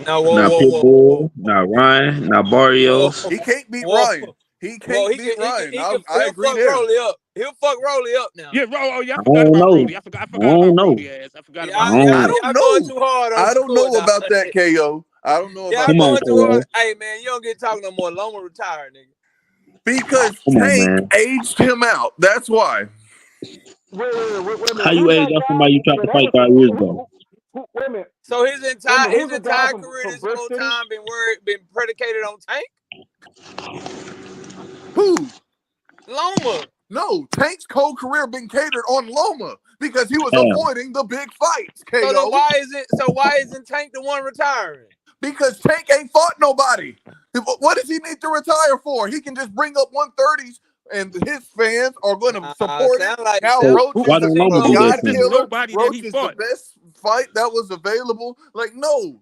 Speaker 2: No,
Speaker 14: Not Pitbull, not Ryan, not Barrios.
Speaker 8: He can't beat Ryan. He can't beat Ryan. I agree
Speaker 2: fuck
Speaker 8: there.
Speaker 2: Rolly up. He'll fuck Rolly up now.
Speaker 16: Yeah, I
Speaker 14: I
Speaker 16: forgot
Speaker 14: don't
Speaker 16: about
Speaker 14: know.
Speaker 16: Brody. I forgot about Brody ass. I forgot about
Speaker 8: I
Speaker 16: Brody.
Speaker 8: don't
Speaker 2: Going
Speaker 8: know.
Speaker 2: too hard on
Speaker 8: I don't
Speaker 2: Shakur,
Speaker 8: know
Speaker 2: dog.
Speaker 8: about that, KO. I don't know about
Speaker 2: Y'all
Speaker 14: Come on,
Speaker 2: going
Speaker 8: that.
Speaker 2: too hard.
Speaker 14: KO.
Speaker 2: Hey man, you don't get talking no more. Loma retired, nigga.
Speaker 8: Because
Speaker 14: Come on,
Speaker 8: Tank
Speaker 14: man.
Speaker 8: aged him out. That's why.
Speaker 5: Wait a minute.
Speaker 14: How you
Speaker 5: Who's
Speaker 14: age
Speaker 5: that
Speaker 14: off
Speaker 5: guy?
Speaker 14: somebody you tried to fight 5 years ago?
Speaker 5: Wait a minute.
Speaker 2: So his
Speaker 5: Wait a minute. Who's the guy
Speaker 2: entire
Speaker 5: from
Speaker 2: career this
Speaker 5: Brick
Speaker 2: whole
Speaker 5: City?
Speaker 2: time been predicated on Tank?
Speaker 8: Who?
Speaker 2: Loma.
Speaker 8: No, Tank's whole career been catered on Loma because he was avoiding the big fights, KO.
Speaker 2: So why isn't Tank the one retiring?
Speaker 8: Because Tank ain't fought nobody. What does he need to retire for? He can just bring up 130s and his fans are going to support it. Now Roach
Speaker 14: why
Speaker 8: is
Speaker 14: don't
Speaker 8: the
Speaker 14: Loma do that
Speaker 8: God
Speaker 14: then?
Speaker 8: killer.
Speaker 16: Nobody that
Speaker 8: Roach
Speaker 16: he
Speaker 8: is
Speaker 16: fought.
Speaker 8: the best fight that was available. Like, no.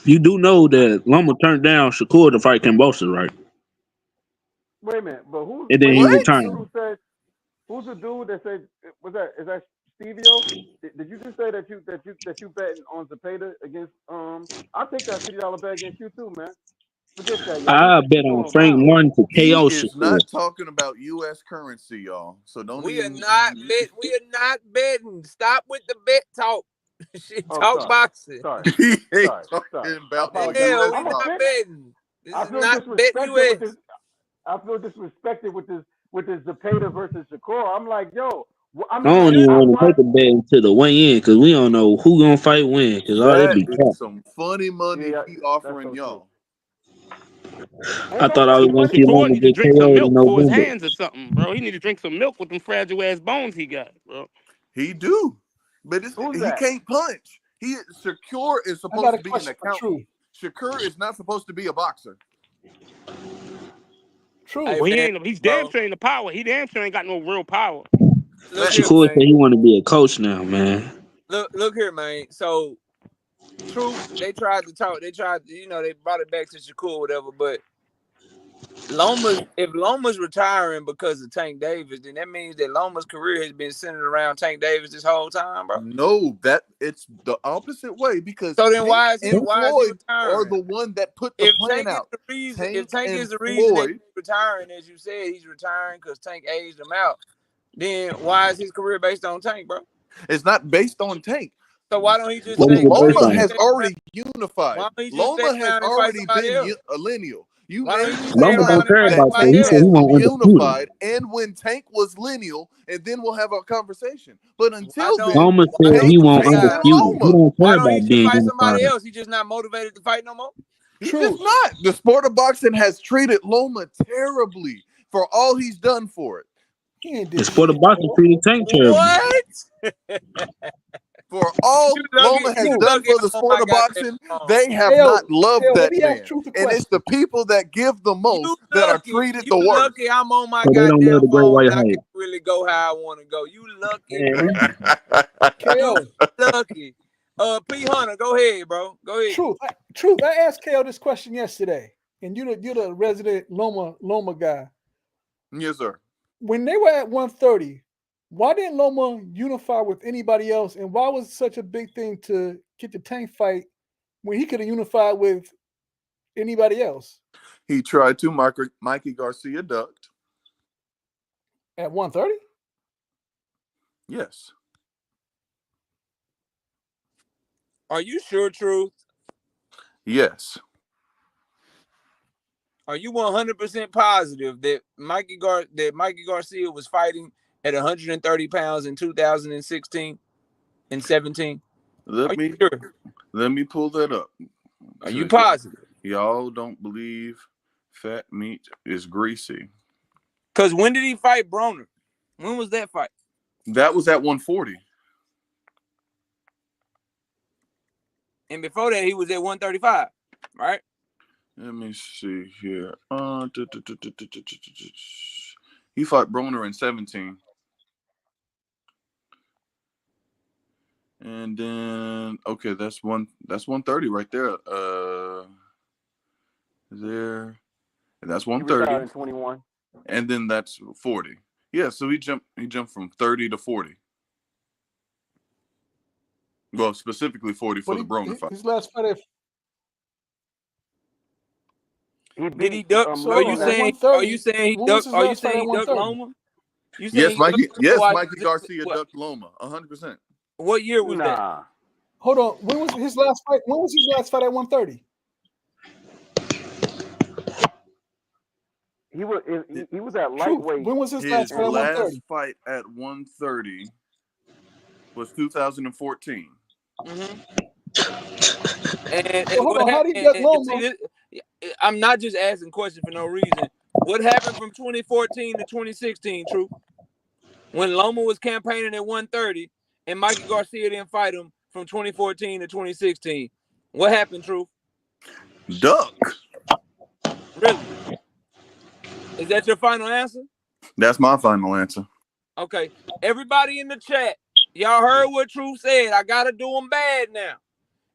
Speaker 14: You do know that Loma turned down Shakur to fight Kambosos, right?
Speaker 5: Wait a minute. But who's
Speaker 14: And then he retired.
Speaker 5: who's the dude that said is that Stevio? Did you just say that you betting on Cepeda against I'll take that $50 bet against you too, man. Forget that, y'all.
Speaker 14: I bet on Frank Martin to
Speaker 8: He
Speaker 14: KO
Speaker 8: is
Speaker 14: Shakur.
Speaker 8: not talking about U.S. currency, y'all. So don't
Speaker 2: We are
Speaker 8: even.
Speaker 2: not betting. Stop with the bet talk. Shit, talk boxing.
Speaker 5: Sorry.
Speaker 8: He ain't
Speaker 5: Sorry.
Speaker 8: talking about the
Speaker 2: Hell,
Speaker 8: U.S.
Speaker 2: we not betting. This
Speaker 5: I
Speaker 2: is
Speaker 5: feel
Speaker 2: not bet US.
Speaker 5: I feel disrespected with this Cepeda versus Shakur. I'm like, yo,
Speaker 14: I don't even want to take a bet until the weigh in because we don't know who gonna fight when because all that
Speaker 8: That
Speaker 14: be
Speaker 8: is
Speaker 14: crap.
Speaker 8: some funny money he offering y'all.
Speaker 14: I thought I was gonna see
Speaker 16: Shakur
Speaker 14: Loma
Speaker 16: need to
Speaker 14: get
Speaker 16: drink some
Speaker 14: KO'd in
Speaker 16: milk for his
Speaker 14: November.
Speaker 16: hands or something, bro. He need to drink some milk with them fragile ass bones he got, bro.
Speaker 8: He do, but he can't punch. Shakur is supposed to be an accountant. Shakur is not supposed to be a boxer.
Speaker 11: True.
Speaker 16: Well, he's damn sure ain't the power. He damn sure ain't got no real power.
Speaker 14: Shakur said he want to be a coach now, man.
Speaker 17: Look here, man. So, true, they tried to talk. They tried, they brought it back to Shakur, or whatever. But if Loma's retiring because of Tank Davis, then that means that Loma's career has been centered around Tank Davis this whole time, bro.
Speaker 8: No, it's the opposite way because
Speaker 17: so then
Speaker 8: why is he retiring? Are the one that put the plan out.
Speaker 17: If Tank is the reason that he's retiring, as you said, he's retiring because Tank aged him out. Then why is his career based on Tank, bro?
Speaker 8: It's not based on Tank.
Speaker 17: So why don't he just
Speaker 8: say Loma has already unified? Loma has already been a lineal.
Speaker 14: Loma don't care about that. He said he won't
Speaker 8: unified, and when Tank was lineal, and then we'll have a conversation. But until then,
Speaker 14: Loma said he won't undisputed. He don't care about being
Speaker 17: fight somebody
Speaker 14: unified.
Speaker 17: else? He just not motivated to fight no more.
Speaker 8: He's just not. The sport of boxing has treated Loma terribly for all he's done for it.
Speaker 14: The sport of boxing treated Tank terribly.
Speaker 17: What?
Speaker 8: For all Loma has done for the sport of boxing, they have not loved that man. And it's the people that give the most that are treated the worst.
Speaker 17: Lucky I'm on my
Speaker 14: They don't love the great white
Speaker 17: I
Speaker 14: hype.
Speaker 17: can't really go how I want to go. You lucky.
Speaker 11: KO.
Speaker 17: Lucky. P. Hunter, go ahead, bro. Go ahead.
Speaker 11: Truth. I asked KO this question yesterday, and you're the resident Loma guy.
Speaker 8: Yes, sir.
Speaker 11: When they were at 130, why didn't Loma unify with anybody else? And why was it such a big thing to get the Tank fight when he could have unified with anybody else?
Speaker 8: He tried to. Mikey Garcia ducked.
Speaker 11: At 130?
Speaker 8: Yes.
Speaker 17: Are you sure, Truth?
Speaker 8: Yes.
Speaker 17: Are you 100% positive that Mikey Garcia was fighting at 130 pounds in 2016 and 17?
Speaker 8: Let me pull that up.
Speaker 17: Are you positive?
Speaker 8: Y'all don't believe fat meat is greasy.
Speaker 17: Because when did he fight Broner? When was that fight?
Speaker 8: That was at 140.
Speaker 17: And before that, he was at 135, right?
Speaker 8: Let me see here. He fought Broner in 17. And then that's 130 right there. And that's 130.
Speaker 16: 21.
Speaker 8: And then that's 40. Yeah, so he jumped from 30 to 40. Well, specifically 40 for the Broner fight.
Speaker 11: His last fight.
Speaker 17: Did he duck? Are you saying he ducked Loma?
Speaker 8: Yes, Mikey Garcia ducked Loma, 100%.
Speaker 17: What year was that?
Speaker 11: Hold on. When was his last fight? When was his last fight at 130?
Speaker 16: He was at lightweight.
Speaker 11: When was his last fight at 130?
Speaker 8: His last fight at 130 was 2014.
Speaker 17: Mm-hmm. And
Speaker 11: hold on, how did he duck Loma?
Speaker 17: I'm not just asking questions for no reason. What happened from 2014 to 2016, True? When Loma was campaigning at 130 and Mikey Garcia didn't fight him from 2014 to 2016. What happened, True?
Speaker 8: Duck.
Speaker 17: Really? Is that your final answer?
Speaker 8: That's my final answer.
Speaker 17: Okay. Everybody in the chat, y'all heard what True said. I got to do him bad now.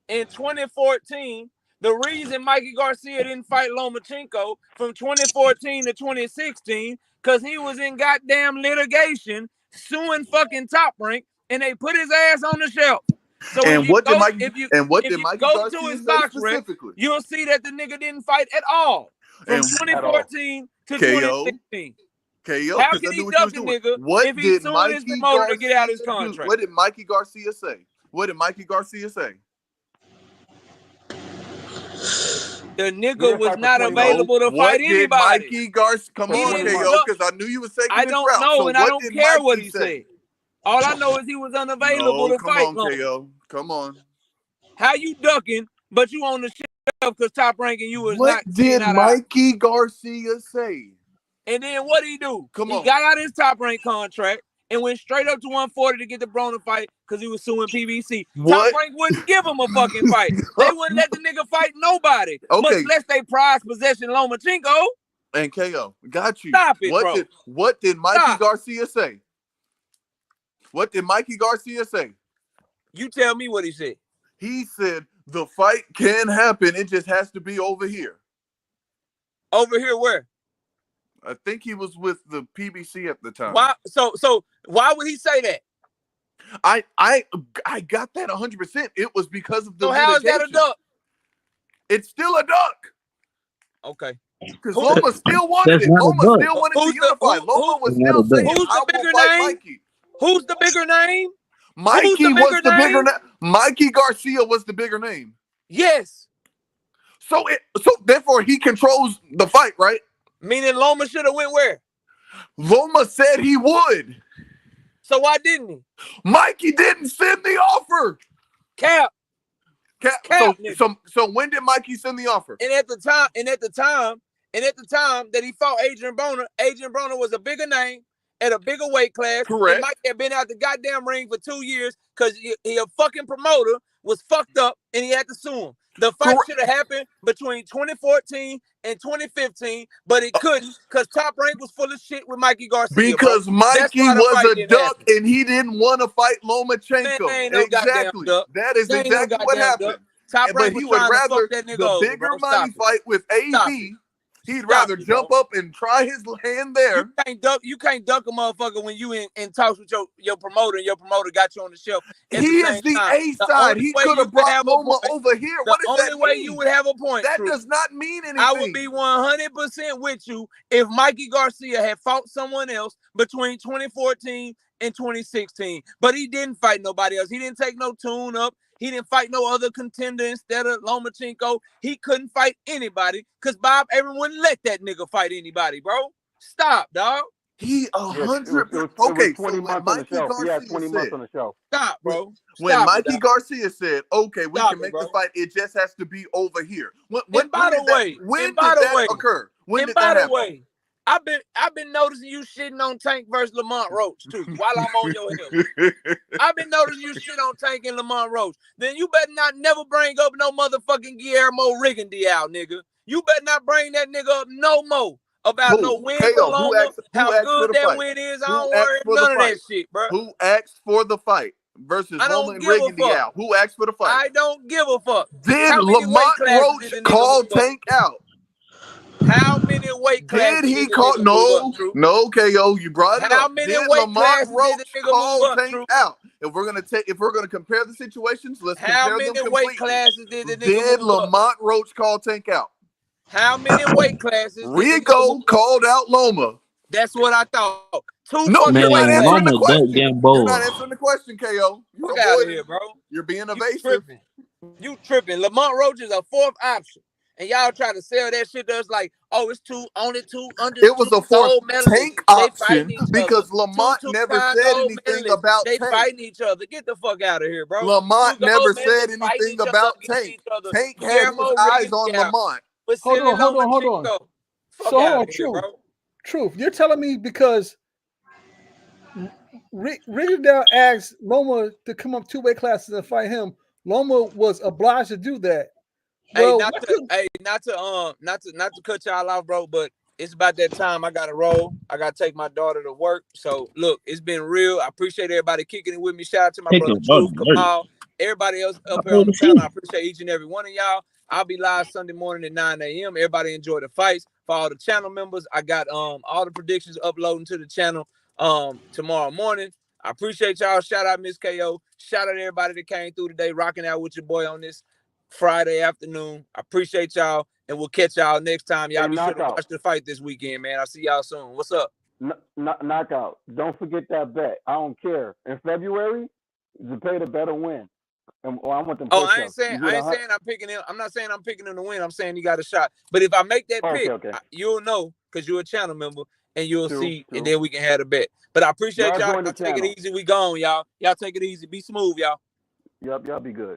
Speaker 17: In 2014, the reason Mikey Garcia didn't fight Lomachenko from 2014 to 2016, because he was in goddamn litigation suing fucking Top Rank, and they put his ass on the shelf. So
Speaker 8: and what did Mikey
Speaker 17: go
Speaker 8: Garcia
Speaker 17: to his
Speaker 8: say
Speaker 17: box rec,
Speaker 8: specifically?
Speaker 17: you'll see that the nigga didn't fight at all from 2014 to 2016.
Speaker 8: KO,
Speaker 17: how can he duck a nigga if he's suing his promoter to get out his contract?
Speaker 8: What did Mikey Garcia say?
Speaker 17: The nigga was not available to fight anybody.
Speaker 8: Mikey Garcia, come on, KO, because I knew you were saying
Speaker 17: I don't know, and I don't care what he said. All I know is he was unavailable to fight.
Speaker 8: Come on, KO. Come on.
Speaker 17: How you ducking, but you on the shelf because Top Ranking you was
Speaker 8: not. What did Mikey Garcia say?
Speaker 17: And then what did he do?
Speaker 8: He
Speaker 17: got out his Top Rank contract, and went straight up to 140 to get the Broner fight because he was suing PBC.
Speaker 8: What?
Speaker 17: Top Rank wouldn't give him a fucking fight. They wouldn't let the nigga fight nobody.
Speaker 8: Okay.
Speaker 17: Much less they prize possession Lomachenko.
Speaker 8: And KO, got you.
Speaker 17: Stop it, bro.
Speaker 8: What did Mikey Garcia say? What did Mikey Garcia say?
Speaker 17: You tell me what he said.
Speaker 8: He said the fight can happen. It just has to be over here.
Speaker 17: Over here where?
Speaker 8: I think he was with the PBC at the time.
Speaker 17: Why? So why would he say that?
Speaker 8: I got that 100%. It was because of the
Speaker 17: So how is that a duck?
Speaker 8: It's still a duck.
Speaker 17: Okay.
Speaker 8: Because Loma still wanted it. Loma still wanted to unify. Loma was still saying,
Speaker 17: who's the bigger name?
Speaker 8: Mikey.
Speaker 17: Who's the bigger name?
Speaker 8: Mikey was the bigger name. Mikey Garcia was the bigger name.
Speaker 17: Yes.
Speaker 8: So therefore he controls the fight, right?
Speaker 17: Meaning Loma should have went where?
Speaker 8: Loma said he would.
Speaker 17: So why didn't he?
Speaker 8: Mikey didn't send the offer.
Speaker 17: Cap.
Speaker 8: So when did Mikey send the offer?
Speaker 17: And at the time that he fought Adrian Broner was a bigger name at a bigger weight class.
Speaker 8: Correct.
Speaker 17: And Mike had been out the goddamn ring for 2 years because he a fucking promoter was fucked up and he had to sue him. The fight should have happened between 2014 and 2015, but it couldn't because Top Rank was full of shit with Mikey Garcia.
Speaker 8: Because Mikey was a duck and he didn't want to fight Lomachenko.
Speaker 17: Man, no
Speaker 8: exactly. That is exactly what happened. But he would rather the bigger money fight with AV. He'd rather jump up and try his hand there.
Speaker 17: You can't duck a motherfucker when you in talks with your promoter and your promoter got you on the shelf.
Speaker 8: He is the A side. He could have brought Loma over here. What does that mean?
Speaker 17: The only way you would have a point.
Speaker 8: That does not mean anything.
Speaker 17: I would be 100% with you if Mikey Garcia had fought someone else between 2014 and 2016. But he didn't fight nobody else. He didn't take no tune up. He didn't fight no other contender instead of Lomachenko. He couldn't fight anybody because Bob Arum wouldn't let that nigga fight anybody, bro. Stop, dog.
Speaker 8: He 100. Okay, so when Mikey Garcia said,
Speaker 17: stop, bro.
Speaker 8: When Mikey Garcia said, "Okay, we can make the fight. It just has to be over here." When did that occur? When did that happen?
Speaker 17: I've been noticing you shitting on Tank versus Lamont Roach too while I'm on your heels. I've been noticing you shit on Tank and Lamont Roach. Then you better not never bring up no motherfucking Guillermo Rigondeaux, nigga. You better not bring that nigga up no more about no win for Loma, how good that win is. I don't worry none of that shit, bro.
Speaker 8: Who asked for the fight versus Loma and Rigondeaux? Who asked for the fight?
Speaker 17: I don't give a fuck.
Speaker 8: Did Lamont Roach call Tank out?
Speaker 17: How many weight classes
Speaker 8: did he call? No, KO. You brought it up.
Speaker 17: How many
Speaker 8: did
Speaker 17: weight
Speaker 8: Lamont
Speaker 17: classes
Speaker 8: Roach
Speaker 17: did the nigga
Speaker 8: call
Speaker 17: move up,
Speaker 8: Tank out? If we're gonna compare the situations, let's
Speaker 17: how
Speaker 8: compare
Speaker 17: many
Speaker 8: them completely.
Speaker 17: weight classes did the nigga
Speaker 8: Did
Speaker 17: move
Speaker 8: Lamont
Speaker 17: up?
Speaker 8: Roach call Tank out?
Speaker 17: How many weight classes?
Speaker 8: Rigo called out Loma.
Speaker 17: That's what I thought.
Speaker 8: No,
Speaker 14: man,
Speaker 8: you're not answering the
Speaker 14: Loma
Speaker 8: question.
Speaker 14: You're
Speaker 8: not answering the question, KO.
Speaker 17: Fuck out of here, bro.
Speaker 8: You're being evasive.
Speaker 17: You tripping. Lamont Roach is a fourth option. And y'all try to sell that shit to us like, oh, it's only two under.
Speaker 8: It was a fourth Tank option because Lamont never said anything about Tank.
Speaker 17: They fighting each other. Get the fuck out of here, bro.
Speaker 8: Lamont never said anything about Tank. Tank had his eyes on Lamont.
Speaker 11: Hold on. So hold on, Truth. You're telling me because Rigondeaux asked Loma to come up 2 weight classes and fight him, Loma was obliged to do that. Well,
Speaker 17: not to cut y'all off, bro, but it's about that time. I gotta roll. I gotta take my daughter to work. So look, it's been real. I appreciate everybody kicking it with me. Shout out to my brother Truth, Kamal, everybody else up here on the channel. I appreciate each and every one of y'all. I'll be live Sunday morning at 9 a.m. Everybody enjoy the fights. For all the channel members, I got all the predictions uploading to the channel tomorrow morning. I appreciate y'all. Shout out Miss KO. Shout out everybody that came through today, rocking out with your boy on this Friday afternoon. I appreciate y'all, and we'll catch y'all next time. Y'all be sure to watch the fight this weekend, man. I'll see y'all soon. What's up?
Speaker 5: Knockout. Don't forget that bet. I don't care. In February, you pay the better win. I want them.
Speaker 17: I ain't saying I'm picking him. I'm not saying I'm picking him to win. I'm saying he got a shot. But if I make that pick, you'll know because you're a channel member and you'll see, and then we can have a bet. But I appreciate y'all. Y'all take it easy. We gone, y'all. Y'all take it easy. Be smooth, y'all.
Speaker 5: Y'all be good.